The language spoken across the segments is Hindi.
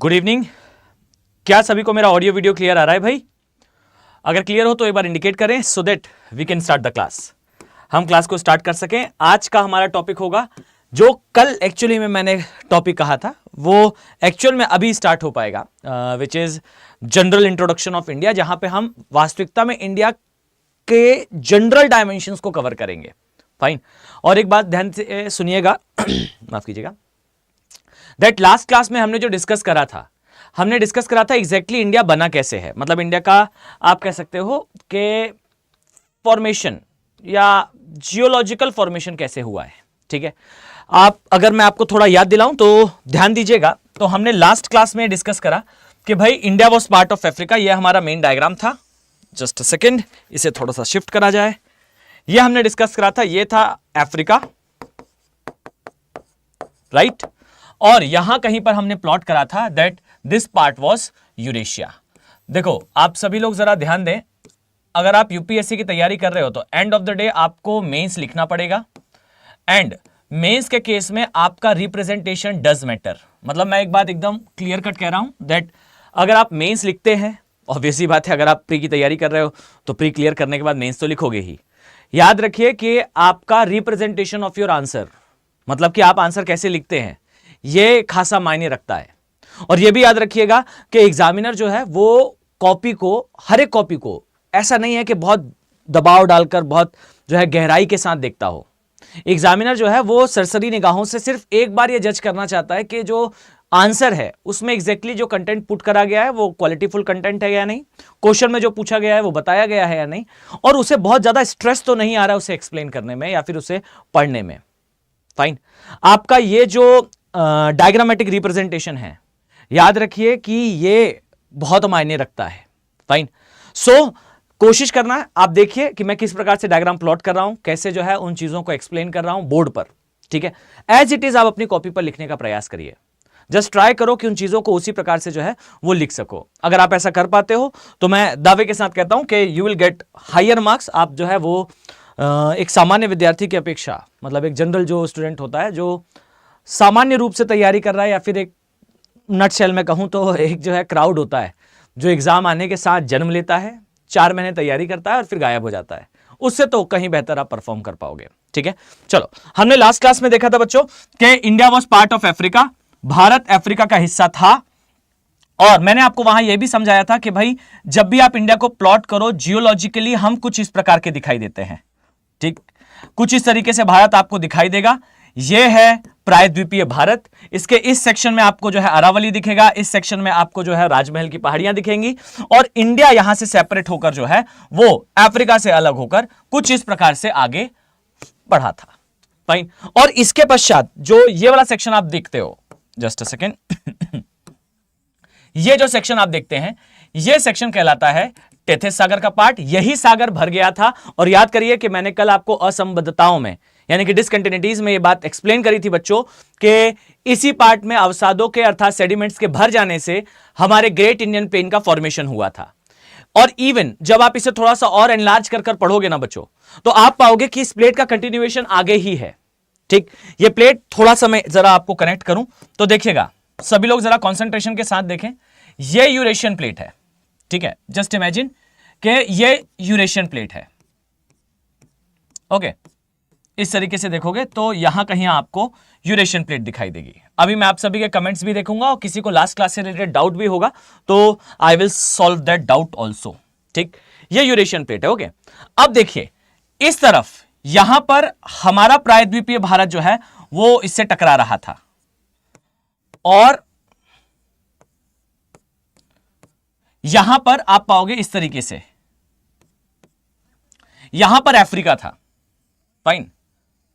Good evening. क्या सभी को मेरा ऑडियो वीडियो क्लियर आ रहा है भाई? अगर क्लियर हो तो एक बार इंडिकेट करें so that we can start the class. हम क्लास को स्टार्ट कर सकें। आज का हमारा टॉपिक होगा जो कल एक्चुअली में मैंने टॉपिक कहा था वो एक्चुअल में अभी स्टार्ट हो पाएगा, which is general introduction of India, जहां पे हम वास्तविकता में इंडिया के जनरल डायमेंशंस को कवर करेंगे। फाइन। और एक बात ध्यान से सुनिएगा माफ कीजिएगा, दैट लास्ट क्लास में हमने जो डिस्कस करा था, हमने डिस्कस करा था एग्जैक्टली इंडिया बना कैसे है, मतलब इंडिया का आप कह सकते हो कि फॉर्मेशन या जियोलॉजिकल फॉर्मेशन कैसे हुआ है। ठीक है, आप अगर मैं आपको थोड़ा याद दिलाऊं तो ध्यान दीजिएगा। तो हमने लास्ट क्लास में डिस्कस करा कि भाई India was part of Africa, यह हमारा मेन डायग्राम था। जस्ट अ सेकेंड, इसे थोड़ा सा शिफ्ट करा जाए। यह हमने डिस्कस करा था, यह था अफ्रीका, राइट। और यहां कहीं पर हमने प्लॉट करा था that this part was Eurasia. देखो आप सभी लोग जरा ध्यान दें, अगर आप यूपीएससी की तैयारी कर रहे हो तो एंड ऑफ द डे आपको मेंस लिखना पड़ेगा, एंड मेंस के केस में आपका रिप्रेजेंटेशन डज मैटर। मतलब मैं एक बात एकदम क्लियर कट कह रहा हूं दैट अगर आप मेंस लिखते हैं, ऑब्वियसली बात है, अगर आप प्री की तैयारी कर रहे हो तो प्री क्लियर करने के बाद मेंस तो लिखोगे ही। याद रखिए कि आपका रिप्रेजेंटेशन ऑफ योर आंसर, मतलब कि आप आंसर कैसे लिखते हैं, ये खासा मायने रखता है। और ये भी याद रखिएगा कि एग्जामिनर जो है वो कॉपी को, हर एक कॉपी को ऐसा नहीं है कि बहुत दबाव डालकर, बहुत जो है गहराई के साथ देखता हो। एग्जामिनर जो है वो सरसरी निगाहों से सिर्फ एक बार ये जज करना चाहता है कि जो आंसर है उसमें एग्जैक्टली जो कंटेंट पुट करा गया है वो क्वालिटीफुल कंटेंट है या नहीं, क्वेश्चन में जो पूछा गया है वो बताया गया है या नहीं, और उसे बहुत ज्यादा स्ट्रेस तो नहीं आ रहा है उसे एक्सप्लेन करने में या फिर उसे पढ़ने में। फाइन। आपका ये जो डायग्रामेटिक रिप्रेजेंटेशन है, याद रखिए कि ये बहुत मायने रखता है। फाइन। सो कोशिश करना है, आप देखिए कि मैं किस प्रकार से डायग्राम प्लॉट कर रहा हूं, कैसे जो है उन चीजों को एक्सप्लेन कर रहा हूं बोर्ड पर। ठीक है, एज इट इज आप अपनी कॉपी पर लिखने का प्रयास करिए। जस्ट ट्राई करो कि उन चीजों को उसी प्रकार से जो है वो लिख सको। अगर आप ऐसा कर पाते हो तो मैं दावे के साथ कहता हूं कि you will get higher marks. आप जो है वो एक सामान्य विद्यार्थी की अपेक्षा, मतलब एक जनरल जो स्टूडेंट होता है जो सामान्य रूप से तैयारी कर रहा है, या फिर एक नटशेल में कहूं तो एक जो है क्राउड होता है जो एग्जाम आने के साथ जन्म लेता है, 4 महीने तैयारी करता है और फिर गायब हो जाता है, उससे तो कहीं बेहतर आप परफॉर्म कर पाओगे। ठीक है, चलो हमने लास्ट क्लास में देखा था बच्चों कि India was part of Africa, Bharat Africa का हिस्सा था। और मैंने आपको वहां यह भी समझाया था कि भाई जब भी आप इंडिया को प्लॉट करो जियोलॉजिकली हम कुछ इस प्रकार के दिखाई देते हैं। ठीक, कुछ इस तरीके से भारत आपको दिखाई देगा। यह है प्रायद्वीपीय भारत, इसके इस सेक्शन में आपको जो है अरावली दिखेगा, इस सेक्शन में आपको जो है राजमहल की पहाड़ियां दिखेंगी, और इंडिया यहां से सेपरेट होकर जो है वो अफ्रीका से अलग होकर कुछ इस प्रकार से आगे बढ़ा था। फाइन। और इसके पश्चात जो ये वाला सेक्शन आप देखते हो, जस्ट अ सेकेंड, ये जो सेक्शन आप देखते हैं ये सेक्शन कहलाता है टेथिस सागर का पार्ट। यही सागर भर गया था। और याद करिए कि मैंने कल आपको असंबद्धताओं में यानी कि डिसकंटिन्यूटीज में ये बात एक्सप्लेन करी थी बच्चों कि इसी पार्ट में अवसादों के अर्थात सेडिमेंट्स के भर जाने से हमारे ग्रेट इंडियन प्लेन का फॉर्मेशन हुआ था। और इवन जब आप इसे थोड़ा सा और एनलार्ज कर पढ़ोगे ना बच्चों, तो आप पाओगे कि इस प्लेट का कंटिन्यूएशन आगे ही है। ठीक, ये प्लेट थोड़ा सा मैं जरा आपको कनेक्ट करूं तो देखिएगा, सभी लोग जरा कंसंट्रेशन के साथ देखें। ये यूरेशियन प्लेट है। ठीक है, जस्ट इमेजिन कि ये यूरेशियन प्लेट है। ओके, इस तरीके से देखोगे तो यहां कहीं आपको यूरेशियन प्लेट दिखाई देगी। अभी मैं आप सभी के कमेंट्स भी देखूंगा और किसी को लास्ट क्लास से रिलेटेड डाउट भी होगा तो I will solve that doubt also. ठीक, ये यूरेशियन प्लेट है। ओके, अब देखिए इस तरफ यहां पर हमारा प्रायद्वीपीय भारत जो है वो इससे टकरा रहा था, और यहां पर आप पाओगे इस तरीके से, यहां पर अफ्रीका था। फाइन।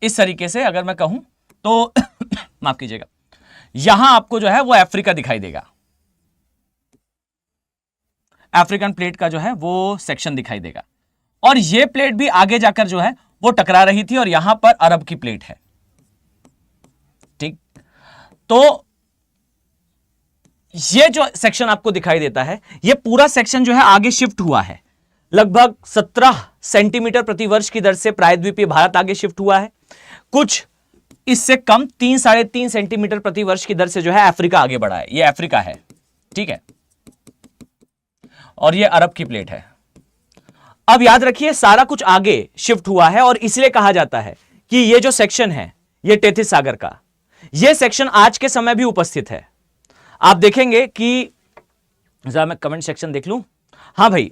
इस तरीके से अगर मैं कहूं तो माफ कीजिएगा, यहां आपको जो है वो अफ्रीका दिखाई देगा, अफ्रीकन प्लेट का जो है वो सेक्शन दिखाई देगा, और ये प्लेट भी आगे जाकर जो है वो टकरा रही थी, और यहां पर अरब की प्लेट है। ठीक, तो ये जो सेक्शन आपको दिखाई देता है ये पूरा सेक्शन जो है आगे शिफ्ट हुआ है। लगभग 17 सेंटीमीटर प्रति वर्ष की दर से प्रायद्वीपीय भारत आगे शिफ्ट हुआ है। कुछ इससे कम 3 साढ़े 3 सेंटीमीटर प्रति वर्ष की दर से जो है अफ्रीका आगे बढ़ा है। ये अफ्रीका है। ठीक है, और ये अरब की प्लेट है। अब याद रखिए सारा कुछ आगे शिफ्ट हुआ है और इसलिए कहा जाता है कि ये जो सेक्शन है ये टेथिस सागर का, ये सेक्शन आज के समय भी उपस्थित है। आप देखेंगे कि जरा मैं कमेंट सेक्शन देख लूं। हाँ भाई,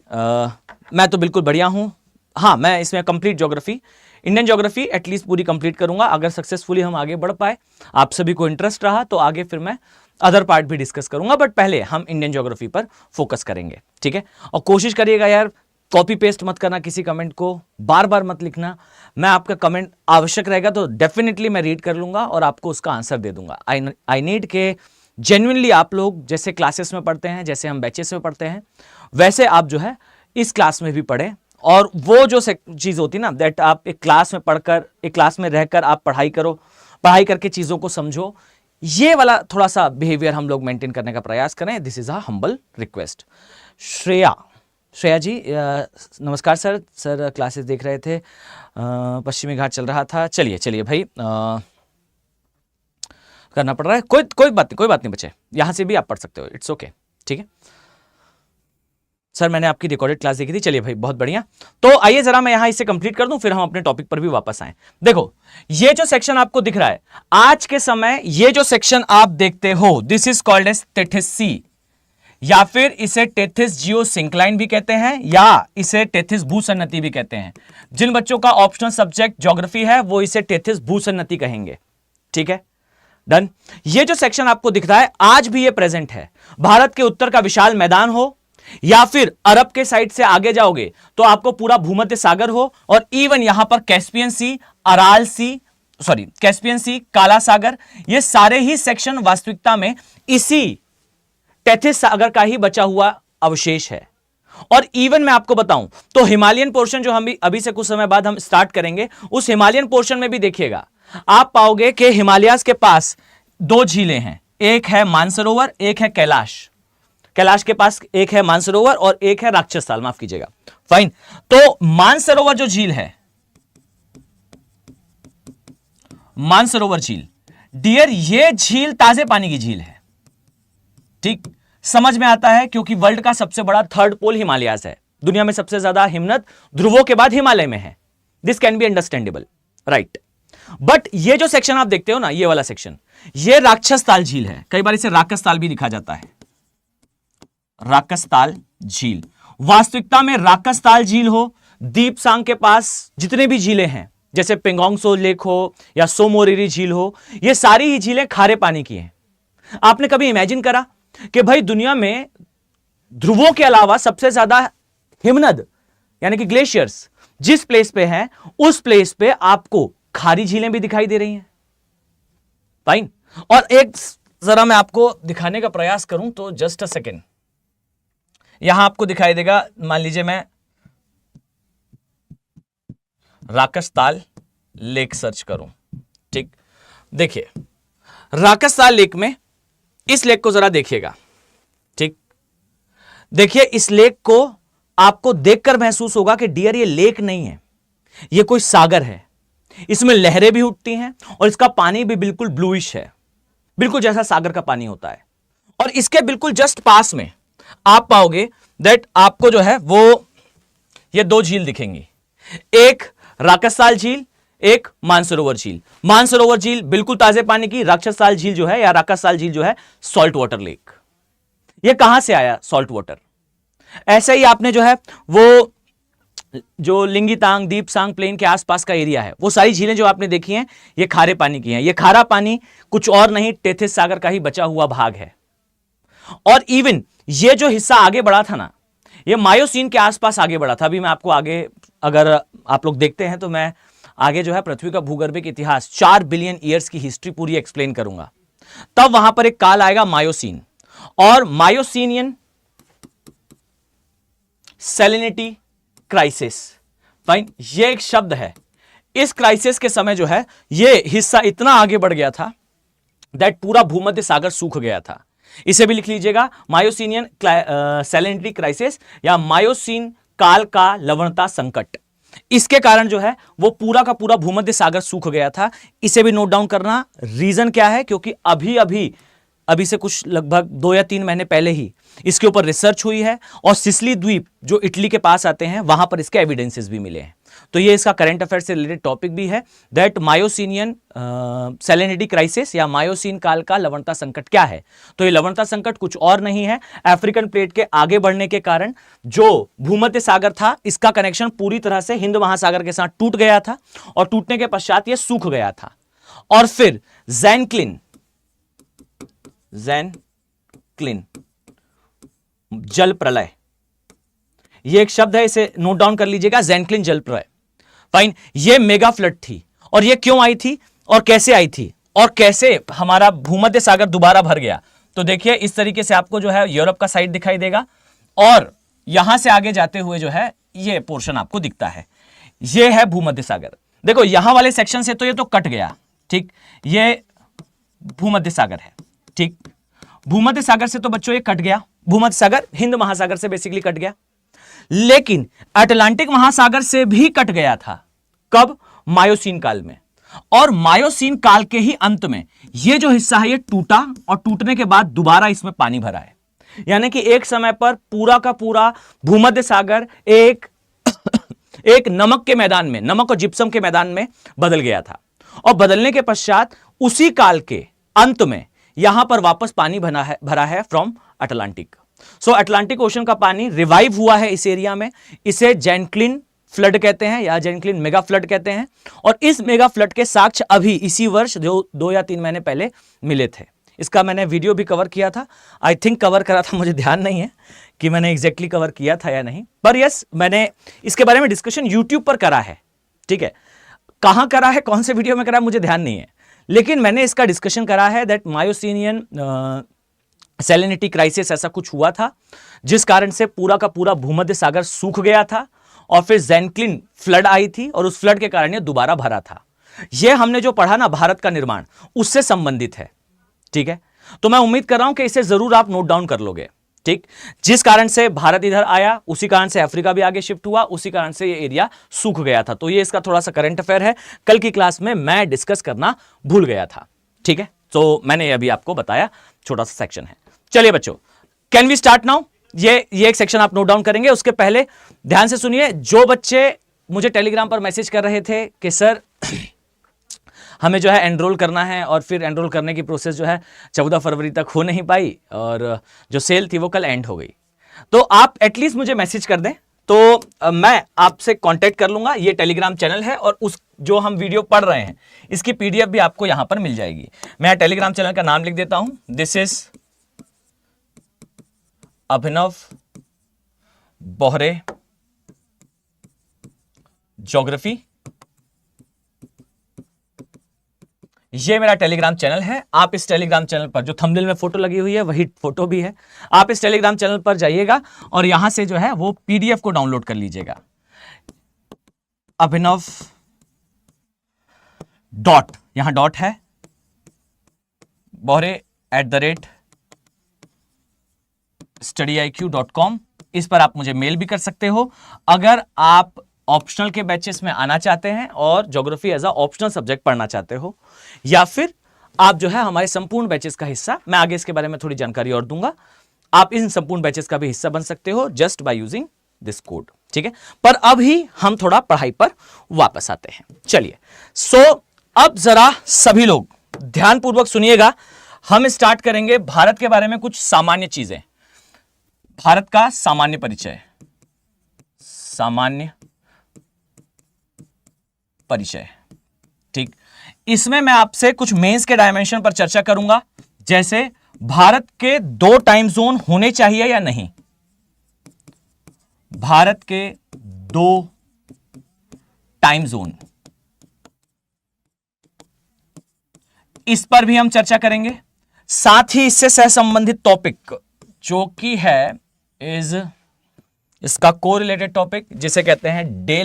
मैं तो बिल्कुल बढ़िया हूं। हाँ, मैं इसमें complete geography, Indian geography at least पूरी कंप्लीट करूंगा। अगर सक्सेसफुली हम आगे बढ़ पाए, आप सभी को इंटरेस्ट रहा तो आगे फिर मैं अदर पार्ट भी डिस्कस करूंगा, बट पहले हम इंडियन ज्योग्राफी पर फोकस करेंगे, ठीक है। और कोशिश करिएगा यार, कॉपी पेस्ट मत करना किसी कमेंट को, बार बार मत लिखना। मैं आपका कमेंट आवश्यक रहेगा तो डेफिनेटली मैं रीड कर लूंगा और आपको उसका आंसर दे दूंगा। आई नीड के जेन्युइनली आप लोग जैसे क्लासेस में पढ़ते हैं, जैसे हम बैचेस में पढ़ते हैं, वैसे आप जो है इस क्लास में भी पढ़ें। और वो जो चीज़ होती है ना, दैट आप एक क्लास में पढ़कर, एक क्लास में रहकर आप पढ़ाई करो, पढ़ाई करके चीज़ों को समझो, ये वाला थोड़ा सा बिहेवियर हम लोग मेंटेन करने का प्रयास करें। This is a humble request. Shreya ji नमस्कार सर। सर क्लासेस देख रहे थे, पश्चिमी घाट चल रहा था। चलिए भाई, करना पड़ रहा है, कोई बात नहीं बच्चे, यहां से भी आप पढ़ सकते हो, इट्स ओके, ठीक है। सर मैंने आपकी रिकॉर्डेड क्लास देखी थी। चलिए भाई, बहुत बढ़िया। तो आइए जरा मैं यहां इसे कंप्लीट कर दूं, फिर हम अपने टॉपिक पर भी वापस आए। देखो, ये जो सेक्शन आपको दिख रहा है आज के समय, ये जो सेक्शन आप देखते हो, this is called as Tethys sea, या फिर इसे टेथिस जियोसिंक्लाइन भी कहते हैं, या इसे टेथिस भूसन्नति भी कहते हैं। जिन बच्चों का ऑप्शनल सब्जेक्ट ज्योग्राफी है वो इसे टेथिस भूसन्नति कहेंगे, ठीक है, डन। ये जो सेक्शन आपको दिख रहा है आज भी ये प्रेजेंट है। भारत के उत्तर का विशाल मैदान हो या फिर अरब के साइड से आगे जाओगे तो आपको पूरा भूमध्य सागर हो, और इवन यहां पर कैस्पियन सी, कैस्पियन सी, काला सागर, ये सारे ही सेक्शन वास्तविकता में इसी टेथिस सागर का ही बचा हुआ अवशेष है। और इवन मैं आपको बताऊं तो हिमालयन पोर्शन जो हम अभी से कुछ समय बाद हम स्टार्ट करेंगे, उस हिमालयन पोर्शन में भी देखिएगा आप पाओगे कि हिमालयाज के पास दो झीलें हैं, एक है मानसरोवर, एक है कैलाश। कैलाश के पास एक है मानसरोवर और एक है राक्षस ताल, माफ कीजिएगा, फाइन। तो मानसरोवर जो झील है, मानसरोवर झील, डियर, ये झील ताजे पानी की झील है, ठीक, समझ में आता है, क्योंकि वर्ल्ड का सबसे बड़ा थर्ड पोल हिमालयाज है। दुनिया में सबसे ज्यादा हिमनद ध्रुवों के बाद हिमालय में है। This can be understandable, right. But ये जो सेक्शन आप देखते हो ना, ये वाला सेक्शन, ये राक्षस ताल झील है। कई बार इसे राकस ताल भी लिखा जाता है, राकस ताल झील। वास्तविकता में राकस ताल झील हो, दीपसांग के पास जितने भी झीलें हैं, जैसे पेंगोंग सो लेक हो या सोमोरिरी झील हो, ये सारी ही झीलें खारे पानी की हैं। आपने कभी इमेजिन करा कि भाई दुनिया में ध्रुवों के अलावा सबसे ज्यादा हिमनद यानी कि ग्लेशियर्स जिस प्लेस पे हैं, उस प्लेस पे आपको खारी झीलें भी दिखाई दे रही हैं, फाइन। और एक जरा मैं आपको दिखाने का प्रयास करूं तो जस्ट अ सेकेंड, यहां आपको दिखाई देगा, मान लीजिए मैं राकसताल लेक सर्च करूं, ठीक, देखिए राकसताल लेक में इस लेक को जरा देखिएगा, ठीक, देखिए इस लेक को आपको देखकर महसूस होगा कि डियर ये लेक नहीं है, ये कोई सागर है। इसमें लहरें भी उठती हैं और इसका पानी भी बिल्कुल ब्लूइश है, बिल्कुल जैसा सागर का पानी होता है। और इसके बिल्कुल जस्ट पास में आप पाओगे दैट आपको जो है वो ये दो झील दिखेंगी, एक राकसताल झील, एक मानसरोवर झील। मानसरोवर झील बिल्कुल ताजे पानी की, राक्षसताल झील जो है या राकसताल झील जो है सॉल्ट वाटर लेक। ये कहां से आया सॉल्ट वाटर? ऐसे ही आपने जो है वो जो लिंगितांग दीपसांग प्लेन के आसपास का एरिया है, वो सारी झीलें जो आपने देखी हैं ये खारे पानी की हैं। ये खारा पानी कुछ और नहीं, टेथिस सागर का ही बचा हुआ भाग है। और इवन ये जो हिस्सा आगे बढ़ा था ना, ये मायोसीन के आसपास आगे बढ़ा था। अभी मैं आपको आगे, अगर आप लोग देखते हैं तो मैं आगे जो है पृथ्वी का भूगर्भिक इतिहास 4 बिलियन ईयर्स की हिस्ट्री पूरी एक्सप्लेन करूंगा। तब वहां पर एक काल आएगा मायोसीन, और मायोसीनियन सैलिनिटी क्राइसिस, फाइन, ये एक शब्द है। इस क्राइसिस के समय जो है ये हिस्सा इतना आगे बढ़ गया था दैट पूरा भूमध्य सागर सूख गया था। इसे भी लिख लीजिएगा, मायोसीनियन सैलिनिटी क्राइसिस या मायोसीन काल का लवणता संकट। इसके कारण जो है वो पूरा का पूरा भूमध्य सागर सूख गया था। इसे भी नोट डाउन करना। रीजन क्या है? क्योंकि अभी अभी अभी से कुछ लगभग 2 या 3 महीने पहले ही इसके ऊपर रिसर्च हुई है, और सिसिली द्वीप जो इटली के पास आते हैं वहां पर इसके एविडेंसेस भी मिले हैं। तो ये इसका करंट अफेयर से रिलेटेड टॉपिक भी है, दैट मायोसिनियन सैलिनिटी क्राइसिस या मायोसीन काल का लवणता संकट क्या है। तो ये लवणता संकट कुछ और नहीं है, अफ्रीकन प्लेट के आगे बढ़ने के कारण जो भूमध्य सागर था इसका कनेक्शन पूरी तरह से हिंद महासागर के साथ टूट गया था, और टूटने के पश्चात ये सूख गया था, और फिर जैनक्लिन जल प्रलय, ये एक शब्द है, इसे नोट डाउन कर लीजिएगा, जैनक्लिन जल प्रलय। फाइन, ये मेगा फ्लड थी, और ये क्यों आई थी और कैसे आई थी और कैसे हमारा भूमध्य सागर दोबारा भर गया। तो देखिए इस तरीके से आपको जो है यूरोप का साइड दिखाई देगा, और यहां से आगे जाते हुए जो है ये पोर्शन आपको दिखता है, ये है भूमध्य सागर। देखो यहां वाले सेक्शन से तो ये तो कट गया, ठीक, ये भूमध्य सागर है, ठीक, भूमध्य सागर से तो बच्चों ये कट गया, भूमध्य सागर हिंद महासागर से बेसिकली कट गया, लेकिन अटलांटिक महासागर से भी कट गया था। कब? मायोसीन काल में। और मायोसीन काल के ही अंत में ये जो हिस्सा है ये टूटा, और टूटने के बाद दोबारा इसमें पानी भरा है, यानी कि एक समय पर पूरा का पूरा भूमध्य सागर एक नमक के मैदान में, नमक और जिप्सम के मैदान में बदल गया था, और बदलने के पश्चात उसी काल के अंत में यहां पर वापस पानी भरा है from Atlantic. So Atlantic ocean का पानी रिवाइव हुआ है इस एरिया में, इसे जैनक्लिन फ्लड कहते हैं या जैनक्लिन मेगा फ्लड कहते हैं, और इस मेगा फ्लड के साक्ष्य अभी इसी वर्ष जो 2 या 3 महीने पहले मिले थे। इसका मैंने वीडियो भी कवर किया था, आई थिंक कवर करा था, मुझे ध्यान नहीं है कि मैंने एग्जैक्टली कवर किया था या नहीं, पर यस मैंने इसके बारे में डिस्कशन यूट्यूब पर करा है, ठीक है, कहां करा है, कौन से वीडियो में करा है मुझे ध्यान नहीं है, लेकिन मैंने इसका डिस्कशन करा है दैट मायोसिनियन सैलिनिटी क्राइसिस ऐसा कुछ हुआ था, जिस कारण से पूरा का पूरा भूमध्य सागर सूख गया था, और फिर जैनक्लिन फ्लड आई थी, और उस फ्लड के कारण ये दोबारा भरा था। यह हमने जो पढ़ा ना भारत का निर्माण, उससे संबंधित है, ठीक है। तो मैं उम्मीद कर रहा हूं कि इसे जरूर आप नोट डाउन कर लोगे, ठीक। जिस कारण से भारत इधर आया, उसी कारण से अफ्रीका भी आगे शिफ्ट हुआ, उसी कारण से ये एरिया सूख गया था। तो ये इसका थोड़ा सा करंट अफेयर है, कल की क्लास में मैं डिस्कस करना भूल गया था, ठीक है। तो मैंने अभी आपको बताया, छोटा सा सेक्शन है। चलिए बच्चों, कैन वी स्टार्ट नाउ। ये एक सेक्शन आप नोट डाउन करेंगे, उसके पहले ध्यान से सुनिए। जो बच्चे मुझे टेलीग्राम पर मैसेज कर रहे थे कि सर हमें जो है एनरोल करना है, और फिर एनरोल करने की प्रोसेस जो है 14 फरवरी तक हो नहीं पाई, और जो सेल थी वो कल एंड हो गई, तो आप एटलीस्ट मुझे मैसेज कर दें, तो मैं आपसे कांटेक्ट कर लूंगा। ये टेलीग्राम चैनल है, और उस जो हम वीडियो पढ़ रहे हैं इसकी पीडीएफ भी आपको यहां पर मिल जाएगी। मैं टेलीग्राम चैनल का नाम लिख देता हूं, this is Abhinav Bohre geography, ये मेरा टेलीग्राम चैनल है। आप इस टेलीग्राम चैनल पर, जो थंबनेल में फोटो लगी हुई है वही फोटो भी है, आप इस टेलीग्राम चैनल पर जाइएगा और यहां से जो है वो पीडीएफ को डाउनलोड कर लीजिएगा। अभिनव डॉट, यहां डॉट है, बोहरे @studiiq.com, इस पर आप मुझे मेल भी कर सकते हो। अगर आप ऑप्शनल के बैचेस में आना चाहते हैं और geography as a optional subject पढ़ना चाहते हो, या फिर आप जो है हमारे संपूर्ण बैचेस का हिस्सा, मैं आगे इसके बारे में थोड़ी जानकारी और दूंगा, आप इन संपूर्ण बैचेस का भी हिस्सा बन सकते हो just by using this code, ठीक है। पर अभी हम थोड़ा पढ़ाई पर वापस आते हैं। चलिए, सो अब जरा सभी लोग ध्यानपूर्वक सुनिएगा। हम स्टार्ट करेंगे भारत के बारे में कुछ सामान्य चीजें, भारत का सामान्य परिचय, सामान्य परिचय, ठीक। इसमें मैं आपसे कुछ मेंस के डायमेंशन पर चर्चा करूंगा, जैसे भारत के 2 टाइम जोन होने चाहिए या नहीं, भारत के 2 टाइम जोन, इस पर भी हम चर्चा करेंगे। साथ ही इससे सहसंबंधित टॉपिक जो कि है इज इसका कोरिलेटेड टॉपिक, जिसे कहते हैं डे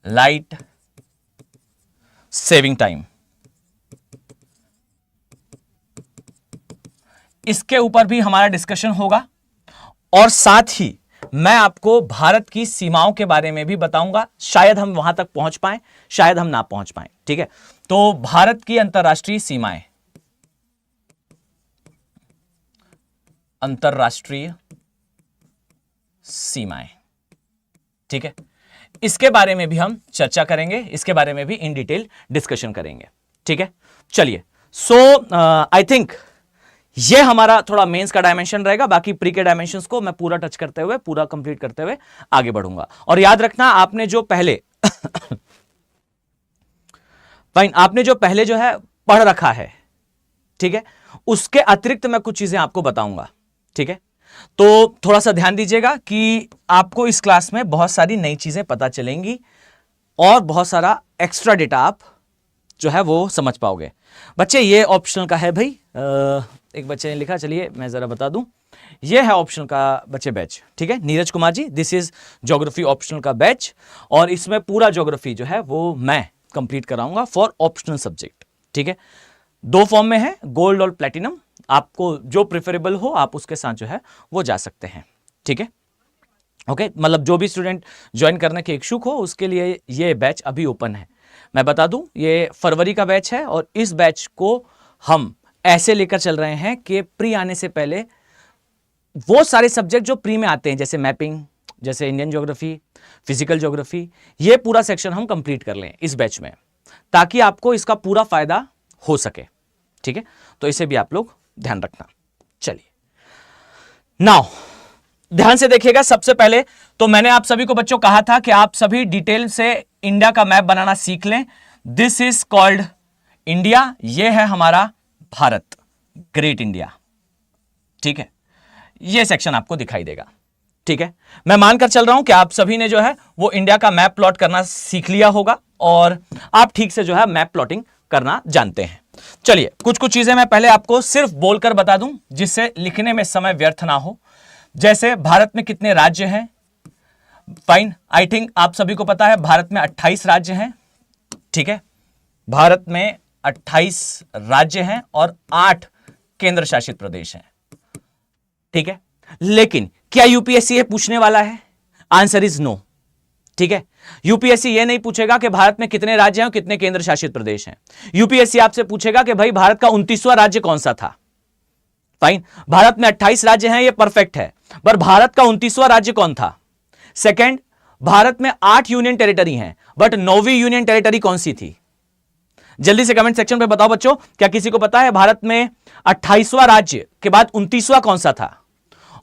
लाइट सेविंग टाइम, इसके ऊपर भी हमारा डिस्कशन होगा। और साथ ही मैं आपको भारत की सीमाओं के बारे में भी बताऊंगा। शायद हम वहां तक पहुंच पाए, शायद हम ना पहुंच पाए। ठीक है, तो भारत की अंतरराष्ट्रीय सीमाएं, अंतरराष्ट्रीय सीमाएं, ठीक है, इसके बारे में भी हम चर्चा करेंगे, इसके बारे में भी इन डिटेल डिस्कशन करेंगे। ठीक है, चलिए। सो आई थिंक ये हमारा थोड़ा मेंस का डायमेंशन रहेगा, बाकी प्री के डायमेंशंस को मैं पूरा टच करते हुए, पूरा कंप्लीट करते हुए आगे बढ़ूंगा। और याद रखना, आपने जो पहले फाइन, आपने जो पहले जो है पढ़ रखा है, ठीक है, उसके अतिरिक्त मैं कुछ चीजें आपको बताऊंगा। ठीक है, तो थोड़ा सा ध्यान दीजिएगा कि आपको इस क्लास में बहुत सारी नई चीजें पता चलेंगी और बहुत सारा एक्स्ट्रा डेटा आप जो है वो समझ पाओगे। बच्चे ये ऑप्शनल का है भाई, एक बच्चे ने लिखा, चलिए मैं जरा बता दूं, ये है ऑप्शनल का बच्चे बैच। ठीक है, Neeraj Kumar ji, this is geography optional का बैच, और इसमें पूरा ज्योग्राफी जो है वो मैं कंप्लीट कराऊंगा फॉर ऑप्शनल सब्जेक्ट। ठीक है, 2 फॉर्म में है, गोल्ड और प्लेटिनम, आपको जो प्रेफरेबल हो आप उसके साथ जो है वो जा सकते हैं। ठीक है, ओके, मतलब जो भी स्टूडेंट ज्वाइन करने के इच्छुक हो उसके लिए ये बैच अभी ओपन है। मैं बता दूं, ये फरवरी का बैच है और इस बैच को हम ऐसे लेकर चल रहे हैं कि प्री आने से पहले वो सारे सब्जेक्ट जो प्री में आते हैं, जैसे मैपिंग, जैसे इंडियन ज्योग्राफी, फिजिकल ज्योग्राफी, ये पूरा सेक्शन हम कंप्लीट कर लें इस बैच में, ताकि आपको इसका पूरा फायदा हो सके। ठीक है, तो इसे भी आप लोग ध्यान रखना। चलिए, नाउ ध्यान से देखिएगा। सबसे पहले तो मैंने आप सभी को बच्चों कहा था कि आप सभी डिटेल से इंडिया का मैप बनाना सीख लें। दिस इज कॉल्ड इंडिया, यह है हमारा भारत, ग्रेट इंडिया। ठीक है, यह सेक्शन आपको दिखाई देगा। ठीक है, मैं मानकर चल रहा हूं कि आप सभी ने जो है वो इंडिया का मैप प्लॉट करना सीख लिया होगा और आप ठीक से जो है मैप प्लॉटिंग करना जानते हैं। चलिए, कुछ कुछ चीजें मैं पहले आपको सिर्फ बोलकर बता दूं, जिससे लिखने में समय व्यर्थ ना हो। जैसे भारत में कितने राज्य हैं? फाइन, आई थिंक आप सभी को पता है भारत में 28 राज्य हैं। ठीक है, भारत में 28 राज्य हैं और 8 केंद्र शासित प्रदेश हैं। ठीक है, लेकिन क्या यूपीएससी ये पूछने वाला है? Answer is no. ठीक है, यूपीएससी ये नहीं पूछेगा कि भारत में कितने राज्य हैं और कितने केंद्र शासित प्रदेश हैं। यूपीएससी आपसे पूछेगा कि भाई भारत का 29वां राज्य कौन सा था। फाइन, भारत में 28 राज्य हैं, ये परफेक्ट है, पर भारत का 29वां राज्य कौन था? सेकंड, भारत में 8 यूनियन टेरिटरी हैं, बट 9वीं यूनियन टेरिटरी कौन सी थी? जल्दी से कमेंट सेक्शन पे बताओ बच्चों, क्या किसी को पता है भारत में 28वां राज्य के बाद 29वां कौन सा था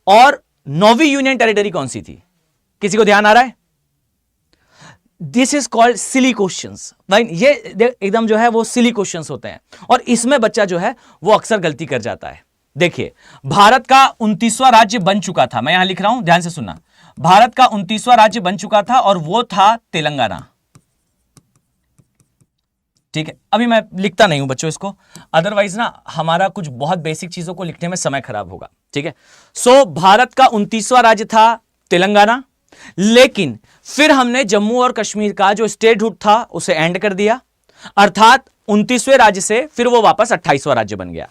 और 9वीं यूनियन टेरिटरी कौन सी थी? किसी को ध्यान आ रहा है? This is called silly questions. ये एकदम जो है वो सिली क्वेश्चंस होते हैं और इसमें बच्चा जो है वो अक्सर गलती कर जाता है। देखिए, भारत का 29वां राज्य बन चुका था, मैं यहां लिख रहा हूं, ध्यान से सुनना। भारत का 29वां राज्य बन चुका था और वो था तेलंगाना। ठीक है, अभी मैं लिखता नहीं हूं बच्चों इसको, अदरवाइज ना हमारा कुछ बहुत बेसिक चीजों को लिखने में समय खराब होगा। ठीक है, सो भारत का 29वां राज्य था तेलंगाना, लेकिन फिर हमने जम्मू और कश्मीर का जो स्टेटहुड था उसे एंड कर दिया, अर्थात 29वें राज्य से फिर वो वापस 28वां राज्य बन गया।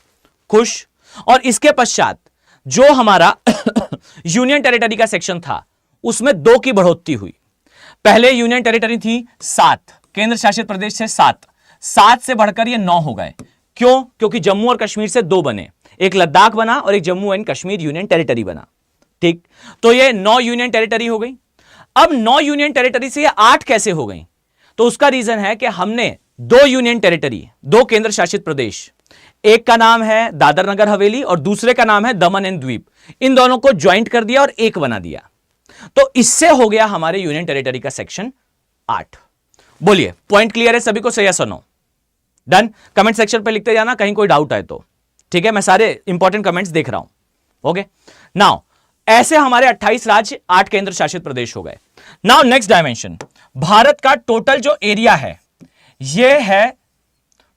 खुश? और इसके पश्चात जो हमारा यूनियन टेरिटरी का सेक्शन था उसमें 2 की बढ़ोतरी हुई। पहले यूनियन टेरिटरी थी 7, केंद्र शासित प्रदेश से 7 से बढ़कर ये 9 हो गए। क्यों? क्योंकि जम्मू और कश्मीर से 2 बने, एक लद्दाख बना और एक Jammu and Kashmir union territory बना। ठीक, तो ये 9 यूनियन टेरिटरी हो गई। अब 9 यूनियन टेरिटरी से ये 8 कैसे हो गई? तो उसका रीजन है कि हमने 2 यूनियन टेरिटरी, 2 केंद्र शासित प्रदेश, एक का नाम है दादर नगर हवेली और दूसरे का नाम है दमन एंड द्वीप, इन दोनों को ज्वाइंट कर दिया और एक बना दिया। तो इससे हो गया हमारे यूनियन टेरिटरी का सेक्शन 8। बोलिए, पॉइंट क्लियर है सभी को? सही या नो? डन? कमेंट सेक्शन पे लिखते जाना कहीं कोई डाउट आए तो। ठीक है, मैं सारे इंपॉर्टेंट कमेंट्स देख रहा हूं। ओके, नाउ ऐसे हमारे 28 राज्य, 8 केंद्र शासित प्रदेश हो गए। नाउ नेक्स्ट डायमेंशन, भारत का टोटल जो एरिया है यह है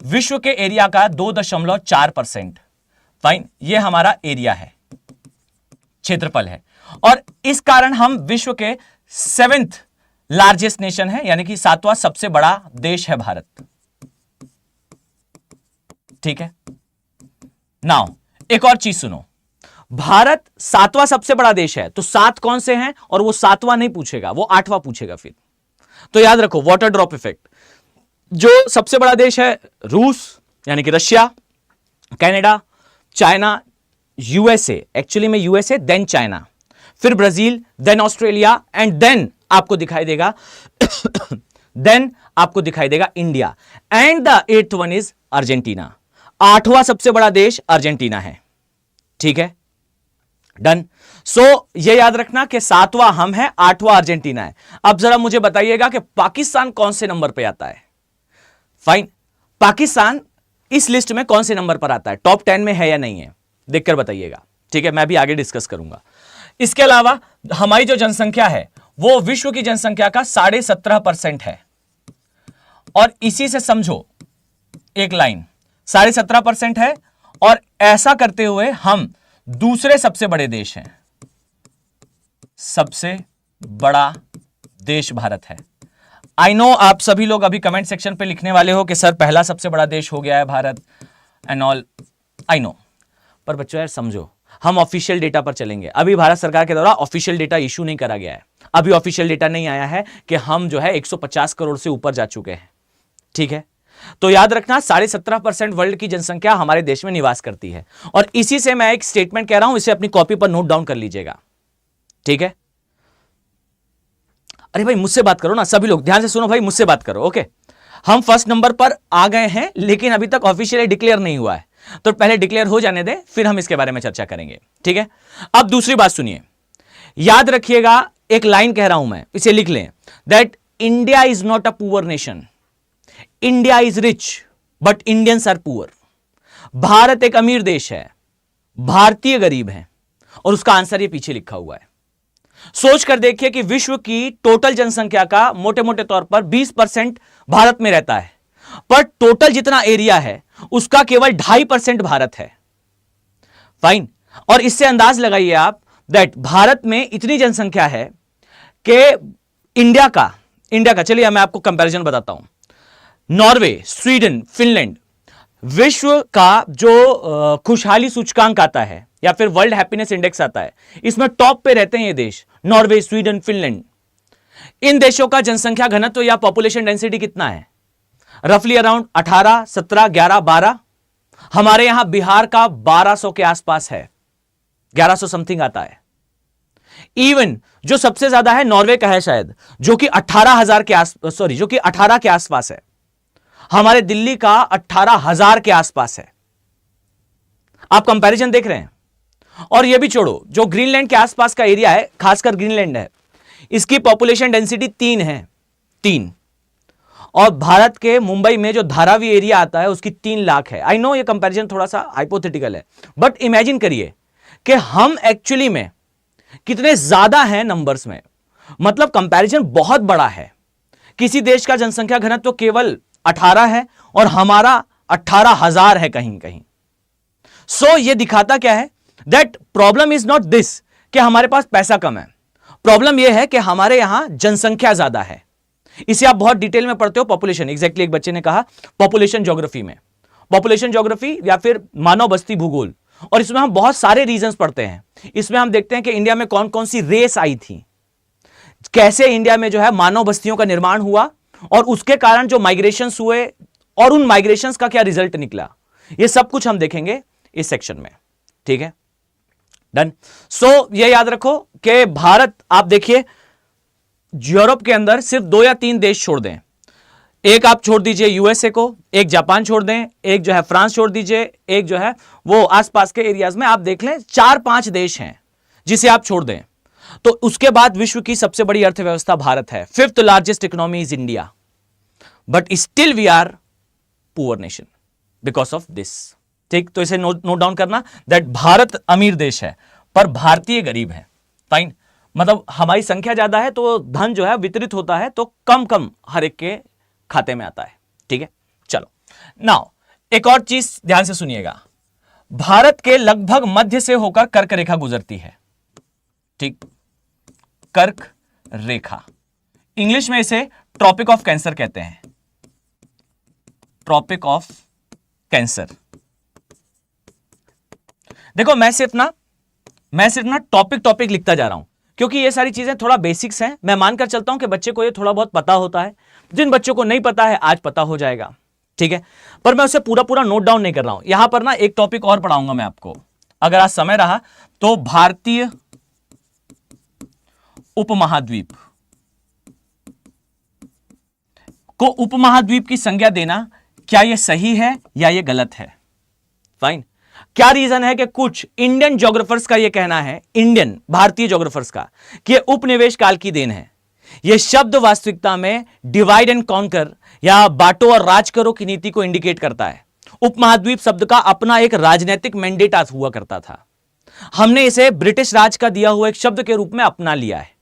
विश्व के एरिया का 2.4%। फाइन, यह हमारा एरिया है, क्षेत्रफल है, और इस कारण हम विश्व के 7th लार्जेस्ट नेशन है, यानी कि 7वां सबसे बड़ा देश है भारत। ठीक है, नाउ एक और चीज सुनो, भारत 7वां सबसे बड़ा देश है, तो 7 कौन से हैं, और वो 7वां नहीं पूछेगा, वो 8वां पूछेगा फिर। तो याद रखो वाटर ड्रॉप इफेक्ट। जो सबसे बड़ा देश है रूस यानी कि Russia, Canada, China, USA, actually में यूएसए देन चाइना, फिर Brazil, then Australia, and then आपको दिखाई देगा देन आपको दिखाई देगा India, and the 8th one is Argentina. 8वां सबसे बड़ा अर्जेंटीना अर्जेंटीना है। ठीक है, डन। सो ये याद रखना कि 7वां हम है, 8वां अर्जेंटीना है। अब जरा मुझे बताइएगा कि पाकिस्तान कौन से नंबर पे आता है। फाइन, पाकिस्तान इस लिस्ट में कौन से नंबर पर आता है, टॉप 10 में है या नहीं है, देखकर बताइएगा। ठीक है, मैं भी आगे डिस्कस करूंगा। इसके अलावा हमारी जो जनसंख्या है वो विश्व की जनसंख्या का 17.5% है, और इसी से समझो एक लाइन 17.5% है, और ऐसा करते हुए हम दूसरे सबसे बड़े देश हैं। सबसे बड़ा देश भारत है। आई नो आप सभी लोग अभी कमेंट सेक्शन पे लिखने वाले हो कि सर पहला सबसे बड़ा देश हो गया है Bharat and all, I know, पर बच्चों यार समझो, हम ऑफिशियल डेटा पर चलेंगे। अभी भारत सरकार के द्वारा ऑफिशियल डेटा इशू नहीं करा गया है, अभी ऑफिशियल डेटा नहीं आया है कि हम जो है 150 करोड़ से ऊपर जा चुके हैं। ठीक है, तो याद रखना 17.5% वर्ल्ड की जनसंख्या हमारे देश में निवास करती है, और इसी से मैं एक स्टेटमेंट कह रहा हूं, इसे अपनी कॉपी पर नोट डाउन कर लीजिएगा। ठीक है, अरे भाई मुझसे बात करो ना, सभी लोग ध्यान से सुनो भाई, मुझसे बात करो। ओके, हम फर्स्ट नंबर पर आ गए हैं, लेकिन अभी तक ऑफिशियली डिक्लेयर नहीं हुआ है, तो पहले डिक्लेयर हो जाने दें, फिर हम इसके बारे में चर्चा करेंगे। ठीक है, अब दूसरी बात सुनिए, याद रखिएगा, एक लाइन कह रहा हूं मैं, इसे लिख लें, that India is not a poor nation, India is rich but Indians are poor. Bharat एक अमीर देश है, भारतीय गरीब हैं, और उसका आंसर ये पीछे लिखा हुआ है। सोच कर देखिए कि विश्व की टोटल जनसंख्या का मोटे मोटे तौर पर 20% भारत में रहता है, पर टोटल जितना एरिया है उसका केवल 2.5% भारत है। फाइन, और इससे अंदाज लगाइए आप दैट भारत में इतनी जनसंख्या है कि इंडिया का चलिए मैं आपको कंपैरिजन बताता हूं। नॉर्वे, स्वीडन, फिनलैंड, विश्व का जो खुशहाली सूचकांक आता है या फिर वर्ल्ड हैप्पीनेस इंडेक्स आता है, इसमें टॉप पे रहते हैं ये देश, नॉर्वे, स्वीडन, फिनलैंड। इन देशों का जनसंख्या घनत्व या पॉपुलेशन डेंसिटी कितना है, रफली अराउंड 18, 17, 11, 12। हमारे यहां बिहार का 1200 के आसपास है, 1100 समथिंग आता है। इवन जो सबसे ज्यादा है नॉर्वे का है शायद, जो कि 18,000 के जो कि 18 के आसपास है। हमारे दिल्ली का 18,000 के आसपास है। आप कंपैरिजन देख रहे हैं। और यह भी छोड़ो, जो ग्रीनलैंड के आसपास का एरिया है, खासकर ग्रीनलैंड है, इसकी पॉपुलेशन डेंसिटी 3 है, 3। और भारत के मुंबई में जो धारावी एरिया आता है उसकी 3 लाख है। आई नो ये कंपैरिजन थोड़ा सा हाइपोथेटिकल है, बट इमेजिन करिए कि हम एक्चुअली में कितने ज्यादा हैं नंबर्स में, मतलब कंपैरिजन बहुत बड़ा है। किसी देश का जनसंख्या घनत्व तो केवल 18 है और हमारा 18,000 है कहीं कहीं। सो ये दिखाता क्या है, that problem is not this कि हमारे पास पैसा कम है, प्रॉब्लम यह है कि हमारे यहां जनसंख्या ज्यादा है। इसे आप बहुत डिटेल में पढ़ते हो, पॉपुलेशन, एग्जैक्टली एक बच्चे ने कहा पॉपुलेशन ज्योग्राफी में, पॉपुलेशन ज्योग्राफी या फिर मानव बस्ती भूगोल, और इसमें हम बहुत सारे रीजंस पढ़ते हैं। इसमें हम देखते हैं कि इंडिया में कौन कौन सी रेस आई थी, कैसे इंडिया में जो है मानव बस्तियों का निर्माण हुआ, और उसके कारण जो माइग्रेशंस हुए और उन माइग्रेशंस का क्या रिजल्ट निकला, ये सब कुछ हम देखेंगे इस सेक्शन में। ठीक है, डन। सो ये याद रखो कि भारत, आप देखिए यूरोप के अंदर सिर्फ 2 या 3 देश छोड़ दें, एक आप छोड़ दीजिए यूएसए को, एक जापान छोड़ दें, एक जो है फ्रांस छोड़ दीजिए, एक जो है वो आसपास के एरियाज में आप देख लें 4-5 देश हैं जिसे आप छोड़ दें, तो उसके बाद विश्व की सबसे बड़ी अर्थव्यवस्था भारत है। 5th largest economy is India, but still we are poor nation because of this. ठीक, तो इसे नोट डाउन करना दैट भारत अमीर देश है पर भारतीय गरीब है। फाइन, मतलब हमारी संख्या ज्यादा है तो धन जो है वितरित होता है तो कम कम हर एक के खाते में आता है। ठीक है, चलो नाउ एक और चीज ध्यान से सुनिएगा, भारत के लगभग मध्य से होकर कर्क रेखा गुजरती है। ठीक, कर्क रेखा, इंग्लिश में इसे ट्रॉपिक ऑफ कैंसर कहते हैं, ट्रॉपिक ऑफ कैंसर। देखो मैं सिर्फ ना मैं सिर्फ ना टॉपिक टॉपिक लिखता जा रहा हूं, क्योंकि ये सारी चीजें थोड़ा बेसिक्स हैं। मैं मानकर चलता हूं कि बच्चे को ये थोड़ा बहुत पता होता है। जिन बच्चों को नहीं पता है आज पता हो जाएगा, ठीक है। पर मैं उसे पूरा पूरा नोट डाउन नहीं कर रहा हूं। यहां पर ना एक टॉपिक और पढ़ाऊंगा मैं आपको, अगर आज समय रहा तो। भारतीय उपमहाद्वीप को उपमहाद्वीप की संज्ञा देना, क्या यह सही है या यह गलत है? फाइन। क्या रीजन है कि कुछ इंडियन ज्योग्राफर्स का यह कहना है, इंडियन भारतीय ज्योग्राफर्स का, कि उपनिवेश काल की देन है। यह शब्द वास्तविकता में डिवाइड एंड कॉन्कर या बांटो और राज करो की नीति को इंडिकेट करता है। उपमहाद्वीप शब्द का अपना एक राजनीतिक मैंडेट हुआ करता था। हमने इसे ब्रिटिश राज का दिया हुआ एक शब्द के रूप में अपना लिया है।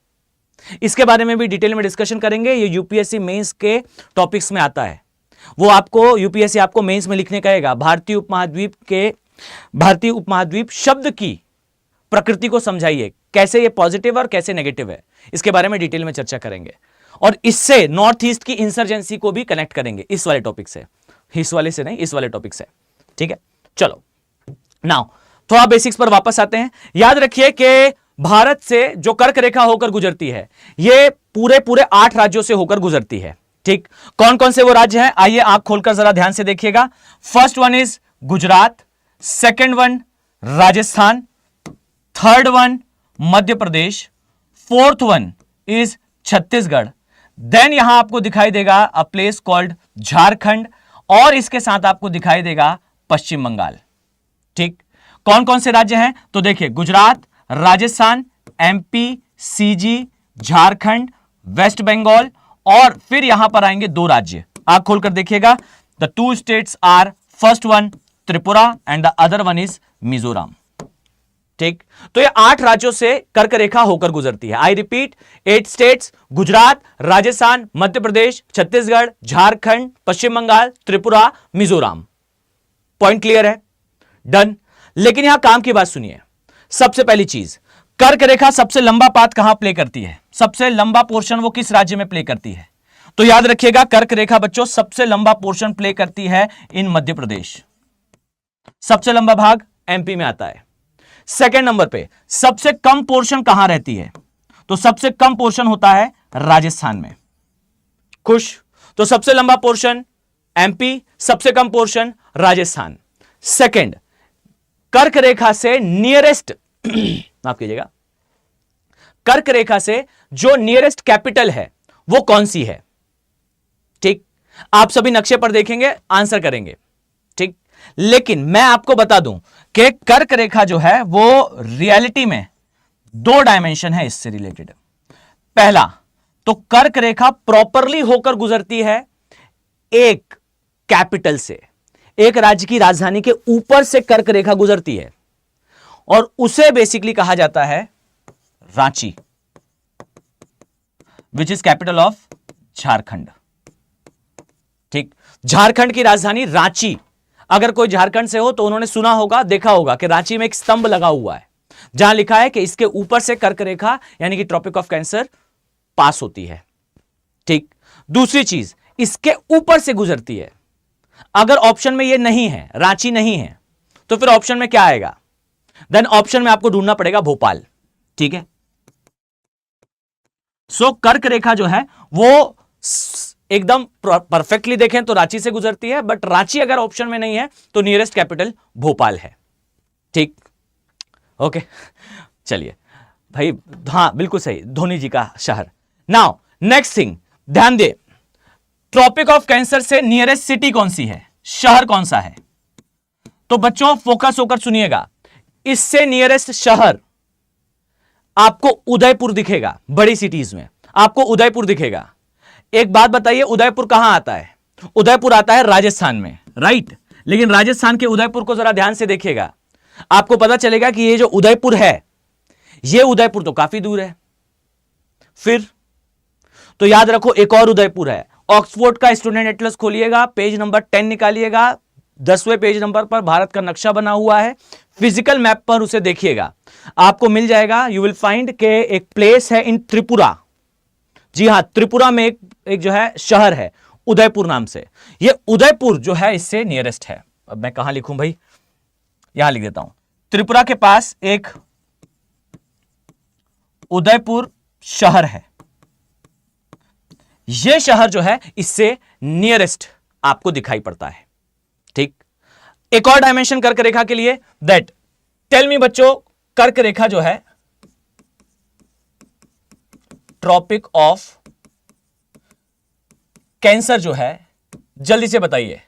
इसके बारे में भी डिटेल में डिस्कशन करेंगे। ये यूपीएससी मेंस के टॉपिक्स में आता है। वो आपको यूपीएससी आपको मेंस में लिखने कहेगा, भारतीय उपमहाद्वीप शब्द की प्रकृति को समझाइए, कैसे ये पॉजिटिव और कैसे नेगेटिव है। इसके बारे में डिटेल में चर्चा करेंगे और इससे नॉर्थ ईस्ट की इंसर्जेंसी को भी कनेक्ट करेंगे इस वाले टॉपिक से, इस वाले से नहीं, इस वाले टॉपिक से, ठीक है। चलो नाउ थोड़ा बेसिक्स पर वापस आते हैं। याद रखिए कि भारत से जो कर्क रेखा होकर गुजरती है, ये पूरे 8 राज्यों से होकर गुजरती है, ठीक। कौन कौन से वो राज्य हैं, आइए आप खोलकर जरा ध्यान से देखिएगा। First one is Gujarat, second one Rajasthan, third one Madhya Pradesh, fourth one is Chhattisgarh, then यहां आपको दिखाई देगा अ प्लेस कॉल्ड झारखंड, और इसके साथ आपको दिखाई देगा पश्चिम बंगाल, ठीक। कौन कौन से राज्य हैं तो देखिए, Gujarat, Rajasthan, MP, CG, Jharkhand, West Bengal, और फिर यहां पर आएंगे 2 राज्य। आप खोलकर देखिएगा, the 2 states are, first one Tripura and the other one is Mizoram, ठीक। तो ये 8 राज्यों से कर्क रेखा होकर गुजरती है। I repeat, 8 states, Gujarat, Rajasthan, Madhya Pradesh, Chhattisgarh, Jharkhand, Paschim Bengal, Tripura, Mizoram. Point clear है? डन। लेकिन यहां काम की बात सुनिए। सबसे पहली चीज, कर्क रेखा सबसे लंबा पाथ कहां प्ले करती है, सबसे लंबा पोर्शन वो किस राज्य में प्ले करती है? तो याद रखिएगा, कर्क रेखा बच्चों सबसे लंबा पोर्शन प्ले करती है इन मध्य प्रदेश, सबसे लंबा भाग एमपी में आता है। सेकेंड नंबर पे सबसे कम पोर्शन कहां रहती है, तो सबसे कम पोर्शन होता है राजस्थान में। खुश? तो सबसे लंबा पोर्शन एमपी, सबसे कम पोर्शन राजस्थान। सेकेंड, कर्क रेखा से नियरेस्ट माफ कीजिएगा, कर्क रेखा से जो नियरेस्ट कैपिटल है वो कौन सी है, ठीक। आप सभी नक्शे पर देखेंगे, आंसर करेंगे, ठीक। लेकिन मैं आपको बता दूं कि कर्क रेखा जो है वो रियलिटी में 2 डायमेंशन है इससे रिलेटेड। पहला तो कर्क रेखा प्रॉपरली होकर गुजरती है एक कैपिटल से, एक राज्य की राजधानी के ऊपर से कर्क रेखा गुजरती है, और उसे बेसिकली कहा जाता है Ranchi, which is capital of Jharkhand, ठीक। झारखंड की राजधानी रांची। अगर कोई झारखंड से हो तो उन्होंने सुना होगा, देखा होगा कि रांची में एक स्तंभ लगा हुआ है जहां लिखा है कि इसके ऊपर से कर्क रेखा यानी कि ट्रॉपिक ऑफ कैंसर पास होती है, ठीक। दूसरी चीज, इसके ऊपर से गुजरती है। अगर ऑप्शन में ये नहीं है, रांची नहीं है, तो फिर ऑप्शन में क्या आएगा? देन ऑप्शन में आपको ढूंढना पड़ेगा भोपाल, ठीक है। सो कर्क रेखा जो है वो एकदम परफेक्टली देखें तो रांची से गुजरती है, बट रांची अगर ऑप्शन में नहीं है तो नियरेस्ट कैपिटल भोपाल है, ठीक। ओके, चलिए भाई, हाँ बिल्कुल सही, धोनी जी का शहर। नाउ नेक्स्ट थिंग, ध्यान दे, ट्रॉपिक ऑफ कैंसर से नियरेस्ट सिटी कौन सी है, शहर कौन सा है? तो बच्चों फोकस होकर सुनिएगा, इससे नियरेस्ट शहर आपको उदयपुर दिखेगा। बड़ी सिटीज में आपको उदयपुर दिखेगा। एक बात बताइए, उदयपुर कहां आता है? उदयपुर आता है राजस्थान में, राइट। लेकिन राजस्थान के उदयपुर को जरा ध्यान से देखिएगा, आपको पता चलेगा कि ये जो उदयपुर है, ये उदयपुर तो काफी दूर है। फिर तो याद रखो, एक और उदयपुर है। ऑक्सफोर्ड का स्टूडेंट एटलस खोलिएगा, पेज नंबर 10 निकालिएगा, 10वें पेज नंबर पर भारत का नक्शा बना हुआ है। फिजिकल मैप पर उसे देखिएगा, आपको मिल जाएगा। यू विल फाइंड के एक प्लेस है इन त्रिपुरा। जी हां, त्रिपुरा में एक जो है शहर है उदयपुर नाम से। ये उदयपुर जो है इससे नियरेस्ट है। अब मैं कहां लिखूं भाई, यहां लिख देता हूं। त्रिपुरा के पास एक उदयपुर शहर है, यह शहर जो है इससे नियरेस्ट आपको दिखाई पड़ता है। ठीक, एक और डायमेंशन कर्क रेखा के लिए, दैट टेल मी बच्चों, कर्क रेखा जो है ट्रॉपिक ऑफ कैंसर जो है, जल्दी से बताइए,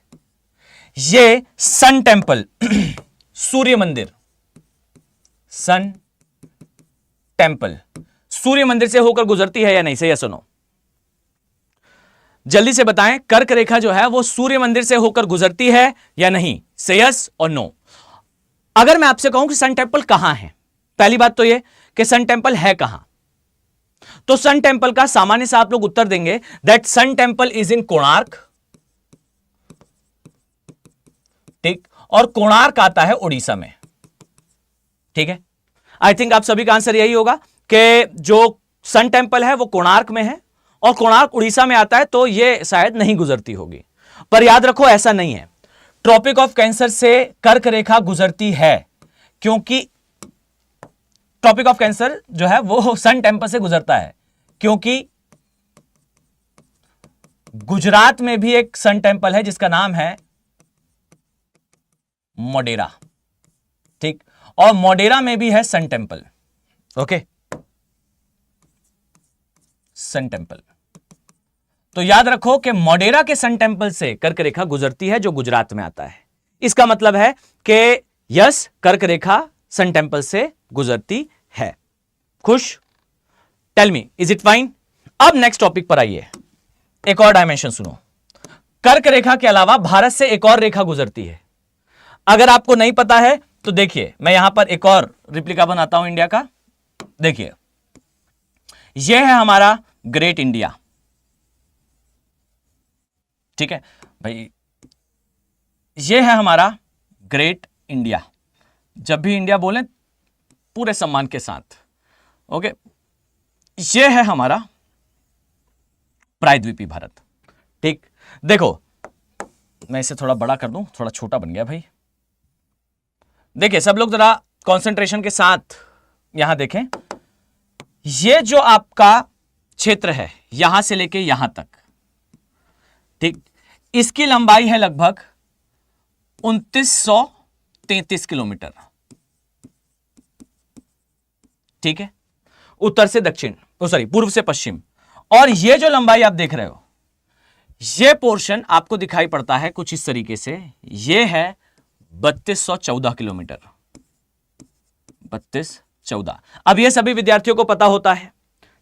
ये सन टेंपल सूर्य मंदिर, सन टेंपल सूर्य मंदिर से होकर गुजरती है या नहीं? से या सुनो, जल्दी से बताएं, कर्क रेखा जो है वो सूर्य मंदिर से होकर गुजरती है या नहीं? से यस और नो। अगर मैं आपसे कहूं कि सन टेंपल कहां है, पहली बात तो ये कि सन टेंपल है कहां, तो सन टेंपल का सामान्य से आप लोग उत्तर देंगे that sun temple is in Konark. ठीक, और कोणार्क आता है उड़ीसा में। ठीक है, आई थिंक आप सभी का आंसर यही होगा कि जो सन टेंपल है वो कोणार्क में है और कोणार्क उड़ीसा में आता है, तो ये शायद नहीं गुजरती होगी। पर याद रखो ऐसा नहीं है, ट्रॉपिक ऑफ कैंसर से कर्क रेखा गुजरती है, क्योंकि ट्रॉपिक ऑफ कैंसर जो है वो सन टेंपल से गुजरता है, क्योंकि गुजरात में भी एक सन टेंपल है जिसका नाम है मोडेरा। ठीक, और मोडेरा में भी है सन टेंपल। ओके, सन टेंपल, तो याद रखो कि मोडेरा के सन टेंपल से कर्क रेखा गुजरती है जो गुजरात में आता है। इसका मतलब है कि यस, कर्क रेखा सन टेंपल से गुजरती है। खुश? Tell me, is it fine? अब नेक्स्ट टॉपिक पर आइए, एक और डायमेंशन सुनो। कर्क रेखा के अलावा भारत से एक और रेखा गुजरती है। अगर आपको नहीं पता है तो देखिए, मैं यहां पर एक और रिप्लिका बनाता हूं इंडिया का। देखिए, यह है हमारा ग्रेट इंडिया। ठीक है भाई, यह है हमारा ग्रेट इंडिया। जब भी इंडिया बोलें पूरे सम्मान के साथ। ओके, यह है हमारा प्रायद्वीपीय भारत। ठीक, देखो मैं इसे थोड़ा बड़ा कर दूं, थोड़ा छोटा बन गया भाई। देखिए सब लोग जरा कंसंट्रेशन के साथ यहां देखें। यह जो आपका क्षेत्र है यहां से लेके यहां तक, ठीक, इसकी लंबाई है लगभग 2933 किलोमीटर। ठीक है, उत्तर से दक्षिण, सॉरी पूर्व से पश्चिम। और यह जो लंबाई आप देख रहे हो, यह पोर्शन आपको दिखाई पड़ता है कुछ इस तरीके से। यह है 3214 किलोमीटर, 3214। अब यह सभी विद्यार्थियों को पता होता है।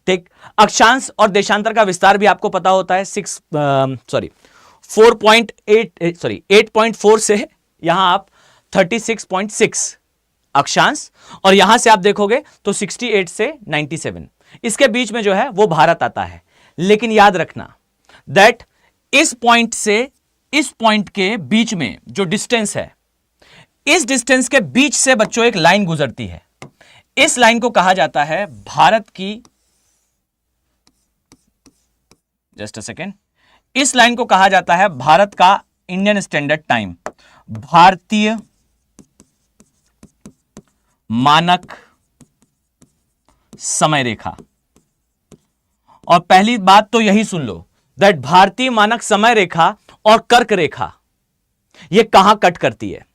ठीक, अक्षांश और देशांतर का विस्तार भी आपको पता होता है। 8.4 से यहां आप 36.6 अक्षांश, और यहां से आप देखोगे तो 68 से 97, इसके बीच में जो है वो भारत आता है। लेकिन याद रखना दैट इस पॉइंट से इस पॉइंट के बीच में जो डिस्टेंस है, इस डिस्टेंस के बीच से बच्चों एक लाइन गुजरती है। इस लाइन को कहा जाता है भारत की, जस्ट अ सेकेंड, इस लाइन को कहा जाता है भारत का इंडियन स्टैंडर्ड टाइम, भारतीय मानक समय रेखा। और पहली बात तो यही सुन लो दैट भारतीय मानक समय रेखा और कर्क रेखा ये कहां कट करती है।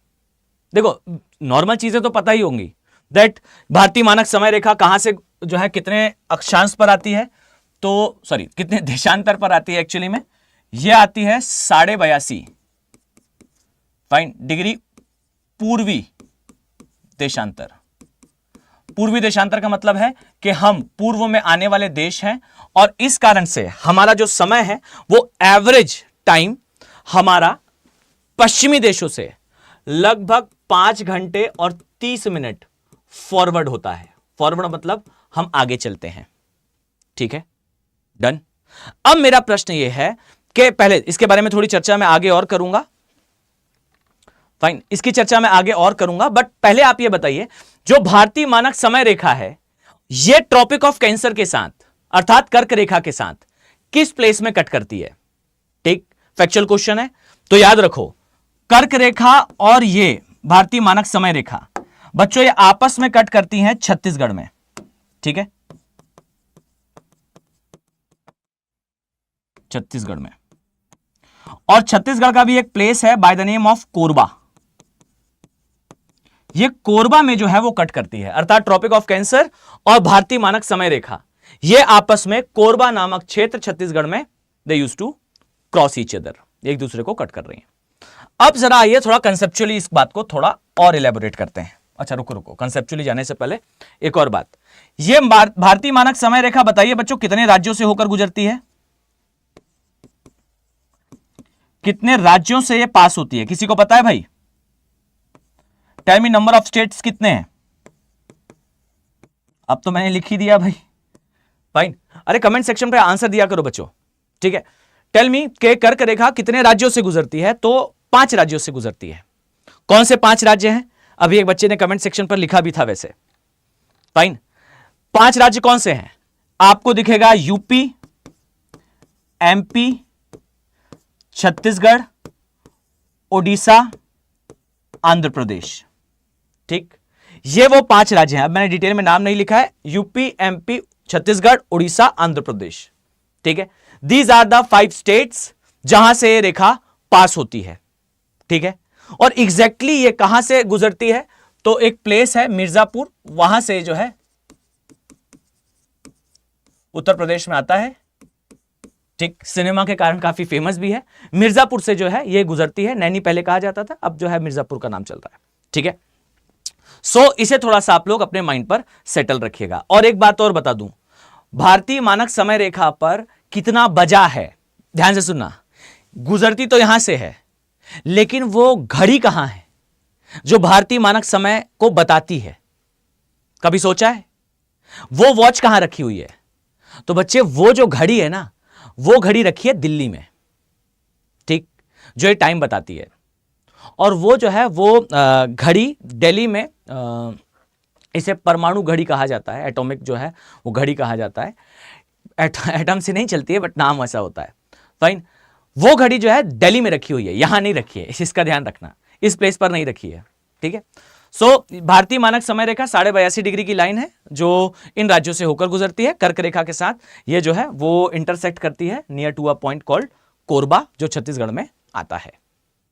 देखो नॉर्मल चीजें तो पता ही होंगी दैट भारतीय मानक समय रेखा कहां से जो है कितने अक्षांश पर आती है, तो सॉरी कितने देशांतर पर आती है एक्चुअली में, यह आती है 82.5 फाइन डिग्री पूर्वी देशांतर। पूर्वी देशांतर का मतलब है कि हम पूर्व में आने वाले देश हैं, और इस कारण से हमारा जो समय है वो एवरेज टाइम हमारा पश्चिमी देशों से लगभग 5 घंटे और 30 मिनट फॉरवर्ड होता है। फॉरवर्ड मतलब हम आगे चलते हैं। ठीक है, डन। अब मेरा प्रश्न यह है कि पहले इसके बारे में थोड़ी चर्चा मैं आगे और करूंगा, फाइन, इसकी चर्चा मैं आगे और करूंगा, बट पहले आप ये बताइए जो भारतीय मानक समय रेखा है यह ट्रॉपिक ऑफ कैंसर के साथ अर्थात कर्क रेखा के साथ किस प्लेस में कट करती है। ठीक, फैक्चुअल क्वेश्चन है, तो याद रखो कर्क रेखा और ये भारतीय मानक समय रेखा बच्चों ये आपस में कट करती हैं छत्तीसगढ़ में। ठीक है, छत्तीसगढ़ में। और छत्तीसगढ़ का भी एक प्लेस है by the name of Korba. ये कोरबा में जो है वो कट करती है, अर्थात ट्रॉपिक ऑफ कैंसर और भारतीय मानक समय रेखा, ये आपस में कोरबा नामक क्षेत्र छत्तीसगढ़ में they use to cross each other, एक दूसरे को कट कर रही हैं। अब जरा आइए थोड़ा कंसेप्चुअली इस बात को थोड़ा और इलेबोरेट करते हैं। अच्छा रुको रुको, कंसेप्चुअली जाने से पहले एक और बात, ये भारतीय मानक समय रेखा बताइए बच्चों कितने राज्यों से होकर गुजरती है? कितने राज्यों से ये पास होती है, किसी को पता है भाई? Tell me number of states कितने हैं? अब तो मैंने लिख ही दिया भाई, फाइन। अरे कमेंट सेक्शन पे आंसर दिया करो बच्चों, ठीक है। टेल मी के कर्क रेखा कितने राज्यों से गुजरती है? तो 5 राज्यों से गुजरती है। कौन से 5 राज्य हैं? अभी एक बच्चे ने कमेंट सेक्शन पर लिखा भी था वैसे, फाइन। 5 राज्य कौन से हैं? आपको दिखेगा यूपी, एमपी, छत्तीसगढ़, ओडिशा, आंध्र प्रदेश, ठीक। ये वो 5 राज्य हैं। अब मैंने डिटेल में नाम नहीं लिखा है, यूपी, एमपी, छत्तीसगढ़, उड़ीसा, आंध्र प्रदेश, ठीक है। दीज आर द 5 स्टेट्स जहां से रेखा पास होती है, ठीक है। और एग्जैक्टली ये कहां से गुजरती है? तो एक प्लेस है मिर्जापुर, वहां से जो है उत्तर प्रदेश में आता है, ठीक। सिनेमा के कारण काफी फेमस भी है। मिर्जापुर से जो है ये गुजरती है, नैनी पहले कहा जाता था, अब जो है मिर्जापुर का नाम चल रहा है, ठीक है। सो इसे थोड़ा सा आप लोग अपने माइंड पर सेटल रखिएगा। और एक बात और बता दूं, भारतीय मानक समय रेखा पर कितना बजा है, ध्यान से सुनना। गुजरती तो यहां से है, लेकिन वो घड़ी कहां है जो भारतीय मानक समय को बताती है? कभी सोचा है? वो वॉच कहां रखी हुई है? तो बच्चे वो जो घड़ी है ना, वो घड़ी रखी है दिल्ली में, ठीक, जो ये टाइम बताती है। और वो जो है वो घड़ी दिल्ली में, इसे परमाणु घड़ी कहा जाता है, एटॉमिक जो है वो घड़ी कहा जाता है। एटम से नहीं चलती है बट नाम ऐसा होता है, फाइन। वो घड़ी जो है दिल्ली में रखी हुई है, यहां नहीं रखी है, इसका ध्यान रखना, इस प्लेस पर नहीं रखी है, ठीक है। सो भारतीय मानक समय रेखा 82.5 डिग्री की लाइन है जो इन राज्यों से होकर गुजरती है। कर्क रेखा के साथ ये जो है वो इंटरसेक्ट करती है near to a point called Korba, जो छत्तीसगढ़ में आता है,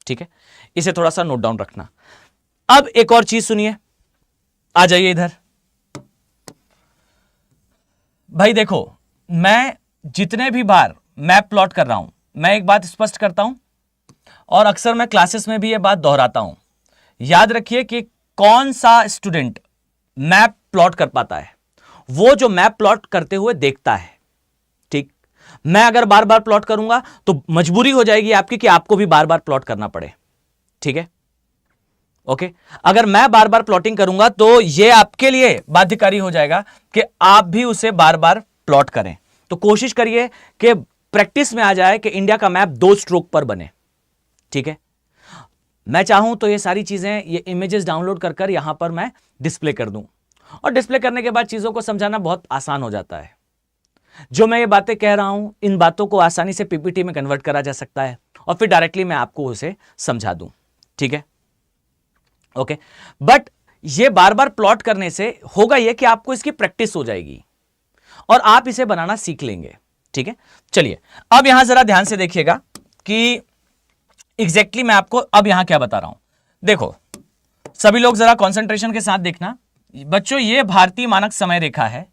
ठीक है। इसे थोड़ा सा नोट डाउन रखना। अब एक और चीज सुनिए, आ जाइए इधर भाई। देखो, मैं जितने भी बार मैप प्लॉट कर रहा हूं, मैं एक बात स्पष्ट करता हूं और अक्सर मैं क्लासेस में भी ये बात दोहराता हूं। याद रखिए कि कौन सा स्टूडेंट मैप प्लॉट कर पाता है? वो जो मैप प्लॉट करते हुए देखता है, ठीक। मैं अगर बार बार प्लॉट करूंगा तो मजबूरी हो जाएगी आपकी कि आपको भी बार बार प्लॉट करना पड़े, ठीक है, ओके। अगर मैं बार बार प्लॉटिंग करूंगा तो यह आपके लिए बाध्यकारी हो जाएगा कि आप भी उसे बार बार प्लॉट करें। तो कोशिश करिए कि प्रैक्टिस में आ जाए कि इंडिया का मैप 2 स्ट्रोक पर बने, ठीक है। मैं चाहूं तो ये सारी चीजें, ये इमेजेस डाउनलोड कर कर यहां पर मैं डिस्प्ले कर दूं, और डिस्प्ले करने के बाद चीजों को समझाना बहुत आसान हो जाता है। जो मैं ये बातें कह रहा हूं, इन बातों को आसानी से पीपीटी में कन्वर्ट करा जा सकता है और फिर डायरेक्टली मैं आपको उसे समझा दूं, ठीक है, ओके। बट ये बार बार प्लॉट करने से होगा ये कि आपको इसकी प्रैक्टिस हो जाएगी और आप इसे बनाना सीख लेंगे, ठीक है। चलिए अब यहां जरा ध्यान से देखिएगा कि एग्जैक्टली मैं आपको अब यहां क्या बता रहा हूं। देखो सभी लोग जरा कंसंट्रेशन के साथ देखना बच्चों, ये भारतीय मानक समय रेखा है,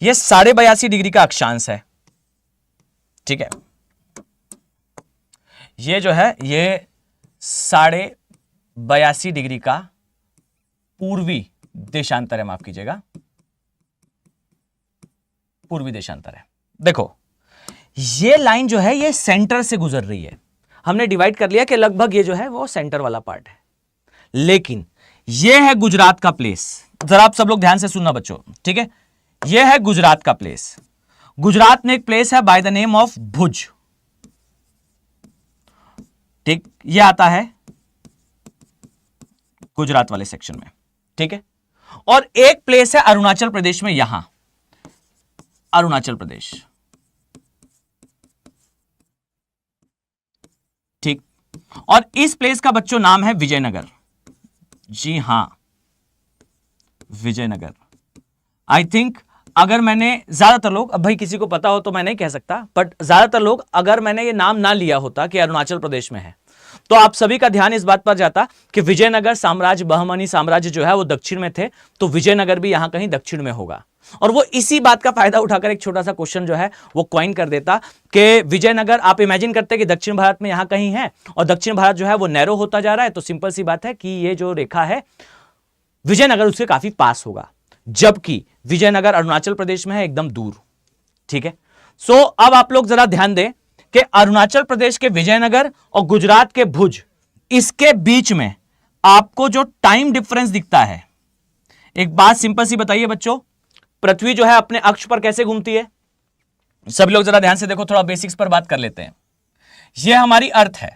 ये 82.5 डिग्री का अक्षांश है, ठीक है। ये जो है ये 82.5 डिग्री का पूर्वी देशांतर है, माफ कीजिएगा, पूर्वी देशांतर है। देखो ये लाइन जो है ये सेंटर से गुजर रही है, हमने डिवाइड कर लिया कि लगभग ये जो है वो सेंटर वाला पार्ट है, लेकिन ये है गुजरात का प्लेस। जरा आप सब लोग ध्यान से सुनना बच्चों, ठीक है। ये है गुजरात का प्लेस। गुजरात में एक प्लेस है बाय द नेम ऑफ भुज, ठीक, ये आता है गुजरात वाले सेक्शन में, ठीक है। और एक प्लेस है अरुणाचल प्रदेश में, यहां अरुणाचल प्रदेश, ठीक। और इस प्लेस का बच्चों नाम है विजयनगर। जी हां, विजयनगर। आई थिंक अगर मैंने ज्यादातर लोग, अब भाई किसी को पता हो तो मैं नहीं कह सकता, बट ज्यादातर लोग अगर मैंने ये नाम ना लिया होता कि अरुणाचल प्रदेश में है, तो आप सभी का ध्यान इस बात पर जाता कि विजयनगर साम्राज्य, बहमनी साम्राज्य जो है वो दक्षिण में थे, तो विजयनगर भी यहां कहीं दक्षिण में होगा। और वो इसी बात का फायदा उठाकर एक छोटा सा क्वेश्चन जो है वो क्वाइन कर देता कि विजयनगर, आप इमेजिन करते कि दक्षिण भारत में यहां कहीं है और दक्षिण भारत जो है वो नैरो होता जा रहा है, तो सिंपल सी बात है कि ये जो रेखा है विजयनगर उसके काफी पास होगा, जबकि विजयनगर अरुणाचल प्रदेश में है एकदम दूर। ठीक है, सो अब आप लोग जरा ध्यान दें कि अरुणाचल प्रदेश के विजयनगर और गुजरात के भुज, इसके बीच में आपको जो टाइम डिफरेंस दिखता है, एक बात सिंपल सी बताइए बच्चों, पृथ्वी जो है अपने अक्ष पर कैसे घूमती है? सभी लोग जरा ध्यान से देखो, थोड़ा बेसिक्स पर बात कर लेते हैं। यह हमारी अर्थ है,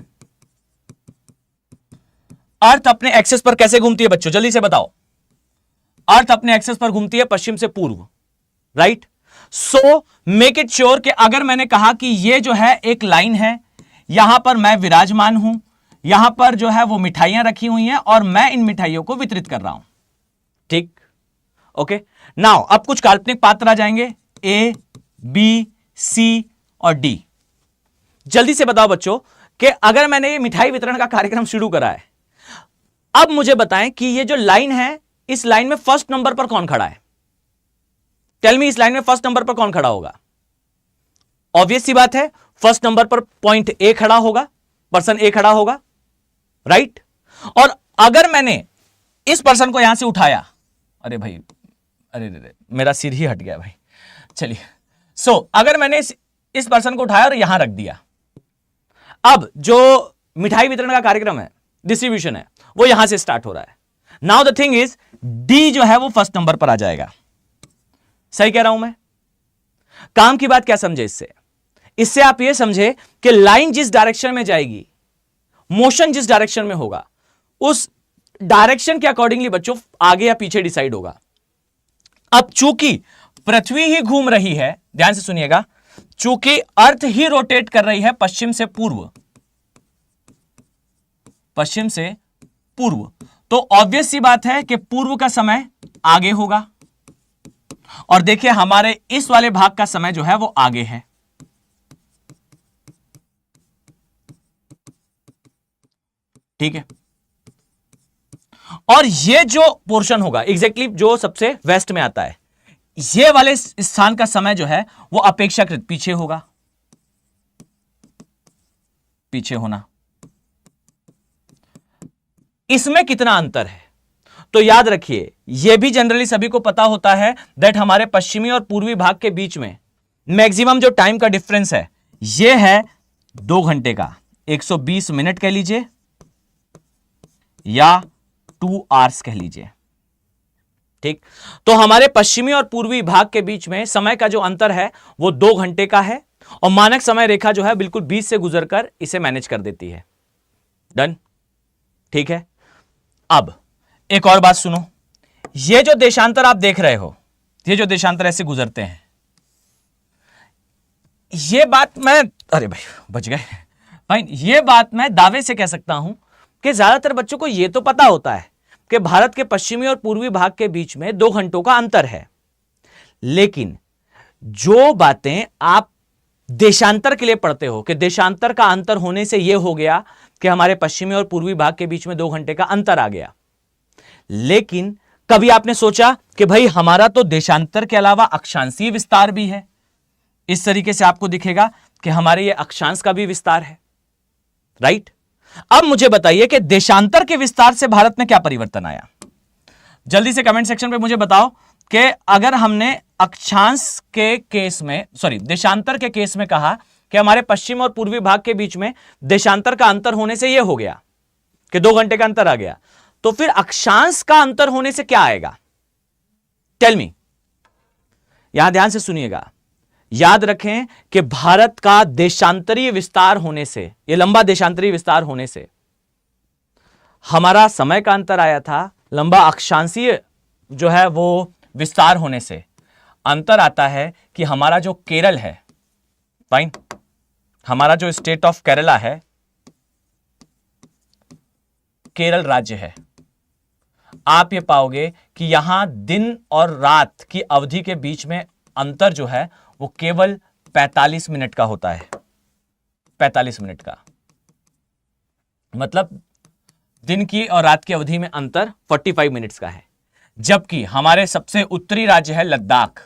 अर्थ अपने एक्सेस पर कैसे घूमती है बच्चों, जल्दी से बताओ। अर्थ अपने एक्सेस पर घूमती है पश्चिम से पूर्व, right. So make it sure कि अगर मैंने कहा कि ये जो है एक लाइन है, यहां पर मैं विराजमान हूं, यहां पर जो है वो मिठाइयां रखी हुई हैं और मैं इन मिठाइयों को वितरित कर रहा हूं। ठीक, ओके। नाउ अब कुछ काल्पनिक पात्र आ जाएंगे, ए, बी, सी और डी। जल्दी से बताओ बच्चों कि अगर मैंने ये मिठाई वितरण का कार्यक्रम शुरू करा है, अब मुझे बताएं कि ये जो लाइन है, इस लाइन में फर्स्ट नंबर पर कौन खड़ा है? टेल मी, इस लाइन में फर्स्ट नंबर पर कौन खड़ा होगा? ऑब्वियस सी बात है, फर्स्ट नंबर पर पॉइंट ए खड़ा होगा, पर्सन ए खड़ा होगा, राइट। और अगर मैंने इस पर्सन को यहां से उठाया, अरे भाई, अरे मेरा सिर ही हट गया भाई, चलिए। सो अगर मैंने इस पर्सन को उठाया और यहां रख दिया, अब जो मिठाई वितरण का कार्यक्रम है, डिस्ट्रीब्यूशन है, वो यहां से स्टार्ट हो रहा है। Now the thing is, D जो है वो फर्स्ट नंबर पर आ जाएगा। सही कह रहा हूं मैं? काम की बात क्या समझे इससे? इससे आप ये समझे कि लाइन जिस डायरेक्शन में जाएगी, मोशन जिस डायरेक्शन में होगा, उस डायरेक्शन के अकॉर्डिंगली बच्चों आगे या पीछे डिसाइड होगा। अब चूंकि पृथ्वी ही घूम रही है, ध्यान से सुनिएगा, चूंकि अर्थ ही रोटेट कर रही है पश्चिम से पूर्व, पश्चिम से पूर्व, तो ऑब्वियस सी बात है कि पूर्व का समय आगे होगा। और देखिए हमारे इस वाले भाग का समय जो है वो आगे है। ठीक है, और ये जो पोर्शन होगा एग्जैक्टली जो सबसे वेस्ट में आता है, ये वाले स्थान का समय जो है वो अपेक्षाकृत पीछे होगा, पीछे होना। इसमें कितना अंतर है? तो याद रखिए, यह भी जनरली सभी को पता होता है दैट हमारे पश्चिमी और पूर्वी भाग के बीच में मैक्सिमम जो टाइम का डिफरेंस है यह है 2 घंटे का, 120 मिनट कह लीजिए या 2 आवर्स कह लीजिए। ठीक, तो हमारे पश्चिमी और पूर्वी भाग के बीच में समय का जो अंतर है वो 2 घंटे का है, और मानक समय रेखा जो है बिल्कुल बीच से गुजरकर इसे मैनेज कर देती है। डन? ठीक है, अब एक और बात सुनो, ये जो देशांतर आप देख रहे हो, ये जो देशांतर ऐसे गुजरते हैं, ये बात मैं, अरे भाई बच गए, फाइन, ये बात मैं दावे से कह सकता हूं कि ज्यादातर बच्चों को यह तो पता होता है कि भारत के पश्चिमी और पूर्वी भाग के बीच में 2 घंटों का अंतर है, लेकिन जो बातें आप देशांतर के लिए पढ़ते हो कि देशांतर का अंतर होने से यह हो गया कि हमारे पश्चिमी और पूर्वी भाग के बीच में 2 घंटे का अंतर आ गया, लेकिन कभी आपने सोचा कि भाई हमारा तो देशांतर के अलावा अक्षांशीय विस्तार भी है। इस तरीके से आपको दिखेगा कि हमारे ये अक्षांश का भी विस्तार है, राइट। अब मुझे बताइए कि देशांतर के विस्तार से भारत में क्या परिवर्तन आया? जल्दी से कमेंट सेक्शन पे मुझे बताओ कि अगर हमने अक्षांश के केस में, सॉरी देशांतर के केस में कहा कि हमारे पश्चिम और पूर्वी भाग के बीच में देशांतर का अंतर होने से यह हो गया कि 2 घंटे का अंतर आ गया, तो फिर अक्षांश का अंतर होने से क्या आएगा? Tell me. यहां ध्यान से सुनिएगा, याद रखें कि भारत का देशांतरीय विस्तार होने से, यह लंबा देशांतरीय विस्तार होने से हमारा समय का अंतर आया था, लंबा अक्षांशीय जो है वो विस्तार होने से अंतर आता है कि हमारा जो केरल है, फाइन, हमारा जो स्टेट ऑफ केरला है, केरल राज्य है, आप ये पाओगे कि यहां दिन और रात की अवधि के बीच में अंतर जो है वो केवल 45 मिनट का होता है। 45 मिनट का मतलब दिन की और रात की अवधि में अंतर 45 मिनट्स का है। जबकि हमारे सबसे उत्तरी राज्य है लद्दाख।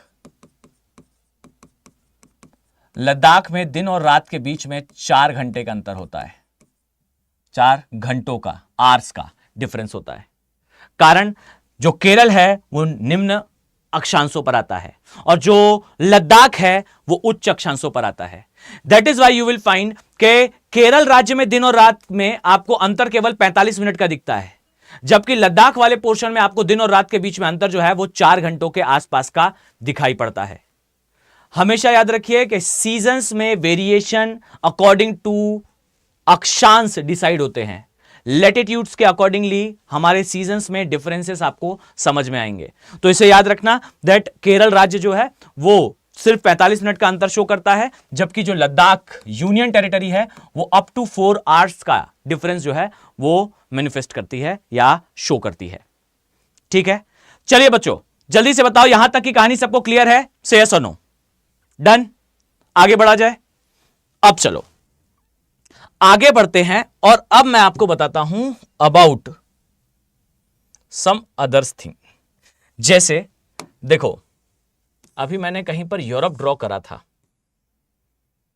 लद्दाख में दिन और रात के बीच में 4 घंटे का अंतर होता है। 4 घंटों का, आवर्स का डिफरेंस होता है। कारण जो केरल है वो निम्न अक्षांशों पर आता है और जो लद्दाख है वो उच्च अक्षांशों पर आता है। That is why you will find के केरल राज्य में दिन और रात में आपको अंतर केवल 45 मिनट का दिखता है, जबकि लद्दाख वाले पोर्शन में आपको दिन और रात के बीच में अंतर जो है वो 4 घंटों के आसपास का दिखाई पड़ता है। हमेशा याद रखिए कि सीजन्स में वेरिएशन अकॉर्डिंग टू अक्षांश डिसाइड होते हैं। लैटिट्यूड्स के अकॉर्डिंगली हमारे सीजन्स में डिफरेंसेस आपको समझ में आएंगे। तो इसे याद रखना दैट केरल राज्य जो है वो सिर्फ 45 मिनट का अंतर शो करता है, जबकि जो लद्दाख यूनियन टेरिटरी है वो अप टू 4 आवर्स का डिफरेंस जो है वो मैनिफेस्ट करती है या शो करती है। ठीक है, चलिए बच्चों जल्दी से बताओ, यहां तक की कहानी सबको क्लियर है? से यस और नो? डन, आगे बढ़ा जाए। अब चलो आगे बढ़ते हैं और अब मैं आपको बताता हूं अबाउट सम अदर्स थिंग। जैसे देखो अभी मैंने कहीं पर यूरोप ड्रॉ करा था,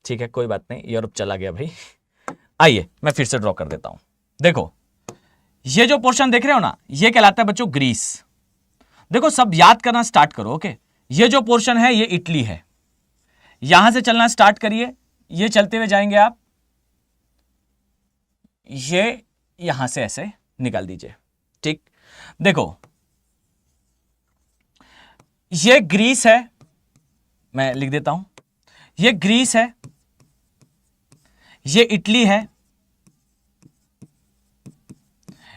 ठीक है कोई बात नहीं, यूरोप चला गया भाई। आइए मैं फिर से ड्रॉ कर देता हूं। देखो ये जो पोर्शन देख रहे हो ना, ये कहलाता है बच्चों ग्रीस। देखो सब याद करना स्टार्ट करो। ओके, ये जो पोर्शन है ये इटली है। यहां से चलना स्टार्ट करिए, ये चलते हुए जाएंगे आप, ये यहां से ऐसे निकाल दीजिए। ठीक, देखो ये ग्रीस है, मैं लिख देता हूं, ये ग्रीस है, ये इटली है।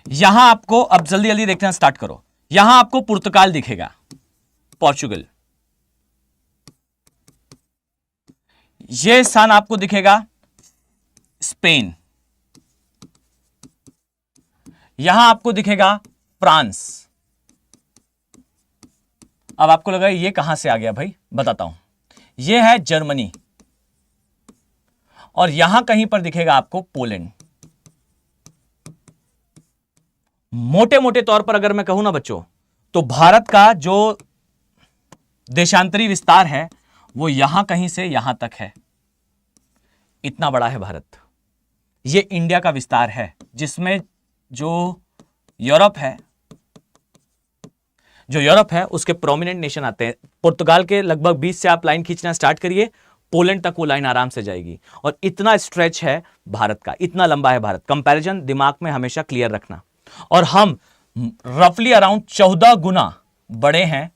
यहां आपको अब जल्दी जल्दी देखना स्टार्ट करो, यहां आपको पुर्तगाल दिखेगा, पोर्चुगल। यह स्थान आपको दिखेगा स्पेन, यहां आपको दिखेगा फ्रांस। अब आपको लगा ये कहां से आ गया भाई, बताता हूं, यह है जर्मनी और यहां कहीं पर दिखेगा आपको पोलैंड। मोटे मोटे तौर पर अगर मैं कहूं ना बच्चों, तो भारत का जो देशांतरी विस्तार है वो यहां कहीं से यहां तक है। इतना बड़ा है भारत। ये इंडिया का विस्तार है, जिसमें जो यूरोप है, उसके प्रोमिनेंट नेशन आते हैं। पुर्तगाल के लगभग 20 से आप लाइन खींचना स्टार्ट करिए, पोलैंड तक वो लाइन आराम से जाएगी। और इतना स्ट्रेच है भारत का, इतना लंबा है भारत। कंपैरिजन दिमाग में हमेशा क्लियर रखना। और हम रफली अराउंड 14 गुना बड़े हैं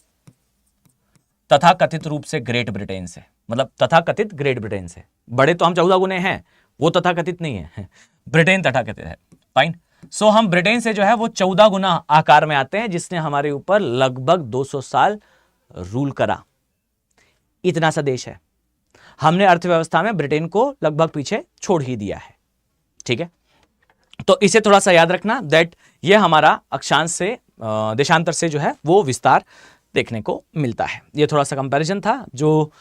तथाकथित रूप से ग्रेट ब्रिटेन से, मतलब तथाकथित ग्रेट ब्रिटेन से। बड़े तो हम 14 गुने हैं, वो तथाकथित नहीं है, ब्रिटेन तथाकथित है। फाइन, सो हम ब्रिटेन से जो है वो 14 गुना आकार में आते हैं, जिसने हमारे ऊपर लगभग 200 साल रूल करा। इतना सा देश है। हमने अर्थव्यवस्था में ब्रिटेन को लगभग पीछे छोड़ ही दिया है। ठीक है, तो इसे थोड़ा सा याद रखना दैट ये हमारा अक्षांश से देशांतर से जो है वो विस्तार देखने को मिलता है। ये थोड़ा सा कंपैरिजन था जो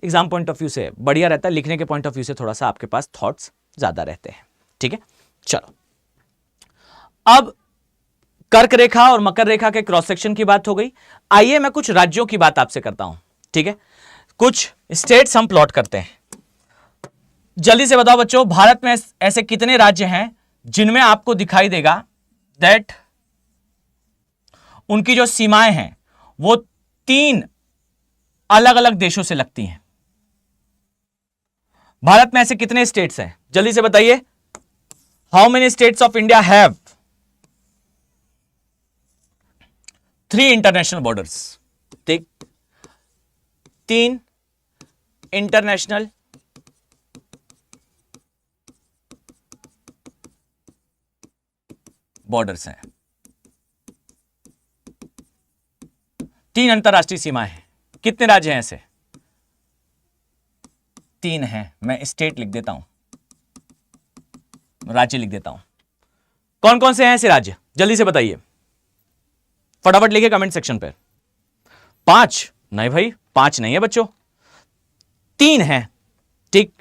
एग्जाम पॉइंट ऑफ व्यू से बढ़िया रहता है, लिखने के पॉइंट ऑफ व्यू से थोड़ा सा आपके पास थॉट्स ज्यादा रहते हैं। ठीक है, चलो अब कर्क रेखा और मकर रेखा के क्रॉस सेक्शन की बात हो गई। आइए मैं कुछ राज्यों की बात आपसे करता हूं। ठीक है, कुछ स्टेट्स हम प्लॉट करते हैं। जल्दी से बताओ बच्चों, भारत में ऐसे कितने राज्य हैं जिनमें आपको दिखाई देगा दैट उनकी जो सीमाएं हैं वो 3 अलग अलग देशों से लगती हैं। भारत में ऐसे कितने स्टेट्स हैं, जल्दी से बताइए। How many states of India have 3 international borders? ठीक, 3 इंटरनेशनल बॉर्डर्स हैं, 3 अंतरराष्ट्रीय सीमाएं हैं। कितने राज्य हैं ऐसे? 3 हैं। मैं स्टेट लिख देता हूं, राज्य लिख देता हूं। कौन कौन से हैं ऐसे राज्य, जल्दी से बताइए। फटाफट लिखिए कमेंट सेक्शन पे। 5 नहीं भाई, 5 नहीं है बच्चों, 3 है, ठीक,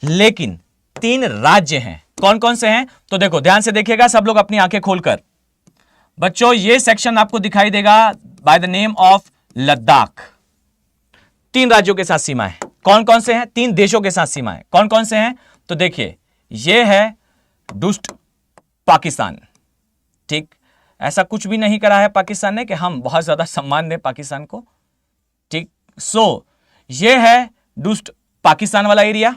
लेकिन 3 राज्य हैं। कौन कौन से हैं? तो देखो ध्यान से देखिएगा सब लोग अपनी आंखें खोलकर। बच्चों ये सेक्शन आपको दिखाई देगा by the name of Ladakh. 3 राज्यों के साथ सीमा है। कौन कौन से हैं? 3 देशों के साथ सीमा है। कौन कौन से हैं? तो देखिए ये है दुष्ट पाकिस्तान, ठीक, ऐसा कुछ भी नहीं करा है पाकिस्तान ने कि हम बहुत ज्यादा सम्मान दें पाकिस्तान को, ठीक। सो ये है दुष्ट पाकिस्तान वाला एरिया,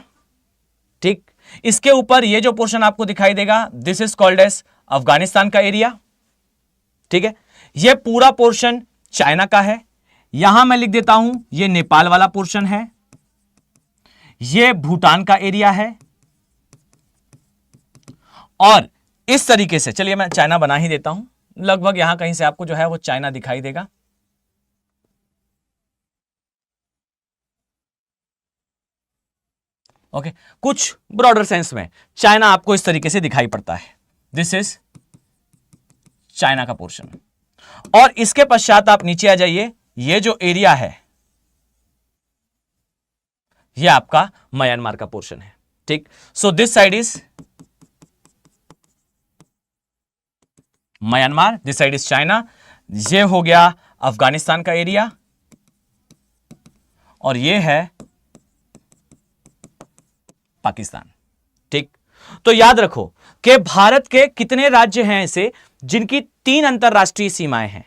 ठीक। इसके ऊपर ये जो पोर्शन आपको दिखाई देगा, this is called as Afghanistan का एरिया, ठीक है। ये पूरा पोर्शन चाइना का है। यहां मैं लिख देता हूं ये नेपाल वाला पोर्शन है, ये भूटान का एरिया है, और इस तरीके से, चलिए मैं चाइना बना ही देता हूं, लगभग यहां कहीं से आपको जो है वो चाइना दिखाई देगा। ओके, कुछ ब्रॉडर सेंस में चाइना आपको इस तरीके से दिखाई पड़ता है। दिस इज चाइना का पोर्शन। और इसके पश्चात आप नीचे आ जाइए, ये जो एरिया है ये आपका म्यांमार का पोर्शन है, ठीक। So this side is Myanmar, this side is China. ये हो गया अफगानिस्तान का एरिया, और ये है पाकिस्तान, ठीक। तो याद रखो कि भारत के कितने राज्य हैं ऐसे जिनकी 3 अंतरराष्ट्रीय सीमाएं हैं।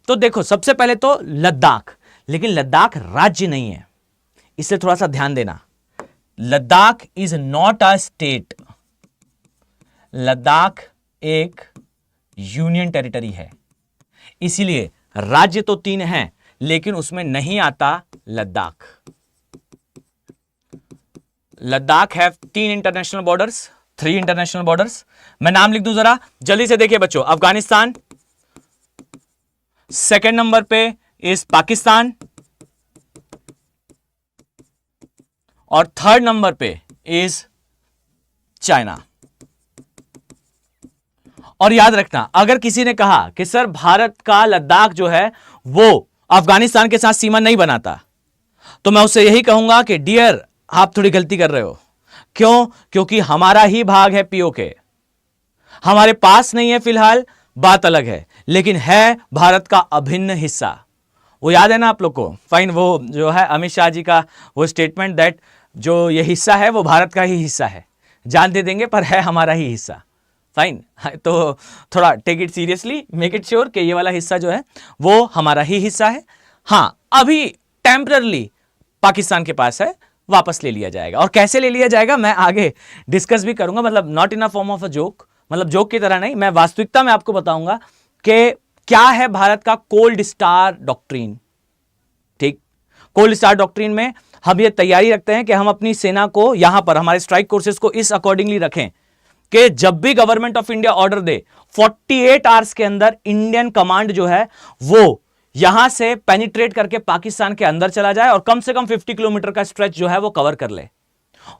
तो देखो सबसे पहले तो लद्दाख, लेकिन लद्दाख राज्य नहीं है, इससे थोड़ा सा ध्यान देना। Ladakh is not a state, Ladakh एक यूनियन टेरिटरी है, इसीलिए राज्य तो 3 हैं लेकिन उसमें नहीं आता Ladakh. Ladakh have 3 international borders, 3 international borders. मैं नाम लिख दूं जरा जल्दी से, देखिए बच्चों, अफगानिस्तान, सेकंड नंबर पे इज पाकिस्तान, और थर्ड नंबर पे इज चाइना। और याद रखना, अगर किसी ने कहा कि सर भारत का लद्दाख जो है वो अफगानिस्तान के साथ सीमा नहीं बनाता, तो मैं उससे यही कहूंगा कि डियर आप थोड़ी गलती कर रहे हो। क्यों? क्योंकि हमारा ही भाग है पीओके, हमारे पास नहीं है फिलहाल, बात अलग है, लेकिन है भारत का अभिन्न हिस्सा। वो याद है ना आप लोग को? फाइन, वो जो है अमित शाह जी का वो स्टेटमेंट दैट जो ये हिस्सा है वो भारत का ही हिस्सा है, जान दे देंगे पर है हमारा ही हिस्सा। फाइन, तो थोड़ा take it seriously, make it sure कि ये वाला हिस्सा जो है वो हमारा ही हिस्सा है। हाँ, अभी टेम्पररली पाकिस्तान के पास है, वापस ले लिया जाएगा। और कैसे ले लिया जाएगा मैं आगे डिस्कस भी करूंगा, मतलब not in a form of a joke, मतलब जोक की तरह नहीं, मैं वास्तविकता में आपको बताऊंगा कि क्या है भारत का कोल्ड स्टार डॉक्ट्रिन, ठीक। कोल्ड स्टार डॉक्ट्रिन में हम ये तैयारी रखते हैं कि हम अपनी सेना को यहां पर, हमारे स्ट्राइक कोर्सेज को इस अकॉर्डिंगली रखें कि जब भी government of India order they 48 hours के अंदर इंडियन कमांड जो है वो यहां से पेनिट्रेट करके पाकिस्तान के अंदर चला जाए और कम से कम 50 किलोमीटर का स्ट्रेच जो है वो कवर कर ले।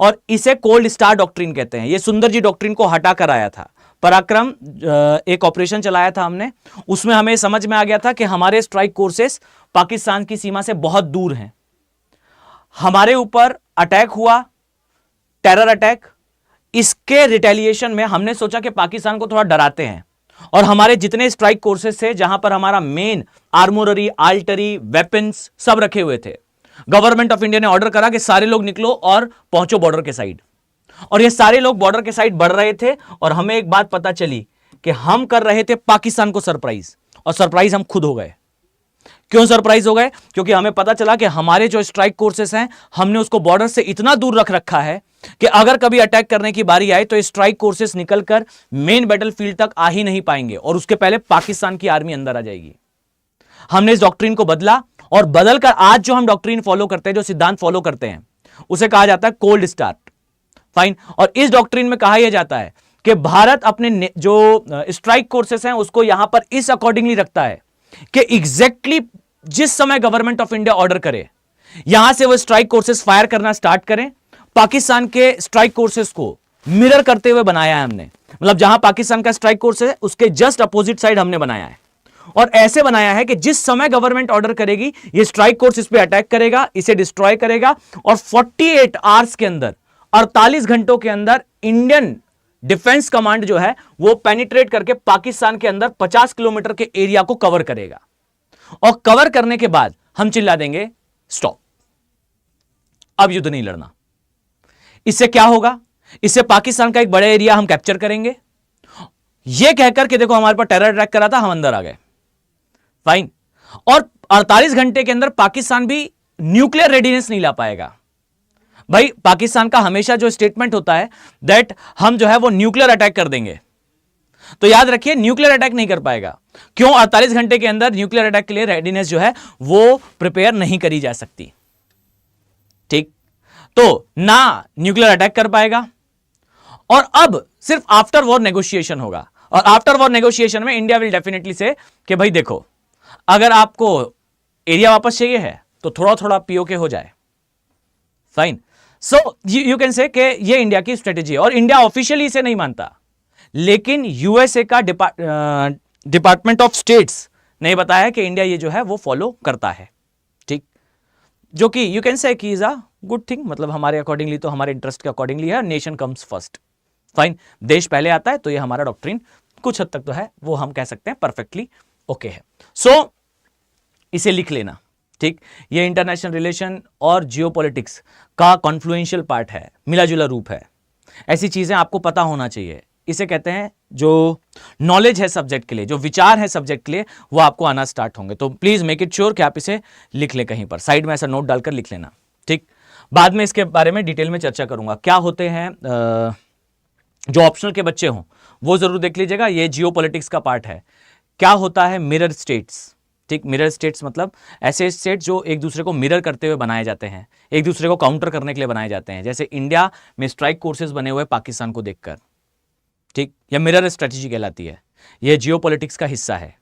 और इसे कोल्ड स्टार डॉक्ट्रिन कहते हैं। ये सुंदर जी डॉक्ट्रिन को हटा कर आया था, पराक्रम एक ऑपरेशन चलाया था हमने, उसमें हमें समझ में आ गया था कि हमारे स्ट्राइक कोर्सेस पाकिस्तान की सीमा से बहुत दूर हैं। हमारे ऊपर अटैक हुआ, टेरर अटैक, इसके रिटेलिएशन में हमने सोचा कि पाकिस्तान को थोड़ा डराते हैं, और हमारे जितने स्ट्राइक कोर्सेस थे जहां पर हमारा मेन आर्मोररी, आर्टिलरी, वेपन्स सब रखे हुए थे, गवर्नमेंट ऑफ इंडिया ने ऑर्डर करा कि सारे लोग निकलो और पहुंचो बॉर्डर के साइड। और ये सारे लोग बॉर्डर के साइड बढ़ रहे थे, और हमें एक बात पता चली कि हम कर रहे थे पाकिस्तान को सरप्राइज, और सरप्राइज हम खुद हो गए। क्यों सरप्राइज हो गए? क्योंकि हमें पता चला कि हमारे जो स्ट्राइक कोर्सेस हैं हमने उसको बॉर्डर से इतना दूर रख रखा है कि अगर कभी अटैक करने की बारी आए तो स्ट्राइक कोर्सेस निकलकर मेन बैटलफील्ड तक आ ही नहीं पाएंगे, और उसके पहले पाकिस्तान की आर्मी अंदर आ जाएगी। हमने इस डॉक्ट्रिन को बदला, और बदलकर आज जो हम डॉक्ट्रिन फॉलो करते हैं, जो सिद्धांत फॉलो करते हैं, उसे कहा जाता है कोल्ड स्टार्ट। फाइन, और इस डॉक्ट्रिन में कहा यह जाता है कि भारत अपने जो स्ट्राइक कोर्सेस हैं उसको यहां पर इस अकॉर्डिंगली रखता है कि एग्जैक्टली जिस समय गवर्नमेंट ऑफ इंडिया ऑर्डर करे यहां से वो स्ट्राइक कोर्सेस फायर करना स्टार्ट करें। पाकिस्तान के स्ट्राइक कोर्सेस को मिरर करते हुए बनाया है हमने, मतलब जहां पाकिस्तान का स्ट्राइक कोर्स है उसके जस्ट अपोजिट साइड हमने बनाया है। और ऐसे बनाया है कि जिस समय गवर्नमेंट ऑर्डर करेगी ये स्ट्राइक फोर्स इस पे अटैक करेगा, इसे डिस्ट्रॉय करेगा और 48 आवर्स के अंदर, 48 घंटों के अंदर इंडियन डिफेंस कमांड जो है वो पेनिट्रेट करके पाकिस्तान के अंदर 50 किलोमीटर के एरिया को कवर करेगा। और कवर करने के बाद हम चिल्ला देंगे स्टॉप, अब युद्ध नहीं लड़ना। इससे क्या होगा? इससे पाकिस्तान का एक बड़ा एरिया हम कैप्चर करेंगे। यह कहकर के देखो हमारे पर टेरर अटैक करा था, हम अंदर आ गए, फाइन। और 48 घंटे के अंदर पाकिस्तान भी न्यूक्लियर रेडीनेस नहीं ला पाएगा। भाई पाकिस्तान का हमेशा जो स्टेटमेंट होता है दैट हम जो है वो न्यूक्लियर अटैक कर देंगे, तो याद रखिए न्यूक्लियर अटैक नहीं कर पाएगा। क्यों? 48 घंटे के अंदर न्यूक्लियर अटैक के लिए रेडीनेस जो है वो प्रिपेयर नहीं करी जा सकती, ठीक? तो ना न्यूक्लियर अटैक कर पाएगा, और अब सिर्फ आफ्टर वॉर नेगोशिएशन होगा। और आफ्टर वॉर नेगोशिएशन में इंडिया विल डेफिनेटली से कि भाई देखो, अगर आपको एरिया वापस चाहिए है तो थोड़ा थोड़ा पीओके हो जाए, fine. So you can say कि ये इंडिया की स्ट्रेटेजी है, और इंडिया ऑफिशियली इसे नहीं मानता, लेकिन यूएसए का डिपार्टमेंट ऑफ स्टेट्स ने बताया कि इंडिया ये जो है वो फॉलो करता है, ठीक? जो कि यू कैन से कि इज अ गुड थिंग, मतलब हमारे अकॉर्डिंगली तो हमारे इंटरेस्ट के अकॉर्डिंगली है, नेशन कम्स फर्स्ट, फाइन। देश पहले आता है, तो ये हमारा डॉक्ट्रिन कुछ हद तक तो है वो हम कह सकते हैं परफेक्टली ओके है। सो इसे लिख लेना, ठीक? ये इंटरनेशनल रिलेशन और जियोपॉलिटिक्स का कॉन्फ्लुएंशियल पार्ट है, मिला जुला रूप है। ऐसी चीजें आपको पता होना चाहिए। इसे कहते हैं जो नॉलेज है सब्जेक्ट के लिए, जो विचार है सब्जेक्ट के लिए, वो आपको आना स्टार्ट होंगे। तो प्लीज मेक इट श्योर कि आप इसे लिख लें, कहीं पर साइड में ऐसा नोट डालकर लिख लेना, ठीक? बाद में इसके बारे में डिटेल में चर्चा करूंगा। क्या होते हैं जो ऑप्शनल के बच्चे हों वो जरूर देख लीजिएगा, ये जियोपॉलिटिक्स का पार्ट है। क्या होता है मिरर स्टेट्स, ठीक? मिरर स्टेट्स मतलब ऐसे स्टेट जो एक दूसरे को मिरर करते हुए बनाए जाते हैं, एक दूसरे को काउंटर करने के लिए बनाए जाते हैं। जैसे इंडिया में स्ट्राइक कोर्सेज बने हुए पाकिस्तान को देखकर, ठीक? यह मिरर स्ट्रेटजी कहलाती है, यह जियोपॉलिटिक्स का हिस्सा है,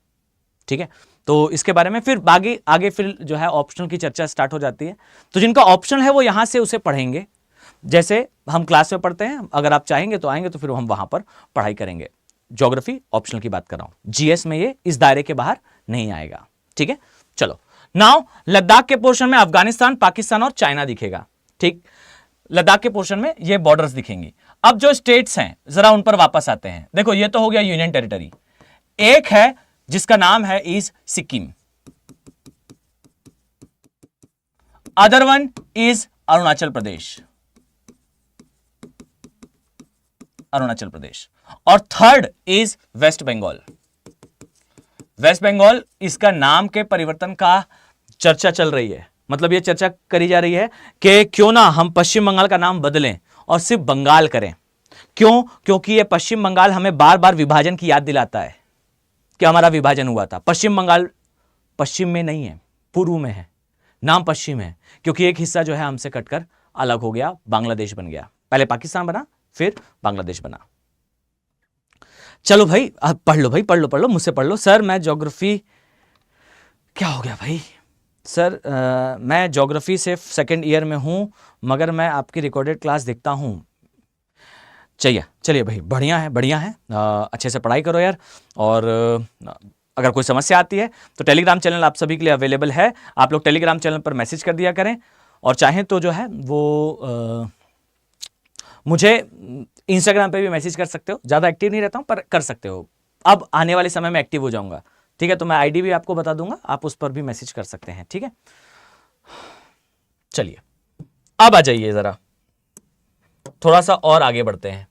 ठीक है? तो इसके बारे में फिर आगे फिर जो है ऑप्शनल की चर्चा स्टार्ट हो जाती है। तो जिनका ऑप्शनल है वो यहां से उसे पढ़ेंगे, जैसे हम क्लास में पढ़ते हैं। अगर आप चाहेंगे तो आएंगे, तो फिर हम वहां पर पढ़ाई करेंगे। ज्योग्राफी ऑप्शनल की बात कर रहा हूं, जीएस में ये इस दायरे के बाहर नहीं आएगा, ठीक है? चलो नाउ लद्दाख के पोर्शन में अफगानिस्तान, पाकिस्तान और चाइना दिखेगा, ठीक? लद्दाख के पोर्शन में ये बॉर्डर्स दिखेंगी। अब जो स्टेट्स हैं जरा उन पर वापस आते हैं। देखो ये तो हो गया यूनियन टेरिटरी। एक है जिसका नाम है is Sikkim, other one is Arunachal Pradesh, Arunachal Pradesh, और third is west Bengal. West Bengal, इसका नाम के परिवर्तन का चर्चा चल रही है, मतलब यह चर्चा करी जा रही है कि क्यों ना हम पश्चिम बंगाल का नाम बदलें और सिर्फ बंगाल करें। क्यों? क्योंकि यह पश्चिम बंगाल हमें बार बार विभाजन की याद दिलाता है कि हमारा विभाजन हुआ था। पश्चिम बंगाल पश्चिम में नहीं है, पूर्व में है, नाम पश्चिम है क्योंकि एक हिस्सा जो है हमसे कटकर अलग हो गया, बांग्लादेश बन गया। पहले पाकिस्तान बना, फिर बांग्लादेश बना। चलो भाई अब पढ़ लो, भाई पढ़ लो, मुझसे पढ़ लो। सर मैं ज्योग्राफी, क्या हो गया भाई? सर मैं ज्योग्राफी से सेकंड ईयर में हूं, मगर मैं आपकी रिकॉर्डेड क्लास देखता हूं। चलिए भाई, बढ़िया है, अच्छे से पढ़ाई करो यार। और अगर कोई समस्या आती है तो टेलीग्राम चैनल आप सभी के लिए अवेलेबल है। आप लोग टेलीग्राम चैनल पर मैसेज कर दिया करें, और चाहें तो जो है वो मुझे इंस्टाग्राम पे भी मैसेज कर सकते हो। ज़्यादा एक्टिव नहीं रहता हूं पर कर सकते हो। अब आने वाले समय में एक्टिव हो जाऊंगा, ठीक है? तो मैं आईडी भी आपको बता दूंगा, आप उस पर भी मैसेज कर सकते हैं, ठीक है? चलिए अब आ जाइए, जरा थोड़ा सा और आगे बढ़ते हैं।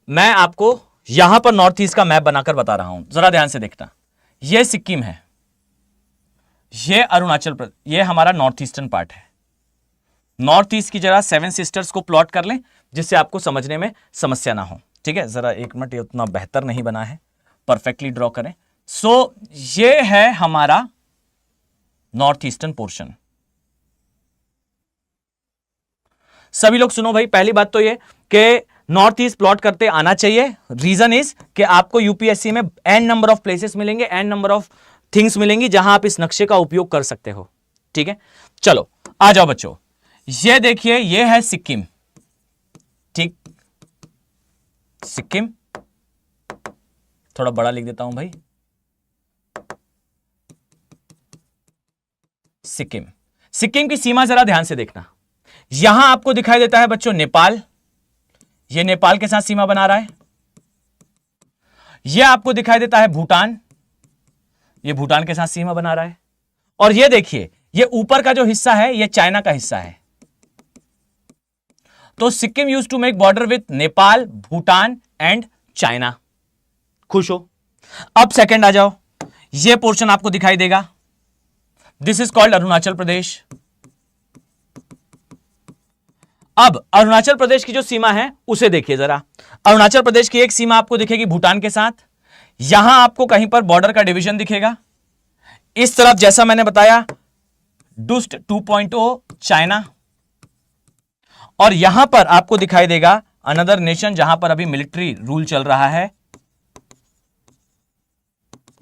मैं आपको यहां पर नॉर्थ ईस्ट का मैप बनाकर बता रहा हूं, जरा ध्यान से देखना। यह सिक्किम है, यह अरुणाचल प्रदेश, यह हमारा नॉर्थ ईस्टर्न पार्ट है। नॉर्थ ईस्ट की जरा 7 सिस्टर्स को प्लॉट कर लें, जिससे आपको समझने में समस्या ना हो, ठीक है? जरा एक मिनट, ये उतना बेहतर नहीं बना है, परफेक्टली ड्रॉ करें। सो ये है हमारा नॉर्थ ईस्टर्न पोर्शन। सभी लोग सुनो भाई, पहली बात तो ये कि नॉर्थ ईस्ट प्लॉट करते आना चाहिए। रीजन इज कि आपको यूपीएससी में एन नंबर ऑफ प्लेसेस मिलेंगे, एन नंबर ऑफ थिंग्स मिलेंगी जहां आप इस नक्शे का उपयोग कर सकते हो, ठीक है? चलो आ जाओ बच्चों, ये देखिए, ये है सिक्किम, ठीक? सिक्किम थोड़ा बड़ा लिख देता हूं भाई, सिक्किम। सिक्किम की सीमा जरा ध्यान से देखना, यहां आपको दिखाई देता है बच्चों नेपाल, यह नेपाल के साथ सीमा बना रहा है। यह आपको दिखाई देता है भूटान, यह भूटान के साथ सीमा बना रहा है। और यह देखिए, यह ऊपर का जो हिस्सा है यह चाइना का हिस्सा है। तो Sikkim used to make border with Nepal, Bhutan and China. खुश हो? अब सेकंड आ जाओ, यह पोर्शन आपको दिखाई देगा, this is called Arunachal Pradesh. अब अरुणाचल प्रदेश की जो सीमा है उसे देखिए जरा। अरुणाचल प्रदेश की एक सीमा आपको दिखेगी भूटान के साथ, यहां आपको कहीं पर बॉर्डर का डिवीजन दिखेगा। इस तरफ जैसा मैंने बताया डुस्ट 2.0 चाइना, और यहां पर आपको दिखाई देगा अनदर नेशन जहां पर अभी मिलिट्री रूल चल रहा है,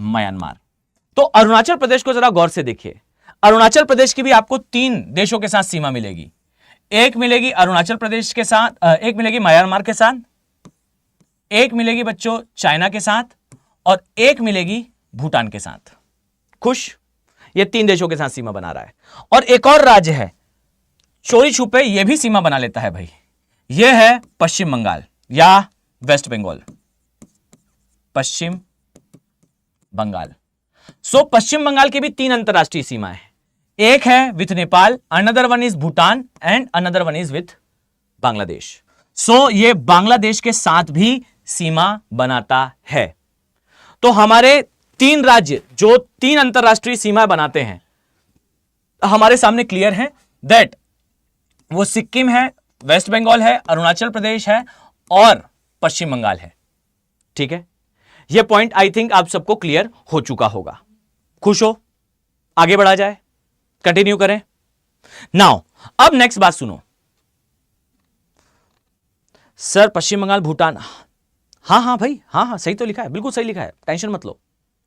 म्यांमार। तो अरुणाचल प्रदेश को जरा गौर से देखिए। अरुणाचल प्रदेश की भी आपको 3 देशों के साथ सीमा मिलेगी। एक मिलेगी अरुणाचल प्रदेश के साथ, एक मिलेगी म्यांमार के साथ, एक मिलेगी बच्चों चाइना के साथ, और एक मिलेगी भूटान के साथ। खुश? ये 3 देशों के साथ सीमा बना रहा है। और एक और राज्य है चोरी छुपे ये भी सीमा बना लेता है भाई, यह है पश्चिम बंगाल या वेस्ट बंगाल। पश्चिम बंगाल। सो पश्चिम बंगाल की भी 3 अंतरराष्ट्रीय सीमाएं हैं, एक है with Nepal, another one is Bhutan and another one is with Bangladesh. So ये बांग्लादेश के साथ भी सीमा बनाता है। तो हमारे 3 राज्य जो 3 अंतरराष्ट्रीय सीमा बनाते हैं हमारे सामने क्लियर है दैट वो सिक्किम है, वेस्ट बंगाल है, अरुणाचल प्रदेश है और पश्चिम बंगाल है। ठीक है, यह पॉइंट आई थिंक आप सबको क्लियर हो चुका होगा। खुश हो? आगे बढ़ा जाए, कंटिन्यू करें। नाउ अब नेक्स्ट बात सुनो। सर पश्चिम बंगाल भूटान, हाँ भाई, हाँ सही तो लिखा है, बिल्कुल सही लिखा है, टेंशन मत लो,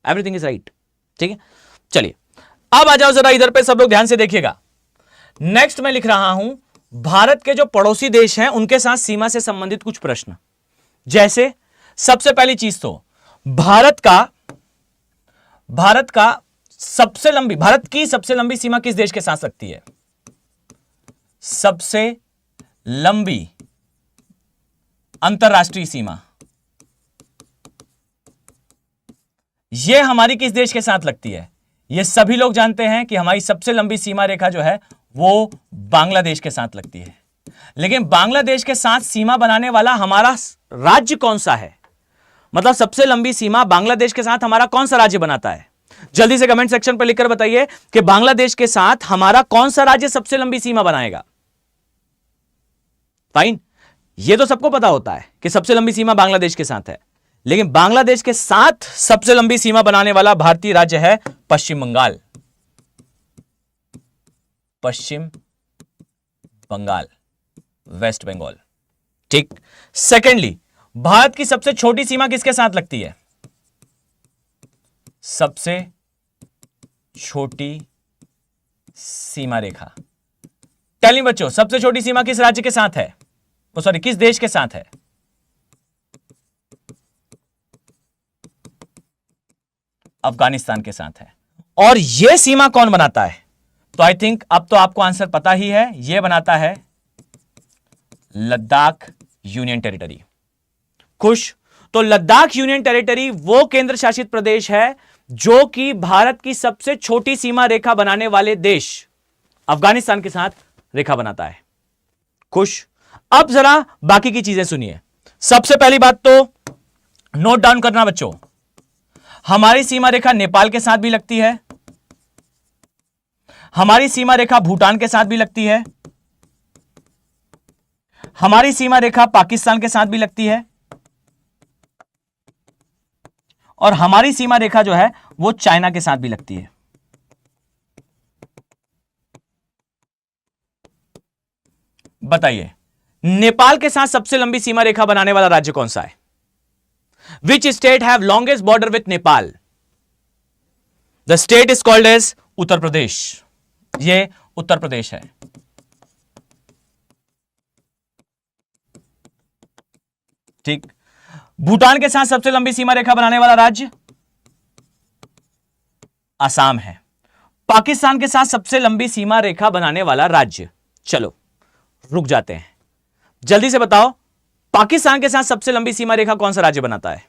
एवरीथिंग इज राइट। ठीक है, चलिए अब आ जाओ जरा इधर पे, सब लोग ध्यान से देखिएगा। नेक्स्ट मैं लिख रहा हूं भारत के जो पड़ोसी देश हैं उनके साथ सीमा से संबंधित कुछ प्रश्न। जैसे सबसे पहली चीज तो भारत की सबसे लंबी सीमा किस देश के साथ लगती है? सबसे लंबी अंतरराष्ट्रीय सीमा यह हमारी किस देश के साथ लगती है? यह सभी लोग जानते हैं कि हमारी सबसे लंबी सीमा रेखा जो है वो बांग्लादेश के साथ लगती है। लेकिन बांग्लादेश के साथ सीमा बनाने वाला हमारा राज्य कौन सा है? मतलब सबसे लंबी सीमा बांग्लादेश के साथ हमारा कौन सा राज्य बनाता है? जल्दी से कमेंट सेक्शन पर लिखकर बताइए कि बांग्लादेश के साथ हमारा कौन सा राज्य सबसे लंबी सीमा बनाएगा। फाइन, यह तो सबको पता होता है कि सबसे लंबी सीमा बांग्लादेश के साथ है, लेकिन बांग्लादेश के साथ सबसे लंबी सीमा बनाने वाला भारतीय राज्य है पश्चिम बंगाल। पश्चिम बंगाल, वेस्ट बंगाल। ठीक। सेकेंडली, भारत की सबसे छोटी सीमा किसके साथ लगती है? सबसे छोटी सीमा रेखा, टेलिंग बच्चों, सबसे छोटी सीमा किस राज्य के साथ है? सॉरी, किस देश के साथ है? अफगानिस्तान के साथ है। और यह सीमा कौन बनाता है? तो आई थिंक अब तो आपको आंसर पता ही है, यह बनाता है लद्दाख यूनियन टेरिटरी। खुश? तो लद्दाख यूनियन टेरिटरी वो केंद्र शासित प्रदेश है जो कि भारत की सबसे छोटी सीमा रेखा बनाने वाले देश अफगानिस्तान के साथ रेखा बनाता है। खुश? अब जरा बाकी की चीजें सुनिए। सबसे पहली बात तो नोट डाउन करना बच्चों, हमारी सीमा रेखा नेपाल के साथ भी लगती है, हमारी सीमा रेखा भूटान के साथ भी लगती है, हमारी सीमा रेखा पाकिस्तान के साथ भी लगती है, और हमारी सीमा रेखा जो है वो चाइना के साथ भी लगती है। बताइए, नेपाल के साथ सबसे लंबी सीमा रेखा बनाने वाला राज्य कौन सा है? Which state have longest border with Nepal? The state is called as Uttar Pradesh. ये उत्तर प्रदेश है। ठीक। भूटान के साथ सबसे लंबी सीमा रेखा बनाने वाला राज्य असम है। पाकिस्तान के साथ सबसे लंबी सीमा रेखा बनाने वाला राज्य। चलो रुक जाते हैं, जल्दी से बताओ पाकिस्तान के साथ सबसे लंबी सीमा रेखा कौन सा राज्य बनाता है?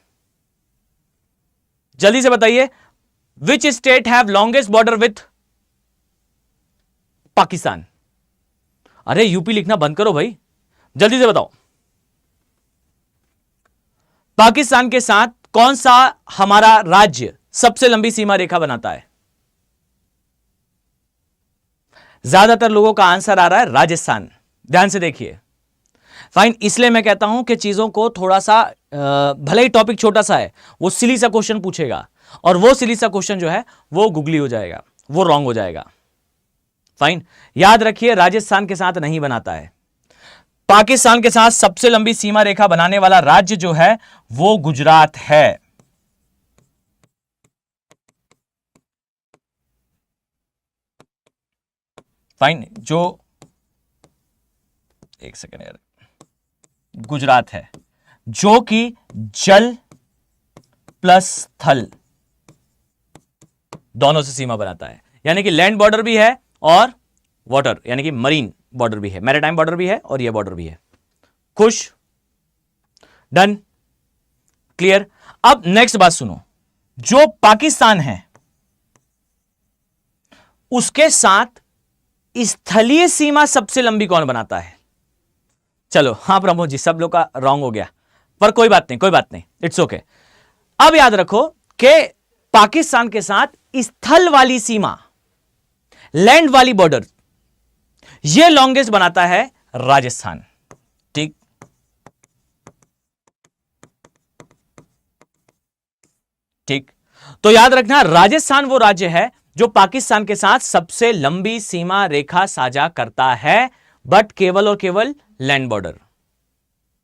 जल्दी से बताइए, विच state have longest border with Pakistan? अरे यूपी लिखना बंद करो भाई, जल्दी से बताओ पाकिस्तान के साथ कौन सा हमारा राज्य सबसे लंबी सीमा रेखा बनाता है? ज्यादातर लोगों का आंसर आ रहा है राजस्थान। ध्यान से देखिए, फाइन, इसलिए मैं कहता हूं कि चीजों को थोड़ा सा, भले ही टॉपिक छोटा सा है, वो सिली सा क्वेश्चन पूछेगा और वो सिली सा क्वेश्चन जो है वो गुगली हो जाएगा, वो रॉन्ग हो जाएगा। फाइन, याद रखिए राजस्थान के साथ नहीं बनाता है। पाकिस्तान के साथ सबसे लंबी सीमा रेखा बनाने वाला राज्य जो है वो गुजरात है। फाइन, जो एक सेकेंड यार, गुजरात है, जो कि जल प्लस थल दोनों से सीमा बनाता है, यानी कि लैंड बॉर्डर भी है और वाटर यानी कि मरीन बॉर्डर भी है, मैरीटाइम बॉर्डर भी है और यह बॉर्डर भी है। खुश? डन? क्लियर? अब नेक्स्ट बात सुनो, जो पाकिस्तान है उसके साथ स्थलीय सीमा सबसे लंबी कौन बनाता है? चलो हाँ प्रमोद जी, सब लोग का रॉन्ग हो गया, पर कोई बात नहीं, कोई बात नहीं, इट्स ओके। अब याद रखो कि पाकिस्तान के साथ स्थल वाली सीमा, लैंड वाली बॉर्डर, यह लॉन्गेस्ट बनाता है राजस्थान। ठीक, ठीक, तो याद रखना राजस्थान वो राज्य है जो पाकिस्तान के साथ सबसे लंबी सीमा रेखा साझा करता है, बट केवल और केवल लैंड बॉर्डर।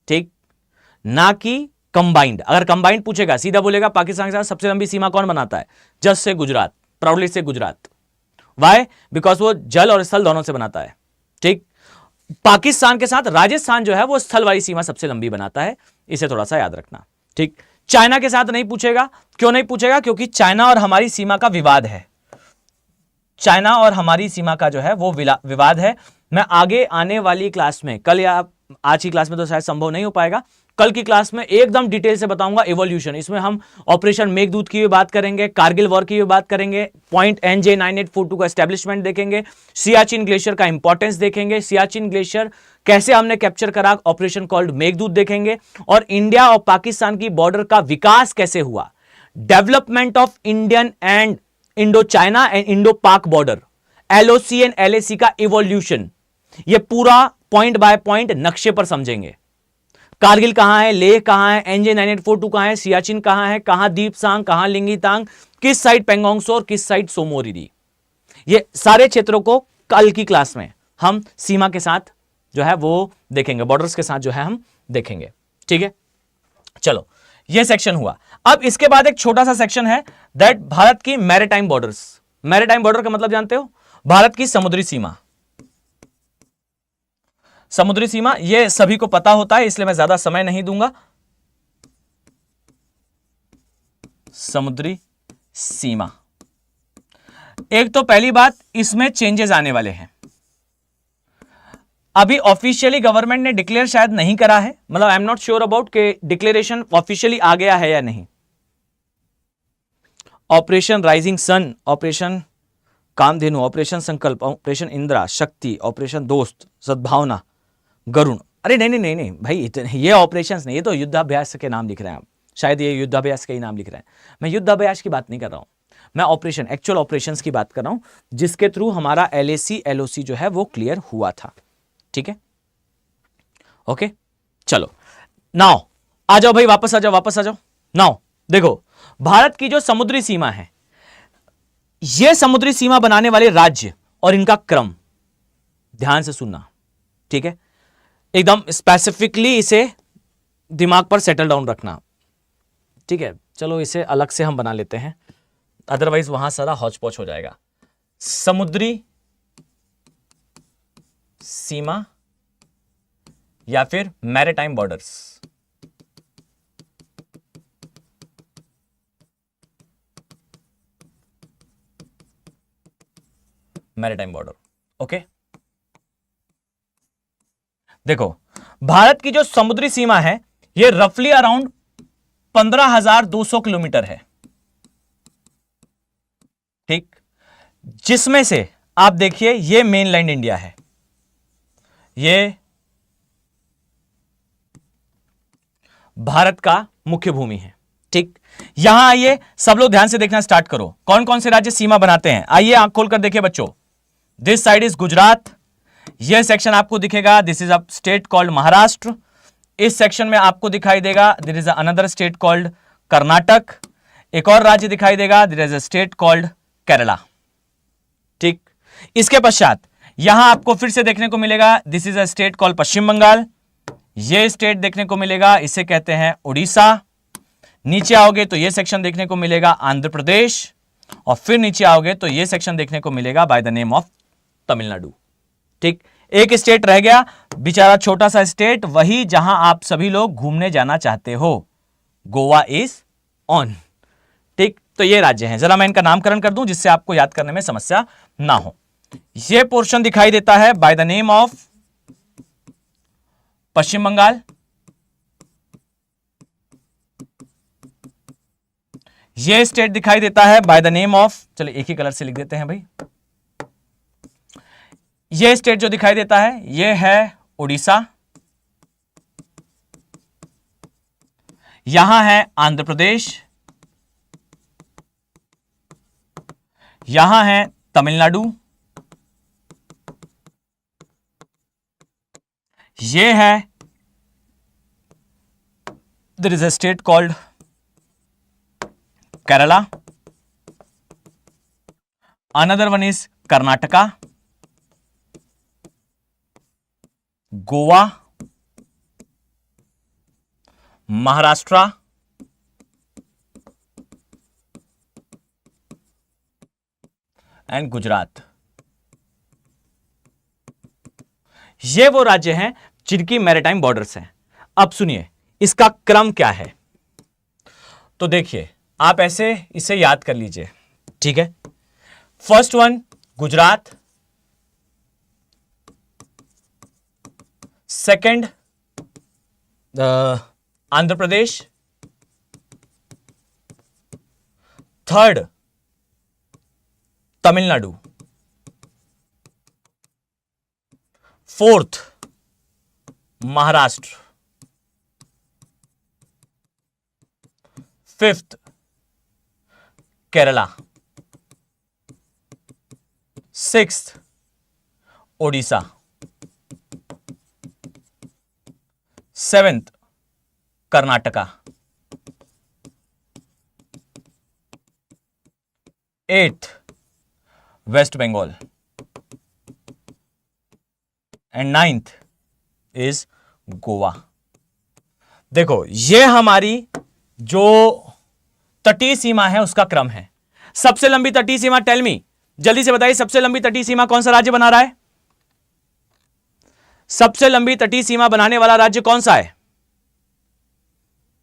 ठीक, ना कि कंबाइंड। अगर कंबाइंड पूछेगा सीधा बोलेगा पाकिस्तान के साथ सबसे लंबी सीमा कौन बनाता है? जस्ट से गुजरात, प्राउडली से गुजरात। वाई? बिकॉज वो जल और स्थल दोनों से बनाता है। ठीक, पाकिस्तान के साथ राजस्थान जो है वो स्थल वाली सीमा सबसे लंबी बनाता है, इसे थोड़ा सा याद रखना। ठीक, चाइना के साथ नहीं पूछेगा। क्यों नहीं पूछेगा? क्योंकि चाइना और हमारी सीमा का विवाद है। चाइना और हमारी सीमा का जो है वो विवाद है। मैं आगे आने वाली क्लास में, कल या आज की क्लास में तो शायद संभव नहीं हो पाएगा, कल की क्लास में एकदम डिटेल से बताऊंगा इवोल्यूशन। इसमें हम ऑपरेशन मेघदूत की भी बात करेंगे, कारगिल वॉर की भी बात करेंगे, पॉइंट NJ9842 का एस्टेब्लिशमेंट देखेंगे, सियाचिन ग्लेशियर का इंपॉर्टेंस देखेंगे, सियाचिन ग्लेशियर कैसे हमने कैप्चर करा, ऑपरेशन कॉल्ड मेघदूत देखेंगे, और इंडिया और पाकिस्तान की बॉर्डर का विकास कैसे हुआ, development of Indian and Indo China and Indo पाक बॉर्डर, LOC एंड LAC का इवोल्यूशन, ये पूरा पॉइंट बाय पॉइंट नक्शे पर समझेंगे। कारगिल कहां है, लेह कहां है, NJ9842 कहां है, सियाचिन कहां है, कहां दीपसांग, कहां लिंगितांग, किस साइड पेंगोंग सो और किस साइड सोमोरिरी, ये सारे क्षेत्रों को कल की क्लास में हम सीमा के साथ जो है वो देखेंगे, बॉर्डर्स के साथ जो है हम देखेंगे। ठीक है, चलो ये सेक्शन हुआ। अब इसके बाद एक छोटा सा सेक्शन है दैट भारत की मैरीटाइम बॉर्डर्स। मैरीटाइम बॉर्डर का मतलब जानते हो? भारत की समुद्री सीमा। समुद्री सीमा ये सभी को पता होता है, इसलिए मैं ज्यादा समय नहीं दूंगा। समुद्री सीमा, एक तो पहली बात, इसमें चेंजेस आने वाले हैं। अभी ऑफिशियली गवर्नमेंट ने डिक्लेयर शायद नहीं करा है, मतलब I am not sure about कि डिक्लेरेशन ऑफिशियली आ गया है या नहीं। Operation rising sun, operation Kamdhenu, operation Sankalp, operation Indira, Shakti, operation दोस्त, सद्भावना, गरुण। अरे नहीं नहीं नहीं नहीं भाई, ये ऑपरेशंस नहीं, ये तो युद्धाभ्यास के नाम लिख रहे हैं आप, शायद ये युद्धाभ्यास के ही नाम लिख रहे हैं। मैं युद्धाभ्यास की बात नहीं कर रहा हूं, मैं ऑपरेशन, एक्चुअल ऑपरेशंस की बात कर रहा हूं, जिसके थ्रू हमारा LAC LOC जो है वो क्लियर हुआ था। ठीक है, ओके, चलो नाउ आ जाओ भाई, वापस आ जाओ, वापस आ जाओ। नाउ देखो, भारत की जो समुद्री सीमा है, यह समुद्री सीमा बनाने वाले राज्य और इनका क्रम ध्यान से सुनना। ठीक है, एकदम स्पेसिफिकली इसे दिमाग पर सेटल डाउन रखना। ठीक है, चलो इसे अलग से हम बना लेते हैं, अदरवाइज वहां सारा हौच पौच हो जाएगा। समुद्री सीमा या फिर maritime borders. Maritime border. Okay, देखो भारत की जो समुद्री सीमा है ये रफली अराउंड 15,200 किलोमीटर है, ठीक, जिसमें से आप देखिए ये मेनलैंड इंडिया है, ये भारत का मुख्य भूमि है, ठीक। यहां आइए सब लोग ध्यान से देखना स्टार्ट करो, कौन कौन से राज्य सीमा बनाते हैं। आइए आंख खोलकर देखिए बच्चों, दिस साइड इज गुजरात, यह सेक्शन आपको दिखेगा, this is a state called Maharashtra. इस सेक्शन में आपको दिखाई देगा there is another state called Karnataka, एक और राज्य दिखाई देगा there is a state called Kerala, ठीक। इसके पश्चात यहां आपको फिर से देखने को मिलेगा this is a state called Paschim Bengal, यह स्टेट देखने को मिलेगा, इसे कहते हैं उड़ीसा। नीचे आओगे तो यह सेक्शन देखने को मिलेगा आंध्र प्रदेश, और फिर नीचे आओगे तो यह सेक्शन देखने को मिलेगा by the name of Tamil Nadu, ठीक। एक स्टेट रह गया, बेचारा छोटा सा स्टेट, वही जहां आप सभी लोग घूमने जाना चाहते हो, गोवा इज ऑन, ठीक। तो ये राज्य हैं, जरा मैं इनका नामकरण कर दूं जिससे आपको याद करने में समस्या ना हो। यह पोर्शन दिखाई देता है बाय द नेम ऑफ पश्चिम बंगाल, यह स्टेट दिखाई देता है बाय द नेम ऑफ, चलिए एक ही कलर से लिख देते हैं भाई, यह स्टेट जो दिखाई देता है यह है उड़ीसा, यहां है आंध्र प्रदेश, यहां है तमिलनाडु, यह है there is a state called Kerala, another one is Karnataka, Goa, Maharashtra, and Gujarat. ये वो राज्य हैं जिनकी मैरीटाइम बॉर्डर्स हैं। अब सुनिए इसका क्रम क्या है, तो देखिए आप ऐसे इसे याद कर लीजिए, ठीक है। First one Gujarat, second Andhra Pradesh, third Tamil Nadu, fourth Maharashtra, fifth Kerala, sixth Odisha, seventh Karnataka, eighth West Bengal, and ninth is Goa. देखो ये हमारी जो तटीय सीमा है उसका क्रम है। सबसे लंबी तटीय सीमा, टेल मी, जल्दी से बताइए, सबसे लंबी तटीय सीमा कौन सा राज्य बना रहा है? सबसे लंबी तटीय सीमा बनाने वाला राज्य कौन सा है?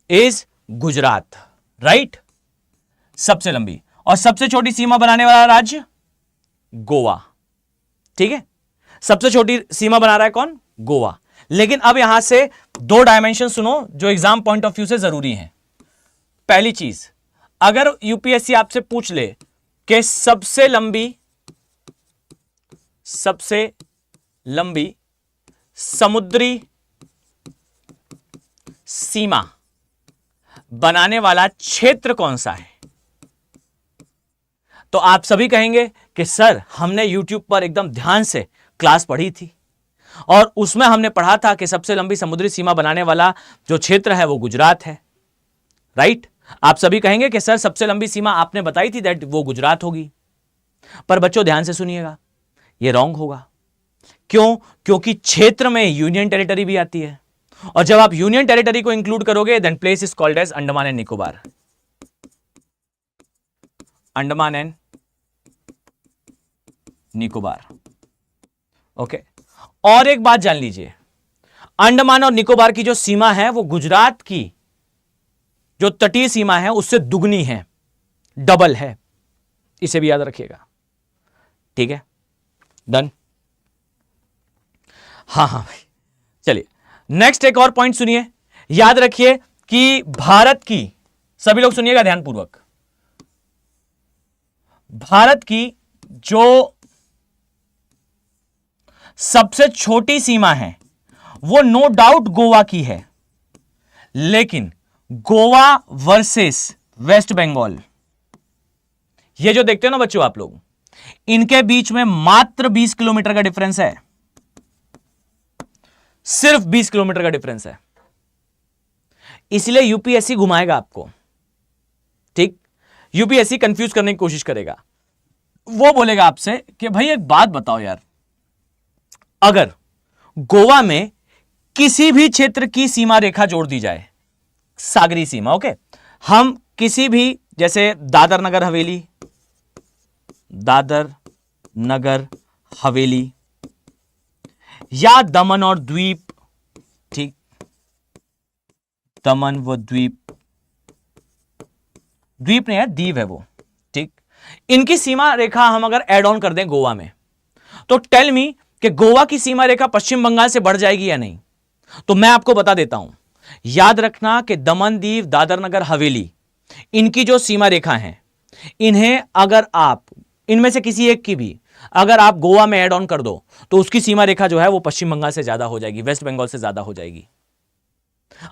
इज गुजरात, राइट, सबसे लंबी। और सबसे छोटी सीमा बनाने वाला राज्य गोवा, ठीक है। सबसे छोटी सीमा बना रहा है कौन? गोवा। लेकिन अब यहां से दो डायमेंशन सुनो जो एग्जाम पॉइंट ऑफ व्यू से जरूरी हैं। पहली चीज, अगर यूपीएससी आपसे पूछ ले कि सबसे लंबी समुद्री सीमा बनाने वाला क्षेत्र कौन सा है, तो आप सभी कहेंगे कि सर हमने YouTube पर एकदम ध्यान से क्लास पढ़ी थी और उसमें हमने पढ़ा था कि सबसे लंबी समुद्री सीमा बनाने वाला जो क्षेत्र है वो गुजरात है, राइट। आप सभी कहेंगे कि सर सबसे लंबी सीमा आपने बताई थी दैट वो गुजरात होगी। पर बच्चों ध्यान से सुनिएगा, ये रॉन्ग होगा। क्यों? क्योंकि क्षेत्र में यूनियन टेरिटरी भी आती है, और जब आप यूनियन टेरिटरी को इंक्लूड करोगे then place is called as Andaman and Nicobar. Andaman and Nicobar, okay. और एक बात जान लीजिए, अंडमान और निकोबार की जो सीमा है वो गुजरात की जो तटीय सीमा है उससे दुगनी है, डबल है, इसे भी याद रखिएगा, ठीक है। डन। हाँ हाँ भाई, चलिए नेक्स्ट एक और पॉइंट सुनिए। याद रखिए कि भारत की, सभी लोग सुनिएगा ध्यानपूर्वक, भारत की जो सबसे छोटी सीमा है वो नो डाउट गोवा की है, लेकिन गोवा वर्सेस वेस्ट बंगाल, ये जो देखते हो ना बच्चों आप लोग, इनके बीच में मात्र 20 किलोमीटर का डिफरेंस है, सिर्फ 20 किलोमीटर का डिफरेंस है। इसलिए यूपीएससी घुमाएगा आपको, ठीक, यूपीएससी कंफ्यूज करने की कोशिश करेगा। वो बोलेगा आपसे कि भाई एक बात बताओ यार, अगर गोवा में किसी भी क्षेत्र की सीमा रेखा जोड़ दी जाए, सागरी सीमा, ओके, हम किसी भी, जैसे दादर नगर हवेली, दादर नगर हवेली, या दमन और द्वीप, ठीक, दमन व द्वीप, द्वीप नहीं है, दीव है वो, ठीक, इनकी सीमा रेखा हम अगर ऐड ऑन कर दें गोवा में, तो टेल मी कि गोवा की सीमा रेखा पश्चिम बंगाल से बढ़ जाएगी या नहीं? तो मैं आपको बता देता हूं, याद रखना कि दमन दीव, दादर नगर हवेली, इनकी जो सीमा रेखा है, इन्हें अगर आप इनमें से किसी एक की भी अगर आप गोवा में ऐड ऑन कर दो तो उसकी सीमा रेखा जो है वो पश्चिम बंगाल से ज्यादा हो जाएगी, वेस्ट बंगाल से ज्यादा हो जाएगी।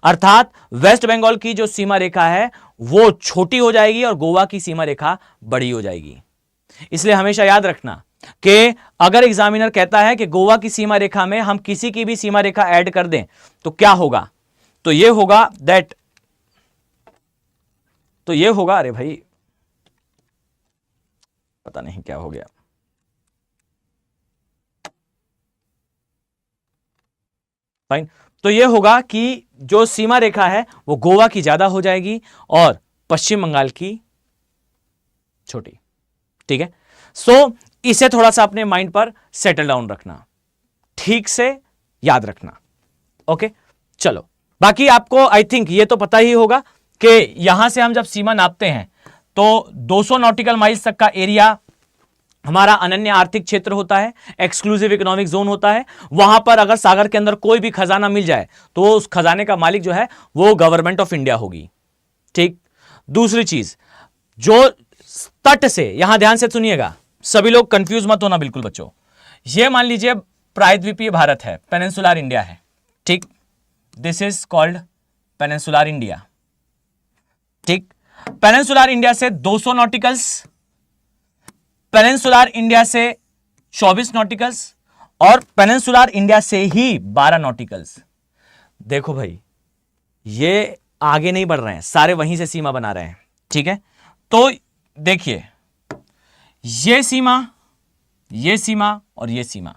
अर्थात वेस्ट बंगाल की जो सीमा रेखा है वो छोटी हो जाएगी और गोवा की सीमा रेखा बड़ी हो जाएगी। इसलिए हमेशा याद रखना कि अगर एग्जामिनर कहता है कि गोवा की सीमा रेखा में हम किसी की भी सीमा रेखा ऐड कर दें तो क्या होगा, तो ये होगा दैट, तो ये होगा, अरे भाई पता नहीं क्या हो गया, फाइन, तो ये होगा कि जो सीमा रेखा है वो गोवा की ज्यादा हो जाएगी और पश्चिम बंगाल की छोटी, ठीक है। सो इसे थोड़ा सा अपने माइंड पर सेटल डाउन रखना, ठीक से याद रखना, ओके। चलो, बाकी आपको आई थिंक ये तो पता ही होगा कि यहां से हम जब सीमा नापते हैं तो 200 नॉटिकल माइल्स तक का एरिया हमारा अनन्य आर्थिक क्षेत्र होता है, एक्सक्लूसिव इकोनॉमिक जोन होता है। वहां पर अगर सागर के अंदर कोई भी खजाना मिल जाए तो उस खजाने का मालिक जो है वो गवर्नमेंट ऑफ इंडिया होगी, ठीक। दूसरी चीज, जो तट से, यहां ध्यान से सुनिएगा, सभी लोग कंफ्यूज मत होना बिल्कुल बच्चों, ये मान लीजिए प्रायद्वीपीय भारत है, पेनिनसुलर इंडिया है, ठीक, this is called peninsular India, ठीक। पेनिनसुलर इंडिया से 200 नॉटिकल्स, पेनिनसुलर इंडिया से 24 नॉटिकल्स और पेनिनसुलर इंडिया से ही 12 नॉटिकल्स। देखो भाई, ये आगे नहीं बढ़ रहे हैं, सारे वहीं से सीमा बना रहे हैं, ठीक है। तो देखिए, ये सीमा, ये सीमा और ये सीमा,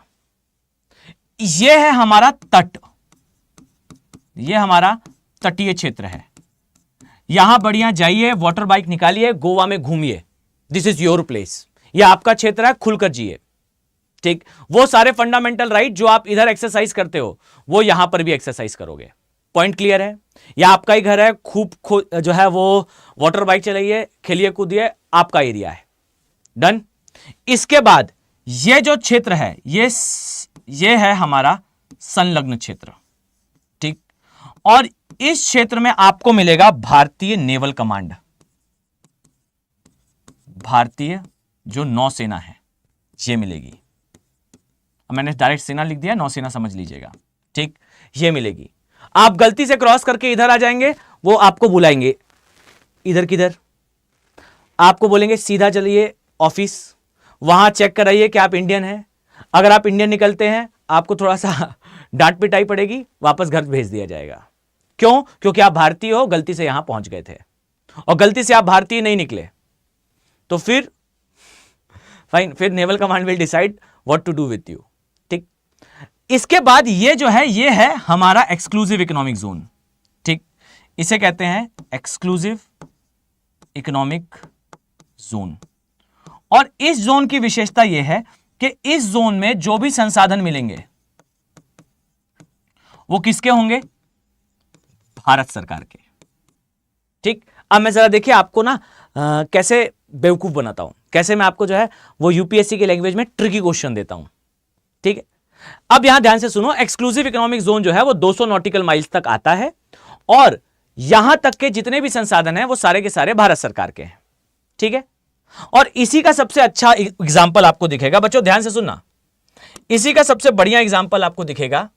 ये है हमारा तट, ये हमारा तटीय क्षेत्र है। यहां बढ़िया जाइए, वाटर बाइक निकालिए, गोवा में घूमिए, दिस इज योर प्लेस, यह आपका क्षेत्र है, खुलकर जिए, ठीक। वो सारे फंडामेंटल राइट जो आप इधर एक्सरसाइज करते हो वो यहां पर भी एक्सरसाइज करोगे। पॉइंट क्लियर है? यह आपका ही घर है, खूब जो है वो वाटर बाइक चलाइए, खेलिए कूदिए, आपका एरिया है, डन। इसके बाद ये जो क्षेत्र है ये है हमारा संलग्न क्षेत्र, ठीक। और इस क्षेत्र में आपको मिलेगा भारतीय नेवल कमांड, भारतीय जो नौसेना है ये मिलेगी। अब मैंने डायरेक्ट सेना लिख दिया, नौसेना समझ लीजिएगा, ठीक, ये मिलेगी। आप गलती से क्रॉस करके इधर आ जाएंगे, वो आपको बुलाएंगे, इधर किधर, आपको बोलेंगे सीधा चलिए ऑफिस, वहां चेक कराइए कि आप इंडियन हैं। अगर आप इंडियन निकलते हैं आपको थोड़ा सा डांट पिटाई पड़ेगी, वापस घर भेज दिया जाएगा। क्यों? क्योंकि आप भारतीय हो, गलती से यहां पहुंच गए थे और गलती से आप भारतीय नहीं निकले, तो फिर फाइन, फिर naval command will decide what to do with you, ठीक। इसके बाद ये जो है ये है हमारा एक्सक्लूसिव इकोनॉमिक जोन, ठीक, इसे कहते हैं एक्सक्लूसिव इकोनॉमिक जोन। और इस जोन की विशेषता यह है कि इस जोन में जो भी संसाधन मिलेंगे वो किसके होंगे? भारत सरकार के, ठीक। अब मैं जरा देखिए आपको ना कैसे बेवकूफ बनाता हूं, कैसे मैं आपको जो है वो यूपीएससी की लैंग्वेज में ट्रिकी क्वेश्चन देता हूं, ठीक है, अब यहां ध्यान से सुनो, एक्सक्लूसिव इकोनॉमिक जोन जो है वो 200 नॉटिकल माइल्स तक आता है और यहां तक के जितने भी संसाधन हैं वो सारे के सारे भारत सरकार के हैं। ठीक है, और इसी का सबसे अच्छा एग्जाम्पल आपको दिखेगा, बच्चों ध्यान से सुनना, इसी का सबसे बढ़िया एग्जाम्पल आपको दिखेगा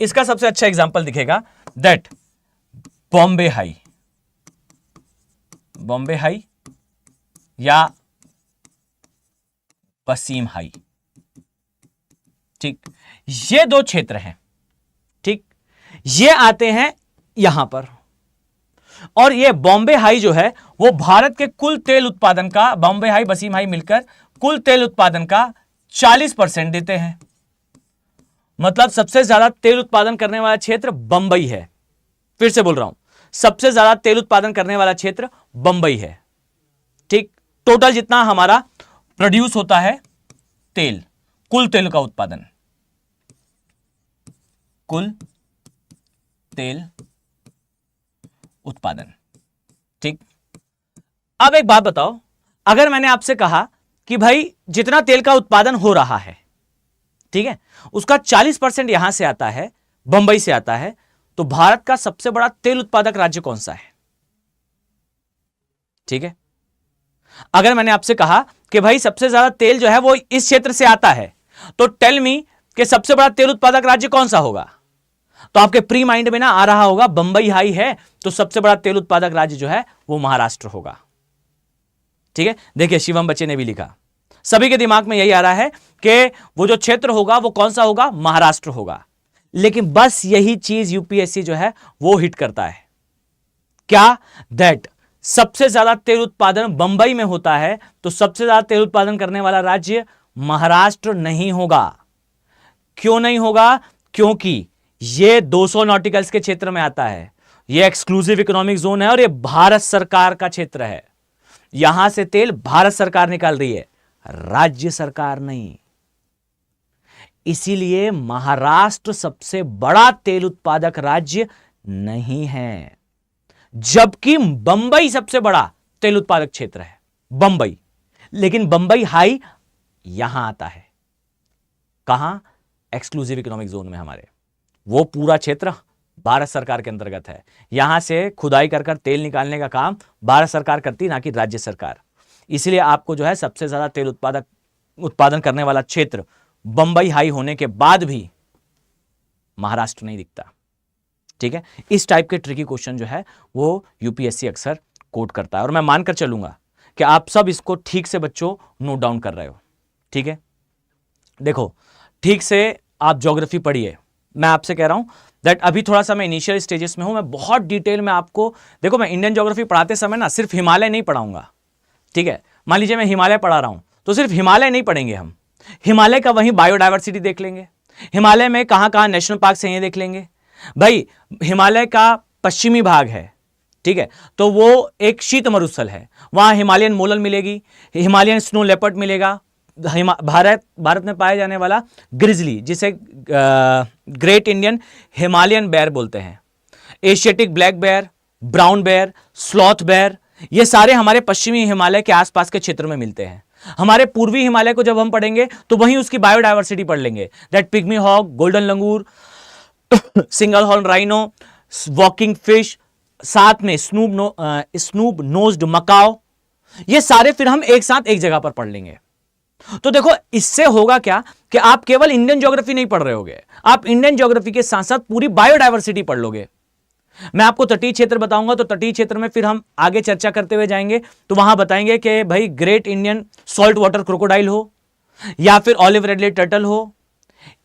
इसका सबसे अच्छा एग्जाम्पल दिखेगा that Bombay high, Bombay high या वसीम हाई। ठीक, ये दो क्षेत्र हैं। ठीक, ये आते हैं यहां पर, और ये बॉम्बे हाई जो है वो भारत के कुल तेल उत्पादन का, बॉम्बे हाई वसीम हाई मिलकर कुल तेल उत्पादन का 40% देते हैं। मतलब सबसे ज्यादा तेल उत्पादन करने वाला क्षेत्र बंबई है। फिर से बोल रहा हूं, सबसे ज्यादा तेल उत्पादन करने वाला क्षेत्र बंबई है। ठीक, टोटल जितना हमारा प्रोड्यूस होता है तेल, कुल तेल का उत्पादन, कुल तेल उत्पादन। ठीक, अब एक बात बताओ, अगर मैंने आपसे कहा कि भाई जितना तेल का उत्पादन हो रहा है, ठीक है, उसका 40% यहां से आता है, बंबई से आता है, तो भारत का सबसे बड़ा तेल उत्पादक राज्य कौन सा है? ठीक है, अगर मैंने आपसे कहा कि भाई सबसे ज्यादा तेल जो है वो इस क्षेत्र से आता है, तो टेल मी कि सबसे बड़ा तेल उत्पादक राज्य कौन सा होगा? तो आपके प्री माइंड में ना आ रहा होगा बंबई हाई है, तो सबसे बड़ा तेल उत्पादक राज्य जो है वो महाराष्ट्र होगा। ठीक है, देखिए शिवम बच्चे ने भी लिखा, सभी के दिमाग में यही आ रहा है कि वो जो क्षेत्र होगा वो कौन सा होगा? महाराष्ट्र होगा। लेकिन बस यही चीज यूपीएससी जो है वो हिट करता है, क्या? दैट सबसे ज्यादा तेल उत्पादन बंबई में होता है, तो सबसे ज्यादा तेल उत्पादन करने वाला राज्य महाराष्ट्र नहीं होगा। क्यों नहीं होगा? क्योंकि ये 200 नॉटिकल्स के क्षेत्र में आता है, ये एक्सक्लूसिव इकोनॉमिक जोन है और ये भारत सरकार का क्षेत्र है। यहां से तेल भारत सरकार निकाल रही है, राज्य सरकार नहीं। इसीलिए महाराष्ट्र सबसे बड़ा तेल उत्पादक राज्य नहीं है, जबकि बंबई सबसे बड़ा तेल उत्पादक क्षेत्र है, बंबई। लेकिन बंबई हाई यहां आता है, कहां? एक्सक्लूसिव इकोनॉमिक जोन में हमारे। वो पूरा क्षेत्र भारत सरकार के अंतर्गत है। यहां से खुदाई कर कर तेल निकालने का काम भारत सरकार करती, ना कि राज्य सरकार। इसलिए आपको जो है सबसे ज्यादा तेल उत्पादन करने वाला क्षेत्र बंबई हाई होने के बाद भी महाराष्ट्र नहीं दिखता। ठीक है, इस टाइप के ट्रिकी क्वेश्चन जो है वो यूपीएससी अक्सर कोट करता है, और मैं मानकर चलूंगा कि आप सब इसको ठीक से बच्चों नोट डाउन कर रहे हो। ठीक है, देखो ठीक से आप ज्योग्राफी पढ़िए। मैं आपसे कह रहा हूं दैट अभी थोड़ा सा मैं इनिशियल स्टेजेस में हूं, मैं बहुत डिटेल में आपको, देखो मैं इंडियन ज्योग्राफी पढ़ाते समय ना सिर्फ हिमालय नहीं पढ़ाऊंगा। ठीक है, मान लीजिए मैं हिमालय पढ़ा रहा हूं, तो सिर्फ हिमालय नहीं पढ़ेंगे हम, हिमालय का वहीं बायोडायवर्सिटी देख लेंगे, हिमालय में कहां कहां नेशनल पार्क है ये देख लेंगे। भाई हिमालय का पश्चिमी भाग है, ठीक है, तो वो एक शीत मरुस्थल है, वहां हिमालयन मोलल मिलेगी, हिमालयन स्नो लेपर्ड मिलेगा, भारत में पाया जाने वाला ग्रिजली, जिसे ग्रेट इंडियन हिमालयन बेयर बोलते हैं, Asiatic black bear, brown bear, sloth bear, ये सारे हमारे पश्चिमी हिमालय के आसपास के क्षेत्र में मिलते हैं। हमारे पूर्वी हिमालय को जब हम पढ़ेंगे तो वहीं उसकी बायोडायवर्सिटी पढ़ लेंगे, that pygmy hog, golden langur, single horn rhino, walking fish, साथ में स्नूप नोज्ड मकाओ, ये सारे फिर हम एक साथ एक जगह पर पढ़ लेंगे। तो देखो इससे होगा क्या कि आप केवल इंडियन ज्योग्राफी नहीं पढ़ रहे होगे, आप इंडियन ज्योग्राफी के साथ साथ पूरी बायोडायवर्सिटी पढ़ लोगे। मैं आपको तटीय क्षेत्र बताऊंगा तो तटीय क्षेत्र में फिर हम आगे चर्चा करते हुए जाएंगे, तो वहां बताएंगे कि भाई great Indian salt water crocodile हो या फिर ऑलिव रेडलेट टर्टल हो,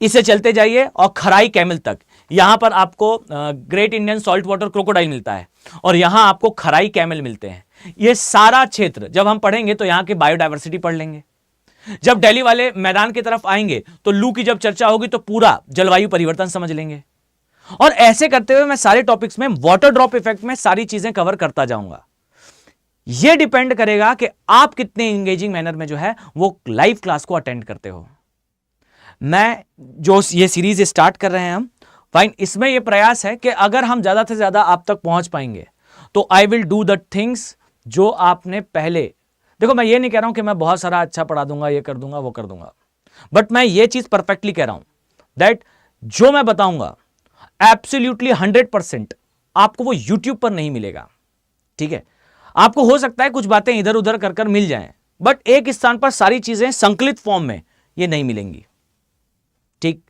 इसे चलते जाइए और खराई कैमल तक। यहां पर आपको great Indian salt water crocodile मिलता है और यहां आपको खराई कैमल मिलते हैं। ये सारा क्षेत्र जब हम पढ़ेंगे तो यहां की बायोडायवर्सिटी पढ़ लेंगे। जब दिल्ली वाले मैदान की तरफ आएंगे तो लू की जब चर्चा होगी तो पूरा जलवायु परिवर्तन समझ लेंगे। और ऐसे करते हुए मैं सारे टॉपिक्स में वाटर ड्रॉप इफेक्ट में सारी चीजें कवर करता जाऊंगा। यह डिपेंड करेगा कि आप कितने इंगेजिंग मैनर में जो है वो लाइव क्लास को अटेंड करते हो। मैं जो ये सीरीज स्टार्ट कर रहे हैं हम, फाइन, इसमें यह प्रयास है कि अगर हम ज्यादा से ज्यादा आप तक पहुंच पाएंगे तो I will do the things जो आपने पहले, देखो मैं ये नहीं कह रहा हूं कि मैं बहुत सारा अच्छा पढ़ा दूंगा, ये कर दूंगा, वो कर दूंगा, बट मैं ये चीज परफेक्टली कह रहा हूं दैट जो मैं बताऊंगा एब्सोल्युटली 100% आपको वो यूट्यूब पर नहीं मिलेगा। ठीक है, आपको हो सकता है कुछ बातें इधर उधर कर कर मिल जाएं, बट एक स्थान पर सारी चीजें संकलित फॉर्म में ये नहीं मिलेंगी। ठीक,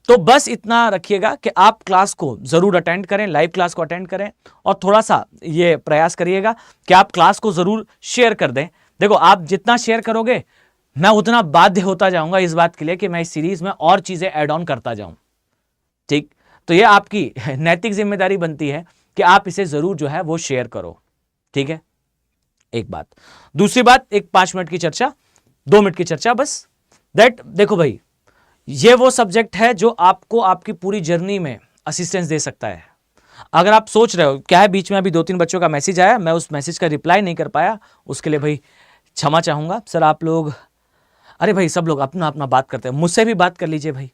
तो बस इतना रखिएगा कि आप क्लास को जरूर अटेंड करें, लाइव क्लास को अटेंड करें, और थोड़ा सा ये प्रयास करिएगा कि आप क्लास को जरूर शेयर कर दें। देखो आप जितना शेयर करोगे मैं उतना बाध्य होता जाऊंगा इस बात के लिए कि मैं इस सीरीज में और चीजें ऐड ऑन करता जाऊं। ठीक, तो ये आपकी नैतिक जिम्मेदारी बनती है कि आप इसे जरूर जो है वो शेयर करो। ठीक है, एक बात। दूसरी बात, एक 5 मिनट की चर्चा, 2 मिनट की चर्चा बस, दैट देखो भाई ये वो सब्जेक्ट है जो आपको आपकी पूरी जर्नी में असिस्टेंस दे सकता है। अगर आप सोच रहे हो, क्या है बीच में अभी 2-3 बच्चों का मैसेज आया, मैं उस मैसेज का रिप्लाई नहीं कर पाया, उसके लिए भाई क्षमा चाहूंगा। सर आप लोग, अरे भाई सब लोग अपना अपना बात करते हैं, मुझसे भी बात कर लीजिए भाई।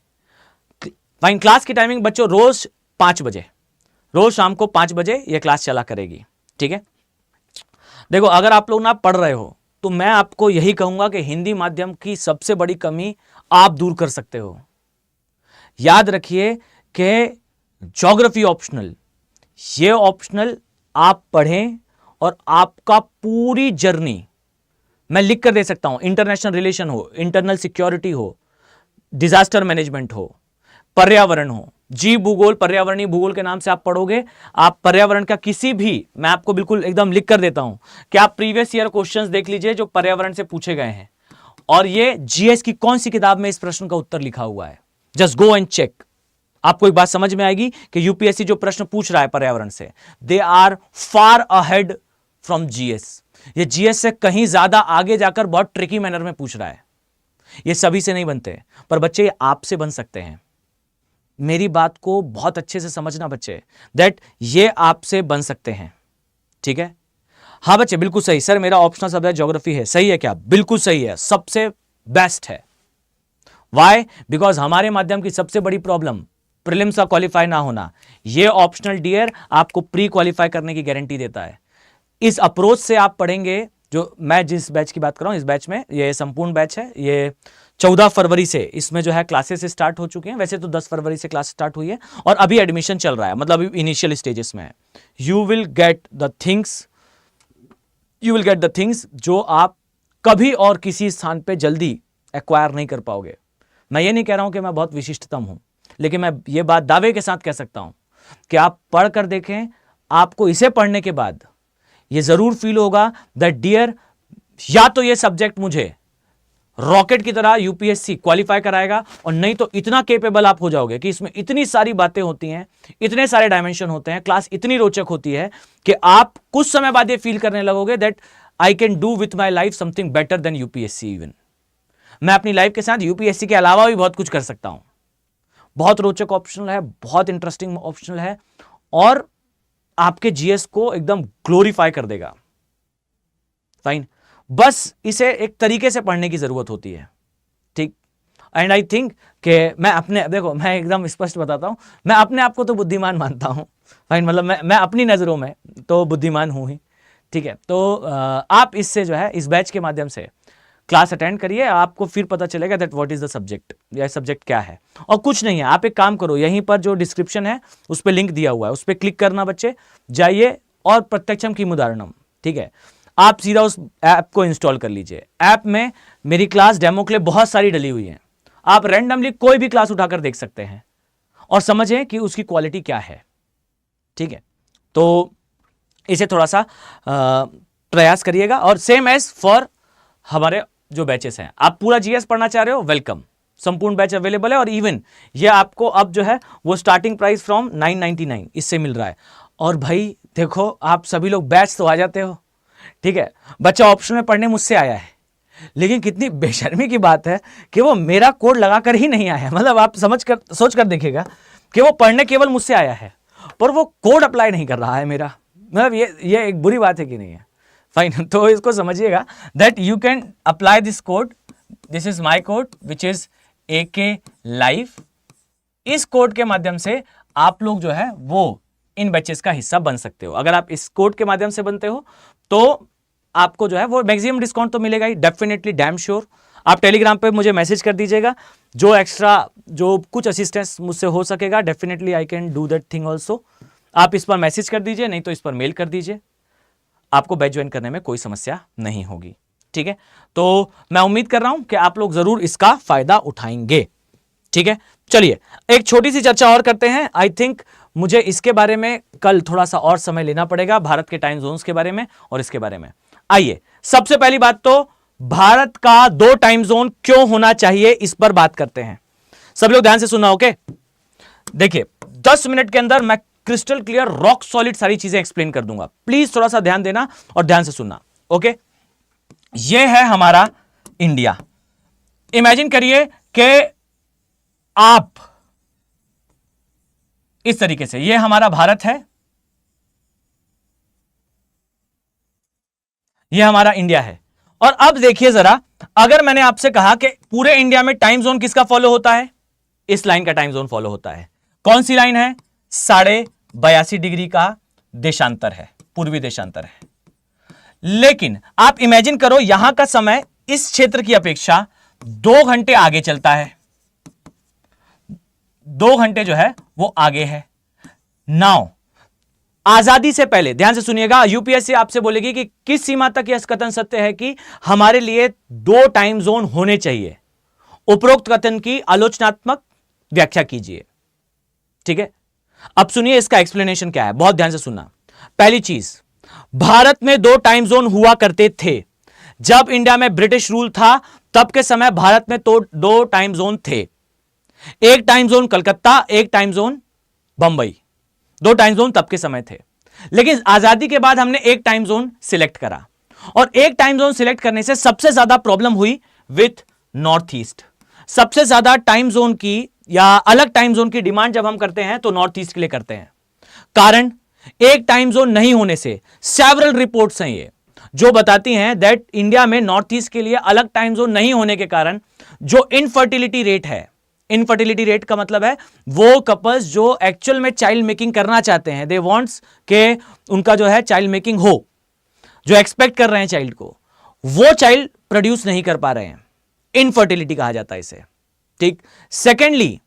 फाइन, क्लास की टाइमिंग बच्चों रोज 5 बजे, रोज शाम को 5 बजे ये क्लास चला करेगी। ठीक है, देखो अगर आप लोग ना पढ़ रहे हो तो मैं आपको यही कहूंगा कि हिंदी माध्यम की सबसे बड़ी कमी आप दूर कर सकते हो। याद रखिए कि ज्योग्राफी ऑप्शनल, ये ऑप्शनल आप पढ़ें और आपका पूरी जर्नी मैं लिख कर दे सकता हूं, इंटरनेशनल रिलेशन हो, इंटरनल सिक्योरिटी हो, डिजास्टर मैनेजमेंट हो, पर्यावरण हो, जीव भूगोल, पर्यावरणीय भूगोल के नाम से आप पढ़ोगे, आप पर्यावरण का किसी भी, मैं आपको बिल्कुल एकदम लिख कर देता हूं कि आप प्रीवियस ईयर क्वेश्चंस देख लीजिए जो पर्यावरण से पूछे गए हैं, और ये जीएस की कौन सी किताब में इस प्रश्न का उत्तर लिखा हुआ है। जस्ट गो एंड चेक, आपको एक बात समझ में आएगी कि यूपीएससी जो प्रश्न पूछ रहा है पर्यावरण से, they are far ahead from GS. ये जीएस से कहीं ज्यादा आगे जाकर बहुत ट्रिकी मैनर में पूछ रहा है। ये सभी से नहीं बनते, पर बच्चे आपसे बन सकते हैं। मेरी बात को बहुत अच्छे से समझना बच्चे, दैट ये आपसे बन सकते हैं। ठीक है, हाँ बच्चे बिल्कुल सही। सर मेरा ऑप्शनल सब्जेक्ट ज्योग्राफी है, सही है क्या? बिल्कुल सही है, सबसे बेस्ट है। वाई? बिकॉज हमारे माध्यम की सबसे बड़ी प्रॉब्लम प्रीलिम्स का क्वालिफाई ना होना। ये ऑप्शनल डियर आपको प्री क्वालिफाई करने की गारंटी देता है। इस अप्रोच से आप पढ़ेंगे, जो मैं जिस बैच की बात कर रहा हूं, इस बैच में, ये संपूर्ण बैच है, ये 14 फरवरी से इसमें जो है क्लासेस स्टार्ट हो चुके हैं। वैसे तो 10 फरवरी से क्लास स्टार्ट हुई है और अभी एडमिशन चल रहा है, मतलब अभी इनिशियल स्टेजेस में है। You will get the things जो आप कभी और किसी स्थान पे जल्दी एक्वायर नहीं कर पाओगे। मैं ये नहीं कह रहा हूं कि मैं बहुत विशिष्टतम हूं, लेकिन मैं ये बात दावे के साथ कह सकता हूं कि आप पढ़ कर देखें, आपको इसे पढ़ने के बाद ये जरूर फील होगा दैट डियर, या तो ये सब्जेक्ट मुझे रॉकेट की तरह यूपीएससी क्वालिफाई कराएगा, और नहीं तो इतना केपेबल आप हो जाओगे कि इसमें इतनी सारी बातें होती हैं, इतने सारे डायमेंशन होते हैं, क्लास इतनी रोचक होती है कि आप कुछ समय बाद ये फील करने लगोगे that I can do with my life something better than UPSC. Even मैं अपनी लाइफ के साथ यूपीएससी के अलावा भी बहुत कुछ कर सकता हूं। बहुत रोचक ऑप्शनल है, बहुत इंटरेस्टिंग ऑप्शनल है, और आपके जीएस को एकदम ग्लोरीफाई कर देगा। फाइन, बस इसे एक तरीके से पढ़ने की जरूरत होती है। ठीक, एंड आई थिंक कि मैं अपने, देखो मैं एकदम स्पष्ट बताता हूं, मैं अपने आप को तो बुद्धिमान मानता हूं। फाइन, मतलब मैं अपनी नजरों में तो बुद्धिमान हूं ही। ठीक है, तो आप इससे जो है इस बैच के माध्यम से क्लास अटेंड करिए, आपको फिर पता चलेगा that what is the subject, या सब्जेक्ट क्या है। और कुछ नहीं है, आप एक काम करो, यहीं पर जो डिस्क्रिप्शन है उस पर लिंक दिया हुआ है, उस पर क्लिक करना बच्चे, जाइए और प्रत्यक्षम की उदाहरणम, ठीक है, आप सीधा उस ऐप को इंस्टॉल कर लीजिए। ऐप में मेरी क्लास डेमो के लिए बहुत सारी डली हुई है, आप रैंडमली कोई भी क्लास उठाकर देख सकते हैं और समझें कि उसकी क्वालिटी क्या है। ठीक है, तो इसे थोड़ा सा प्रयास करिएगा। और सेम एज फॉर हमारे जो बैचेस हैं, आप पूरा जीएस पढ़ना चाह रहे हो, वेलकम, संपूर्ण बैच अवेलेबल है। और इवन ये आपको अब जो है वो स्टार्टिंग प्राइस फ्रॉम 999 इससे मिल रहा है। और भाई देखो, आप सभी लोग बैच तो आ जाते हो, ठीक है, बच्चा ऑप्शन में पढ़ने मुझसे आया है, लेकिन कितनी बेशर्मी की बात है कि वो मेरा कोड लगाकर ही नहीं आया। मतलब आप सोच कर देखिएगा कि वो पढ़ने केवल मुझसे आया है, पर वो कोड अप्लाई नहीं कर रहा है मेरा। मतलब ये एक बुरी बात है कि नहीं है? फाइन, तो इसको समझिएगा that you can apply this code, this is my code which is AK life. इस कोड के माध्यम से आप लोग जो है वो इन बैचेस का हिस्सा बन सकते हो। अगर आप इस कोड के माध्यम से बनते हो तो आपको जो है वो मैक्सिमम डिस्काउंट तो मिलेगा ही, डेफिनेटली, डैम श्योर। आप टेलीग्राम पे मुझे मैसेज कर दीजिएगा, जो एक्स्ट्रा जो कुछ असिस्टेंस मुझसे हो सकेगा, definitely I can do that thing also. आप इस पर मैसेज कर दीजिए, नहीं तो इस पर मेल कर दीजिए, आपको बैच ज्वाइन करने में कोई समस्या नहीं होगी। ठीक है, तो मैं उम्मीद कर रहा हूं कि आप लोग जरूर इसका फायदा उठाएंगे। ठीक है, चलिए एक छोटी सी चर्चा और करते हैं। आई थिंक मुझे इसके बारे में कल थोड़ा सा और समय लेना पड़ेगा, भारत के टाइम जोन्स के बारे में और इसके बारे में। आइए, सबसे पहली बात तो भारत का 2 टाइम जोन क्यों होना चाहिए, इस पर बात करते हैं। सब लोग ध्यान से सुनना, ओके? देखिए 10 मिनट के अंदर मैं क्रिस्टल क्लियर, रॉक सॉलिड सारी चीजें एक्सप्लेन कर दूंगा। प्लीज थोड़ा सा ध्यान देना और ध्यान से सुनना, ओके? यह है हमारा इंडिया। इमेजिन करिए कि आप इस तरीके से, यह हमारा भारत है, यह हमारा इंडिया है। और अब देखिए जरा, अगर मैंने आपसे कहा कि पूरे इंडिया में टाइम जोन किसका फॉलो होता है, इस लाइन का टाइम जोन फॉलो होता है। कौन सी लाइन है? 82.5 डिग्री का देशांतर है, पूर्वी देशांतर है। लेकिन आप इमेजिन करो, यहां का समय इस क्षेत्र की अपेक्षा 2 घंटे आगे चलता है, 2 घंटे जो है वो आगे है। नाउ आजादी से पहले, ध्यान से सुनिएगा, यूपीएससी आपसे बोलेगी कि किस सीमा तक यह कथन सत्य है कि हमारे लिए 2 टाइम जोन होने चाहिए। उपरोक्त कथन की आलोचनात्मक व्याख्या कीजिए। ठीक है, अब सुनिए इसका एक्सप्लेनेशन क्या है, बहुत ध्यान से सुनना। पहली चीज, भारत में 2 टाइम जोन हुआ करते थे। जब इंडिया में ब्रिटिश रूल था तब के समय भारत में तो 2 टाइम जोन थे, एक टाइम जोन कलकत्ता, एक time zone Bombay. 2 time zone तब के समय थे। लेकिन आजादी के बाद हमने एक टाइम जोन सिलेक्ट करा, और एक टाइम जोन सिलेक्ट करने से सबसे ज्यादा प्रॉब्लम हुई विथ नॉर्थ ईस्ट। सबसे ज्यादा टाइम जोन की या अलग टाइम जोन की डिमांड जब हम करते हैं तो नॉर्थ ईस्ट के लिए करते हैं। कारण, एक टाइम जोन नहीं होने से सेवरल रिपोर्ट्स हैं ये जो बताती हैं दैट इंडिया में नॉर्थ ईस्ट के लिए अलग टाइम जोन नहीं होने के कारण जो इनफर्टिलिटी रेट है, इनफर्टिलिटी रेट का मतलब है वो कपल्स जो एक्चुअल में चाइल्ड मेकिंग करना चाहते हैं, दे वांट्स के उनका जो है चाइल्ड मेकिंग हो, जो एक्सपेक्ट कर रहे हैं चाइल्ड को, वो चाइल्ड प्रोड्यूस नहीं कर पा रहे हैं, इनफर्टिलिटी कहा जाता है इसे। ठीक। सेकेंडली,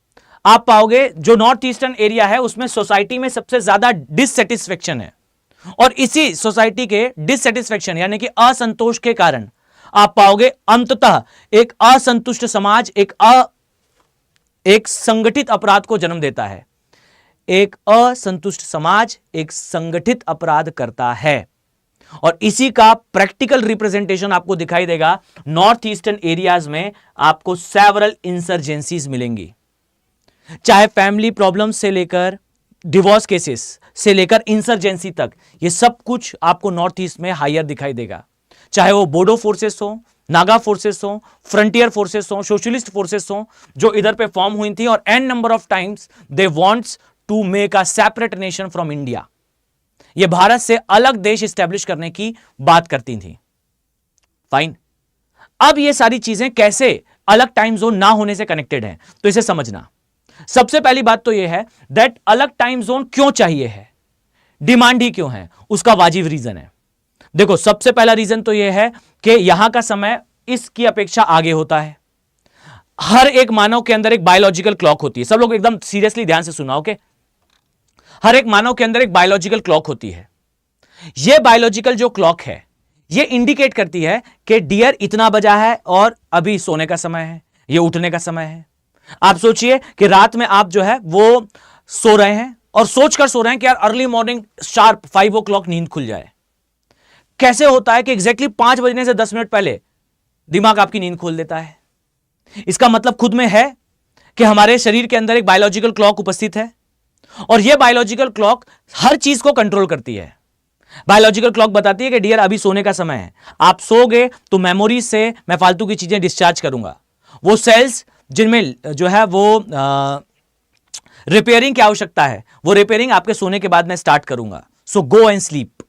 आप पाओगे जो नॉर्थ ईस्टर्न एरिया है उसमें सोसाइटी में सबसे ज्यादा डिससेटिस्फेक्शन है, और इसी सोसाइटी के डिससेटिस्फेक्शन यानी कि असंतोष के कारण आप पाओगे अंततः एक असंतुष्ट समाज एक संगठित अपराध को जन्म देता है। एक असंतुष्ट समाज एक संगठित अपराध करता है, और इसी का प्रैक्टिकल रिप्रेजेंटेशन आपको दिखाई देगा नॉर्थ ईस्टर्न एरियाज में। आपको सेवरल इंसर्जेंसीज मिलेंगी, चाहे फैमिली प्रॉब्लम से लेकर डिवोर्स केसेस से लेकर इंसर्जेंसी तक, ये सब कुछ आपको नॉर्थ ईस्ट में हायर दिखाई देगा। चाहे वो बोडो फोर्सेस हो, नागा फोर्सेस हो, फ्रंटियर फोर्सेस हो, सोशलिस्ट फोर्सेस हो, जो इधर पे फॉर्म हुई थी, और an number of times they wants to make a separate nation from India. ये भारत से अलग देश स्टैब्लिश करने की बात करती थी। फाइन। अब ये सारी चीजें कैसे अलग टाइम जोन ना होने से कनेक्टेड हैं, तो इसे समझना। सबसे पहली बात तो यह है दैट अलग टाइम जोन क्यों चाहिए है, डिमांड ही क्यों है, उसका वाजिब रीजन है। देखो, सबसे पहला रीजन तो यह है कि यहां का समय इसकी अपेक्षा आगे होता है। हर एक मानव के अंदर एक बायोलॉजिकल क्लॉक होती है। सब लोग एकदम सीरियसली ध्यान से सुना, ओके? हर एक मानव के अंदर एक बायोलॉजिकल क्लॉक होती है। यह बायोलॉजिकल जो क्लॉक है यह इंडिकेट करती है कि डियर इतना बजा है और अभी सोने का समय है, यह उठने का समय है। आप सोचिए कि रात में आप जो है वो सो रहे हैं और सोचकर सो रहे हैं कि यार अर्ली मॉर्निंग शार्प 5 o'clock नींद खुल जाए। कैसे होता है कि एग्जैक्टली 5 बजने से 10 मिनट पहले दिमाग आपकी नींद खोल देता है? इसका मतलब खुद में है कि हमारे शरीर के अंदर एक बायोलॉजिकल क्लॉक उपस्थित है, और यह बायोलॉजिकल क्लॉक हर चीज को कंट्रोल करती है। बायोलॉजिकल क्लॉक बताती है कि डियर अभी सोने का समय है, आप सोगे तो मेमोरी से मैं फालतू की चीजें डिस्चार्ज करूंगा। वो सेल्स जिनमें जो है वो रिपेयरिंग की आवश्यकता है, वो रिपेयरिंग आपके सोने के बाद मैं स्टार्ट करूंगा। सो गो एंड स्लीप।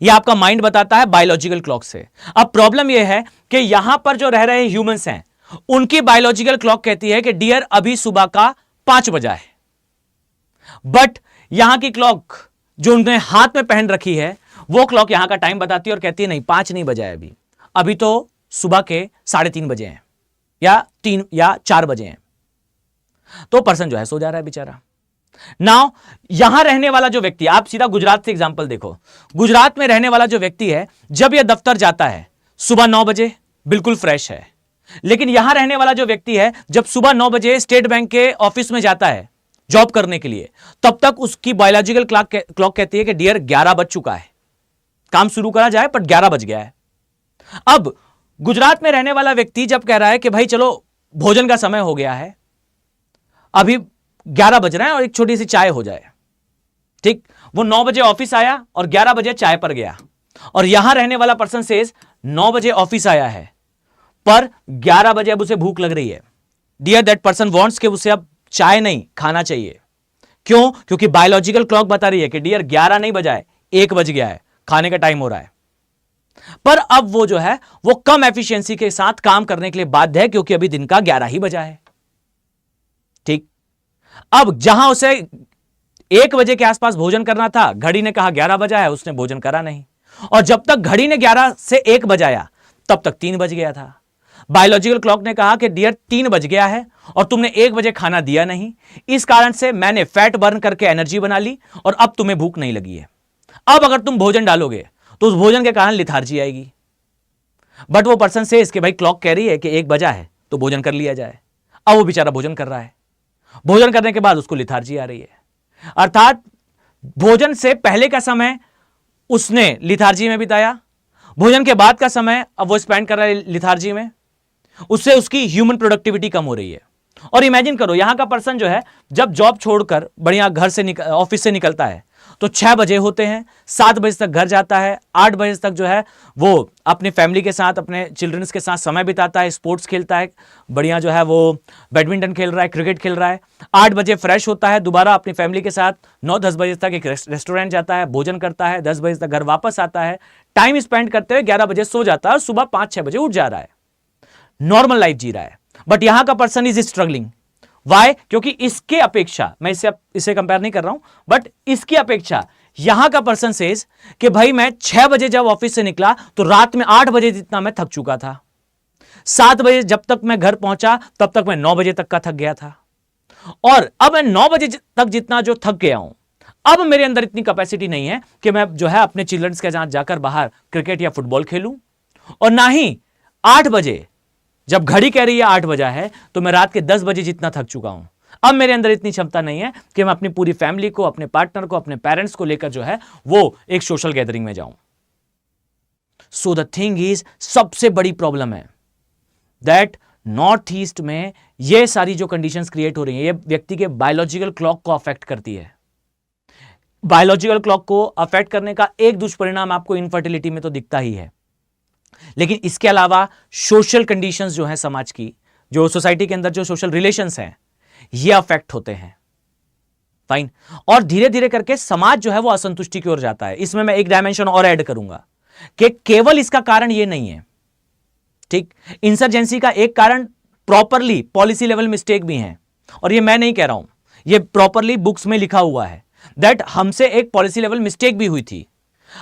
यह आपका माइंड बताता है बायोलॉजिकल क्लॉक से। अब प्रॉब्लम यह है कि यहां पर जो रह रहे ह्यूमंस हैं उनकी बायोलॉजिकल क्लॉक कहती है कि डियर अभी सुबह का 5 बजा है, बट यहां की क्लॉक जो उन्होंने हाथ में पहन रखी है वो क्लॉक यहां का टाइम बताती है और कहती है नहीं 5 नहीं बजा है अभी, अभी तो सुबह के 3:30 बजे हैं या 3 या 4 बजे हैं। तो पर्सन जो है सो जा रहा है बेचारा। नाउ यहां रहने वाला जो व्यक्ति, आप सीधा गुजरात से एग्जांपल देखो, गुजरात में रहने वाला जो व्यक्ति है जब यह दफ्तर जाता है सुबह 9 बजे बिल्कुल फ्रेश है, लेकिन यहां रहने वाला जो व्यक्ति है जब सुबह 9 बजे स्टेट बैंक के ऑफिस में जाता है जॉब करने के लिए, तब तक उसकी बायोलॉजिकल क्लॉक कहती है कि डियर 11 बज चुका है, काम शुरू करा जाए, पर 11 बज गया है। अब गुजरात में रहने वाला व्यक्ति जब कह रहा है कि भाई चलो भोजन का समय हो गया है, अभी 11 बज रहे हैं और एक छोटी सी चाय हो जाए, ठीक, वो 9 बजे ऑफिस आया और 11 बजे चाय पर गया, और यहां रहने वाला पर्सन सेज 9 बजे ऑफिस आया है पर 11 बजे अब उसे भूख लग रही है। डियर दैट पर्सन वांट्स कि उसे अब चाय नहीं खाना चाहिए। क्यों? क्योंकि बायोलॉजिकल क्लॉक बता रही है कि डियर 11 नहीं बजा है, 1 बज गया है, खाने का टाइम हो रहा है। पर अब वो जो है वो कम एफिशिएंसी के साथ काम करने के लिए बाध्य है क्योंकि अभी दिन का 11 ही बजा है, ठीक। अब जहां उसे 1 बजे के आसपास भोजन करना था, घड़ी ने कहा 11 बजा है, उसने भोजन करा नहीं, और जब तक घड़ी ने 11 से 1 बजाया तब तक 3 बज गया था। बायोलॉजिकल क्लॉक ने कहा कि डियर 3 बज गया है और तुमने 1 बजे खाना दिया नहीं, इस कारण से मैंने फैट बर्न करके एनर्जी बना ली और अब तुम्हें भूख नहीं लगी है। अब अगर तुम भोजन डालोगे तो उस भोजन के कारण लिथार्जी आएगी। बट वो पर्सन से इसके भाई क्लॉक कह रही है कि 1 बजा है तो भोजन कर लिया जाए। अब वो बेचारा भोजन कर रहा है, भोजन करने के बाद उसको लिथार्जी आ रही है, अर्थात भोजन से पहले का समय उसने लिथार्जी में बिताया, भोजन के बाद का समय अब वो स्पेंड कर रहा है लिथार्जी में, उससे उसकी ह्यूमन प्रोडक्टिविटी कम हो रही है। और इमेजिन करो यहां का पर्सन जो है जब जॉब छोड़कर बढ़िया घर से ऑफिस से निकलता है तो 6 बजे होते हैं, 7 बजे तक घर जाता है, 8 बजे तक जो है वो अपनी फैमिली के साथ, अपने चिल्ड्रंस के साथ समय बिताता है, स्पोर्ट्स खेलता है, बढ़िया जो है वो बैडमिंटन खेल रहा है, क्रिकेट खेल रहा है, 8 बजे फ्रेश होता है, दोबारा अपनी फैमिली के साथ 9-10 बजे तक एक रेस्टोरेंट जाता है, भोजन करता है, 10 बजे तक घर वापस आता है, टाइम स्पेंड करते हुए 11 बजे सो जाता है और सुबह 5-6 बजे उठ जा रहा है, नॉर्मल लाइफ जी रहा है। बट यहां का पर्सन इज स्ट्रगलिंग। वाई? क्योंकि इसके अपेक्षा, मैं इसे कंपेयर नहीं कर रहा हूं, बट इसकी अपेक्षा यहां का पर्सन सेज कि भाई मैं 6 बजे जब ऑफिस से निकला तो रात में 8 बजे जितना मैं थक चुका था, 7 बजे जब तक मैं घर पहुंचा तब तक मैं 9 बजे तक का थक गया था, और अब मैं 9 बजे तक जितना जो थक गया हूं, अब मेरे अंदर इतनी कैपेसिटी नहीं है कि मैं जो है अपने चिल्ड्रंस के साथ जाकर बाहर क्रिकेट या फुटबॉल खेलूं, और ना ही 8 बजे जब घड़ी कह रही है 8 बजा है तो मैं रात के 10 बजे जितना थक चुका हूं। अब मेरे अंदर इतनी क्षमता नहीं है कि मैं अपनी पूरी फैमिली को, अपने पार्टनर को, अपने पेरेंट्स को लेकर जो है वो एक सोशल गैदरिंग में जाऊं। सो द थिंग इज, सबसे बड़ी प्रॉब्लम है दैट नॉर्थ ईस्ट में ये सारी जो कंडीशंस क्रिएट हो रही हैं, ये व्यक्ति के बायोलॉजिकल क्लॉक को अफेक्ट करती है। बायोलॉजिकल क्लॉक को अफेक्ट करने का एक दुष्परिणाम आपको इनफर्टिलिटी में तो दिखता ही है, लेकिन इसके अलावा सोशल कंडीशंस जो है, समाज की जो सोसाइटी के अंदर जो सोशल रिलेशंस हैं, ये अफेक्ट होते हैं। फाइन। और धीरे धीरे करके समाज जो है वो असंतुष्टि की ओर जाता है। इसमें मैं एक डायमेंशन और ऐड करूंगा कि केवल इसका कारण ये नहीं है, ठीक, इंसर्जेंसी का एक कारण प्रॉपरली पॉलिसी लेवल मिस्टेक भी है, और ये मैं नहीं कह रहा हूं, ये प्रॉपरली बुक्स में लिखा हुआ है दैट हमसे एक पॉलिसी लेवल मिस्टेक भी हुई थी।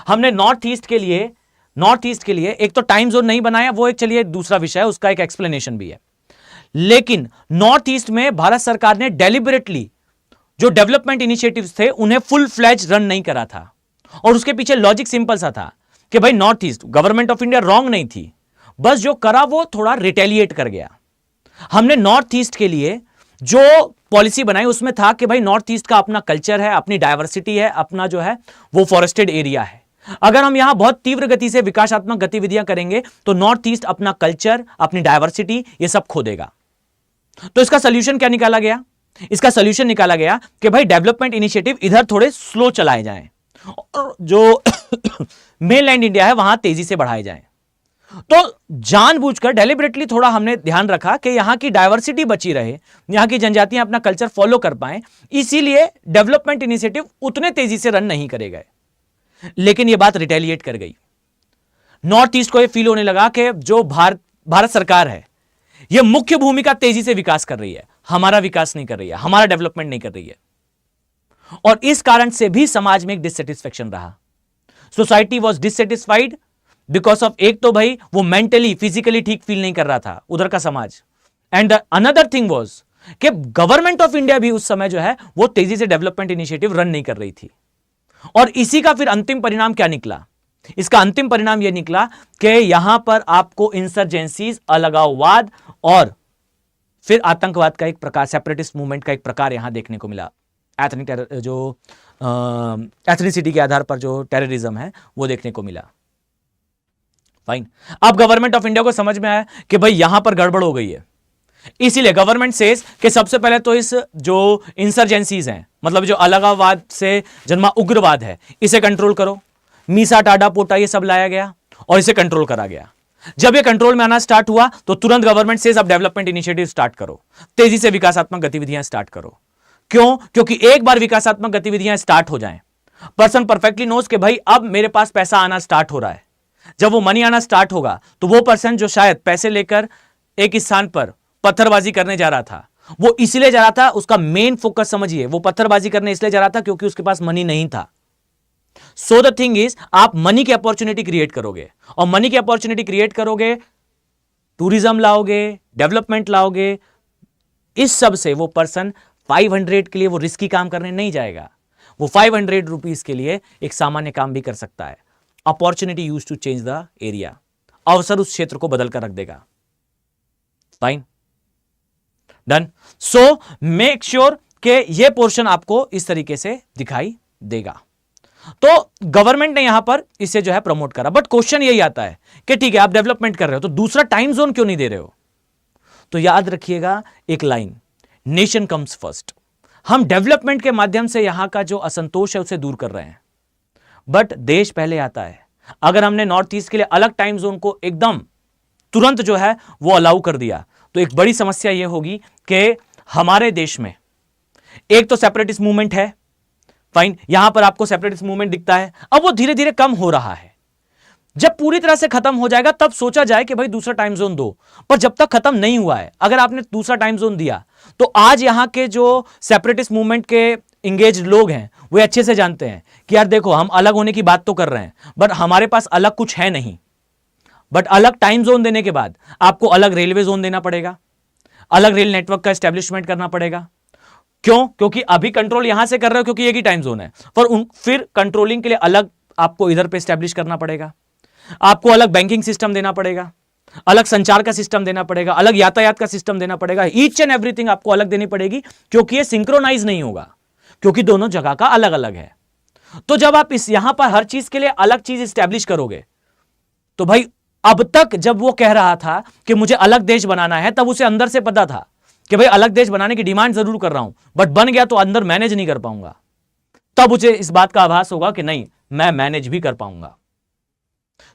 हमने नॉर्थ ईस्ट के लिए एक तो टाइम जोन नहीं बनाया, वो एक चलिए दूसरा विषय है, उसका एक एक्सप्लेनेशन भी है, लेकिन नॉर्थ ईस्ट में भारत सरकार ने डेलिबरेटली जो डेवलपमेंट इनिशिएटिव्स थे उन्हें फुल फ्लैज रन नहीं करा था, और उसके पीछे लॉजिक सिंपल सा था कि भाई north east government of India wrong नहीं थी, बस जो करा वो थोड़ा रिटेलिएट कर गया। हमने नॉर्थ ईस्ट के लिए जो पॉलिसी बनाई उसमें था कि भाई नॉर्थ ईस्ट का अपना कल्चर है, अपनी डायवर्सिटी है, अपना जो है वो फॉरेस्टेड एरिया है, अगर हम यहां बहुत तीव्र गति से विकासात्मक गतिविधियां करेंगे तो नॉर्थ ईस्ट अपना कल्चर, अपनी डायवर्सिटी, ये सब खो देगा। तो इसका सॉल्यूशन क्या निकाला गया? इसका सॉल्यूशन निकाला गया कि भाई डेवलपमेंट इनिशिएटिव इधर थोड़े स्लो चलाए जाएं और जो मेनलैंड इंडिया है वहां तेजी से बढ़ाए जाएं। तो जानबूझकर डेलिबरेटली थोड़ा हमने ध्यान रखा कि यहां की डायवर्सिटी बची रहे, यहां की जनजातियां अपना कल्चर फॉलो कर पाए, इसीलिए डेवलपमेंट इनिशिएटिव उतने तेजी से रन नहीं करे गए। लेकिन यह बात रिटेलिएट कर गई। नॉर्थ ईस्ट को यह फील होने लगा कि जो भारत सरकार है यह मुख्य भूमिका तेजी से विकास कर रही है, हमारा विकास नहीं कर रही है, हमारा डेवलपमेंट नहीं कर रही है, और इस कारण से भी समाज में एक डिससेटिस्फेक्शन रहा, society was dissatisfied because of, एक तो भाई वो मेंटली फिजिकली ठीक फील नहीं कर रहा था उधर का समाज, एंड अनदर थिंग वॉज कि गवर्नमेंट ऑफ इंडिया भी उस समय जो है वो तेजी से डेवलपमेंट इनिशिएटिव रन नहीं कर रही थी। और इसी का फिर अंतिम परिणाम क्या निकला? इसका अंतिम परिणाम यह निकला कि यहां पर आपको इंसर्जेंसीज, अलगाववाद और फिर आतंकवाद का एक प्रकार, सेपरेटिस्ट मूवमेंट का एक प्रकार यहां देखने को मिला। एथनिसिटी के आधार पर जो टेररिज्म है वो देखने को मिला। फाइन, अब गवर्नमेंट ऑफ इंडिया को समझ में आया कि भाई यहां पर गड़बड़ हो गई है, इसीलिए गवर्नमेंट सेज कि सबसे पहले तो इस जो इंसर्जेंसीज हैं, मतलब जो अलगाववाद से जन्मा उग्रवाद है, इसे कंट्रोल करो। मीसा, टाडा, पोटा ये सब लाया गया और इसे कंट्रोल करा गया। जब ये कंट्रोल में आना स्टार्ट हुआ तो तुरंत गवर्नमेंट सेज अब डेवलपमेंट इनिशिएटिव स्टार्ट करो, तेजी से विकासात्मक गतिविधियां स्टार्ट करो। क्यों? क्योंकि एक बार विकासात्मक गतिविधियां स्टार्ट हो जाएं, पर्सन परफेक्टली नोज कि भाई अब मेरे पास पैसा आना स्टार्ट हो रहा है। जब वो मनी आना स्टार्ट होगा तो वो पर्सन जो शायद पैसे लेकर एक स्थान पर पत्थरबाजी करने जा रहा था, वो इसलिए जा रहा था, उसका मेन फोकस समझिए, वो पत्थरबाजी करने इसलिए जा रहा था क्योंकि उसके पास मनी नहीं था। सो द थिंग इज, आप मनी की अपॉर्चुनिटी क्रिएट करोगे, और मनी की अपॉर्चुनिटी क्रिएट करोगे, टूरिज्म लाओगे, डेवलपमेंट लाओगे, इस सब से वो पर्सन 500 के लिए वो रिस्की काम करने नहीं जाएगा। वो 500 रुपीज के लिए एक सामान्य काम भी कर सकता है। Opportunity use to change the area, अवसर उस क्षेत्र को बदल कर रख देगा। Fine, done. So make sure कि ये पोर्शन आपको इस तरीके से दिखाई देगा। तो गवर्नमेंट ने यहां पर इसे जो है प्रमोट करा, बट क्वेश्चन यही आता है कि ठीक है आप डेवलपमेंट कर रहे हो तो दूसरा टाइम जोन क्यों नहीं दे रहे हो? तो याद रखिएगा एक लाइन, नेशन कम्स फर्स्ट। हम डेवलपमेंट के माध्यम से यहां का जो असंतोष है उसे दूर कर रहे हैं, बट देश पहले आता है। अगर हमने नॉर्थ ईस्ट के लिए अलग टाइम जोन को एकदम तुरंत जो है वो अलाउ कर दिया तो एक बड़ी समस्या यह होगी कि हमारे देश में एक तो सेपरेटिस्ट मूवमेंट है। फाइन, यहां पर आपको सेपरेटिस्ट मूवमेंट दिखता है, अब वो धीरे धीरे कम हो रहा है। जब पूरी तरह से खत्म हो जाएगा तब सोचा जाए कि भाई दूसरा टाइम जोन दो, पर जब तक खत्म नहीं हुआ है, अगर आपने दूसरा टाइम जोन दिया तो आज यहां के जो सेपरेटिस्ट मूवमेंट के इंगेज लोग हैं वो अच्छे से जानते हैं कि यार देखो हम अलग होने की बात तो कर रहे हैं बट हमारे पास अलग कुछ है नहीं। बट अलग टाइम जोन देने के बाद आपको अलग रेलवे जोन देना पड़ेगा, अलग रेल नेटवर्क का एस्टेब्लिशमेंट करना पड़ेगा। क्यों? क्योंकि अभी कंट्रोल यहां से कर रहे हो क्योंकि एक ही टाइम जोन है, पर फिर कंट्रोलिंग के लिए अलग आपको इधर पे एस्टेब्लिश करना पड़ेगा, आपको अलग बैंकिंग सिस्टम देना पड़ेगा, अलग संचार का सिस्टम देना पड़ेगा, अलग यातायात का सिस्टम देना पड़ेगा। ईच एंड एवरीथिंग आपको अलग देनी पड़ेगी क्योंकि ये सिंक्रोनाइज नहीं होगा, क्योंकि दोनों जगह का अलग अलग है। तो जब आप इस यहां पर हर चीज के लिए अलग चीज एस्टेब्लिश करोगे तो भाई अब तक जब वो कह रहा था कि मुझे अलग देश बनाना है तब उसे अंदर से पता था कि भाई अलग देश बनाने की डिमांड जरूर कर रहा हूं बट बन गया तो अंदर मैनेज नहीं कर पाऊंगा। तब उसे इस बात का आभास होगा कि नहीं मैं मैनेज भी कर पाऊंगा।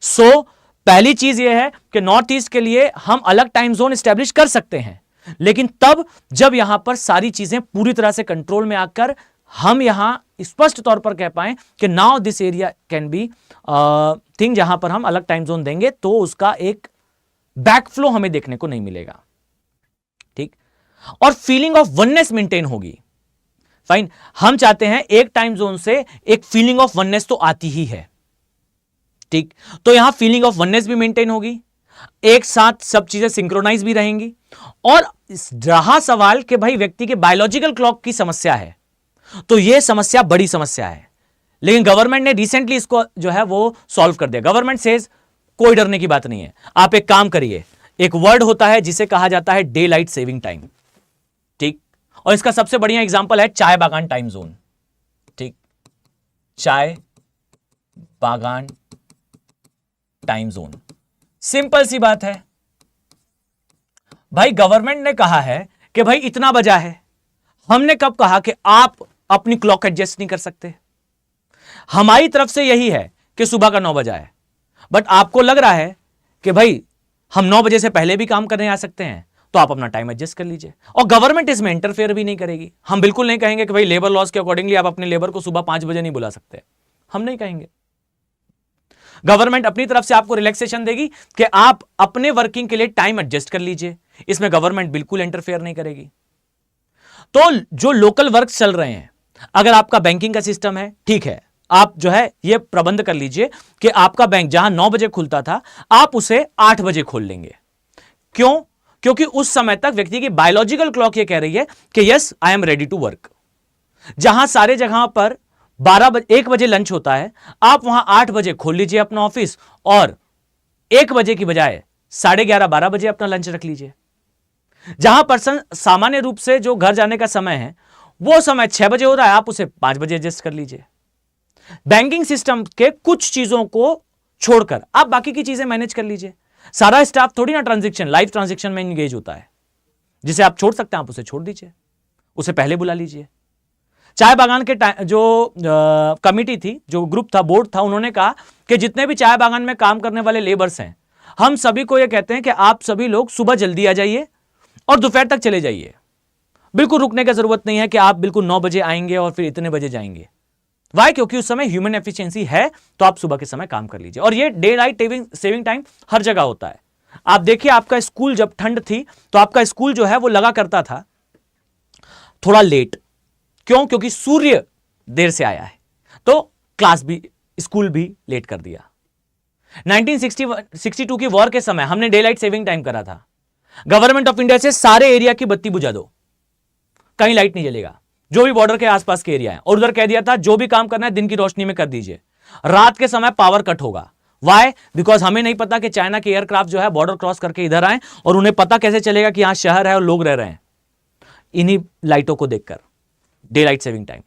सो पहली चीज यह है कि नॉर्थ ईस्ट के लिए हम अलग टाइम जोन एस्टेब्लिश कर सकते हैं, लेकिन तब जब यहां पर सारी चीजें पूरी तरह से कंट्रोल में आकर हम यहां स्पष्ट तौर पर कह पाए कि now this area can be thing, जहां पर हम अलग टाइम जोन देंगे तो उसका एक बैकफ्लो हमें देखने को नहीं मिलेगा। ठीक, और फीलिंग ऑफ वननेस मेंटेन होगी। फाइन, हम चाहते हैं एक टाइम जोन से एक फीलिंग ऑफ वननेस तो आती ही है। ठीक, तो यहां फीलिंग ऑफ वननेस भी मेंटेन होगी, एक साथ सब चीजें सिंक्रोनाइज भी रहेंगी। और रहा सवाल कि भाई व्यक्ति के बायोलॉजिकल क्लॉक की समस्या है, तो यह समस्या बड़ी समस्या है, लेकिन गवर्नमेंट ने रिसेंटली इसको जो है वो सॉल्व कर दिया। गवर्नमेंट सेज कोई डरने की बात नहीं है, आप एक काम करिए, एक वर्ड होता है जिसे कहा जाता है डे लाइट सेविंग टाइम। ठीक, और इसका सबसे बढ़िया एग्जांपल है चाय बागान टाइम जोन। ठीक, चाय बागान टाइम जोन, सिंपल सी बात है भाई। गवर्नमेंट ने कहा है कि भाई इतना बजा है, हमने कब कहा कि आप अपनी क्लॉक एडजस्ट नहीं कर सकते? हमारी तरफ से यही है कि सुबह का 9 बजा है, बट आपको लग रहा है कि भाई हम 9 बजे से पहले भी काम करने आ सकते हैं, तो आप अपना टाइम एडजस्ट कर लीजिए। और गवर्नमेंट इसमें इंटरफेयर भी नहीं करेगी। हम बिल्कुल नहीं कहेंगे कि भाई लेबर लॉज के अकॉर्डिंगली आप अपने लेबर को सुबह 5 बजे नहीं बुला सकते, हम नहीं कहेंगे। गवर्नमेंट अपनी तरफ से आपको रिलैक्सेशन देगी कि आप अपने वर्किंग के लिए टाइम एडजस्ट कर लीजिए, इसमें गवर्नमेंट बिल्कुल इंटरफेयर नहीं करेगी। तो जो लोकल वर्क चल रहे हैं, अगर आपका बैंकिंग का सिस्टम है, ठीक है, आप जो है ये प्रबंध कर लीजिए कि आपका बैंक जहां 9 बजे खुलता था आप उसे 8 बजे खोल लेंगे। क्यों? क्योंकि उस समय तक व्यक्ति की बायोलॉजिकल क्लॉक ये कह रही है कि yes I am ready to work. जहां सारे जगह पर 1 बजे लंच होता है, आप वहां 8 बजे खोल लीजिए अपना ऑफिस और 1 बजे की बजाय 11:30 12 बजे अपना लंच रख लीजिए। जहां पर्सन सामान्य रूप से जो घर जाने का समय है वो समय 6 बजे हो रहा है, आप उसे 5 बजे एडजस्ट कर लीजिए। बैंकिंग सिस्टम के कुछ चीजों को छोड़कर आप बाकी की चीजें मैनेज कर लीजिए। सारा स्टाफ थोड़ी ना लाइव ट्रांजेक्शन में इंगेज होता है। जिसे आप छोड़ सकते हैं आप उसे छोड़ दीजिए, उसे पहले बुला लीजिए। चाय बागान के जो कमिटी थी, जो ग्रुप था, बोर्ड था, उन्होंने कहा कि जितने भी चाय बागान में काम करने वाले लेबर्स हैं, हम सभी को यह कहते हैं कि आप सभी लोग सुबह जल्दी आ जाइए और दोपहर तक चले जाइए। बिल्कुल रुकने की जरूरत नहीं है कि आप बिल्कुल 9 बजे आएंगे और फिर इतने बजे जाएंगे। वाई? क्योंकि उस समय ह्यूमन एफिशिएंसी है, तो आप सुबह के समय काम कर लीजिए। और ये डे लाइट सेविंग टाइम हर जगह होता है। आप देखिए, आपका स्कूल जब ठंड थी तो आपका स्कूल जो है वो लगा करता था थोड़ा लेट। क्यों? क्योंकि सूर्य देर से आया है, तो क्लास भी, स्कूल भी लेट कर दिया। 1962 की वॉर के समय हमने डे लाइट सेविंग टाइम करा था। गवर्नमेंट ऑफ इंडिया से सारे एरिया की बत्ती बुझा दो, कहीं लाइट नहीं जलेगा, जो भी बॉर्डर के आसपास के एरिया है। और उधर कह दिया था जो भी काम करना है दिन की रोशनी में कर दीजिए, रात के समय पावर कट होगा। वाई? बिकॉज हमें नहीं पता कि चाइना के एयरक्राफ्ट जो है बॉर्डर क्रॉस करके इधर आए, और उन्हें पता कैसे चलेगा कि यहां शहर है और लोग रह रहे हैं। इन्हीं लाइटों को देखकर डे लाइट सेविंग टाइम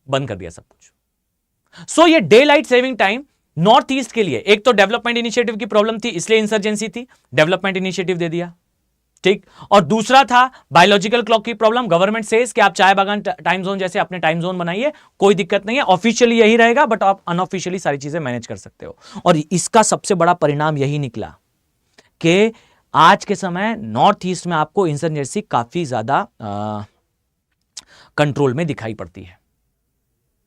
बंद कर दिया सब कुछ। सो ये day light saving time north east के लिए एक तो डेवलपमेंट इनिशिएटिव की प्रॉब्लम थी, इसलिए इंसर्जेंसी थी, डेवलपमेंट इनिशिएटिव दे दिया, ठीक। और दूसरा था बायोलॉजिकल क्लॉक की प्रॉब्लम। गवर्नमेंट सेज कि आप चाय बागान टाइम जोन जैसे अपने टाइम जोन बनाइए, कोई दिक्कत नहीं है, ऑफिशियली यही रहेगा, बट आप अनऑफिशियली सारी चीजें मैनेज कर सकते हो। और इसका सबसे बड़ा परिणाम यही निकला कि आज के समय नॉर्थ ईस्ट में आपको इंसर्जेंसी काफी ज्यादा कंट्रोल में दिखाई पड़ती है,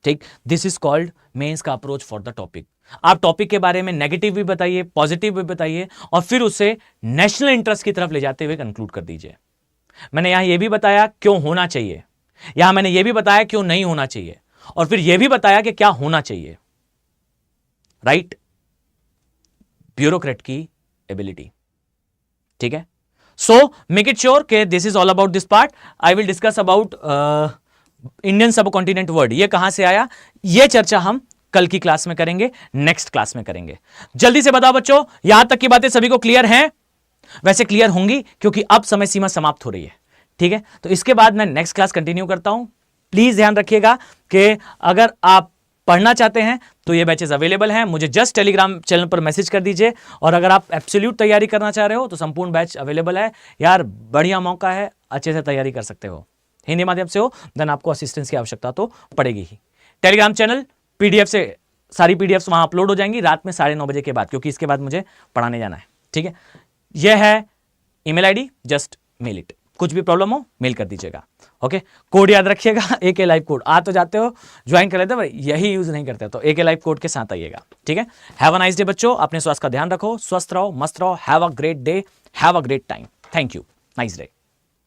ठीक। दिस इज कॉल्ड मेंस का अप्रोच फॉर द टॉपिक। आप टॉपिक के बारे में नेगेटिव भी बताइए, पॉजिटिव भी बताइए, और फिर उसे नेशनल इंटरेस्ट की तरफ ले जाते हुए कंक्लूड कर दीजिए। मैंने यहां यह भी बताया क्यों होना चाहिए, यहां मैंने यह भी बताया क्यों नहीं होना चाहिए, और फिर यह भी बताया कि क्या होना चाहिए। राइट? ब्यूरोक्रेट की एबिलिटी, ठीक है। सो मेक इट श्योर कि this is all about this part. I will discuss about Indian subcontinent word, ये कहां से आया, यह चर्चा हम कल की क्लास में करेंगे, नेक्स्ट क्लास में करेंगे। जल्दी से बताओ बच्चों, यहां तक की बातें सभी को क्लियर हैं? वैसे क्लियर होंगी क्योंकि अब समय सीमा समाप्त हो रही है, ठीक है। तो इसके बाद मैं नेक्स्ट क्लास कंटिन्यू करता हूं। प्लीज ध्यान रखिएगा कि अगर आप पढ़ना चाहते हैं तो ये बैचेस अवेलेबल हैं, मुझे जस्ट टेलीग्राम चैनल पर मैसेज कर दीजिए। और अगर आप एब्सोल्यूट तैयारी करना चाह रहे हो तो संपूर्ण बैच अवेलेबल है। यार बढ़िया मौका है, अच्छे से तैयारी कर सकते हो। हिंदी माध्यम से हो देन आपको असिस्टेंस की आवश्यकता तो पड़ेगी ही। टेलीग्राम चैनल पीडीएफ से सारी पीडीएफ्स वहां अपलोड हो जाएंगी रात में 9:30 बजे के बाद, क्योंकि इसके बाद मुझे पढ़ाने जाना है, ठीक है। यह है email ID, just mail it. कुछ भी प्रॉब्लम हो मेल कर दीजिएगा, ओके। कोड याद रखिएगा, AK लाइव कोड। आ तो जाते हो, ज्वाइन कर लेते हो, यही यूज नहीं करते तो AK लाइव कोड के साथ आइएगा, ठीक है। हैव अ नाइस डे बच्चों, अपने स्वास्थ्य का ध्यान रखो, स्वस्थ रहो, मस्त रहो। Have a great day, have a great time. Thank you, nice day.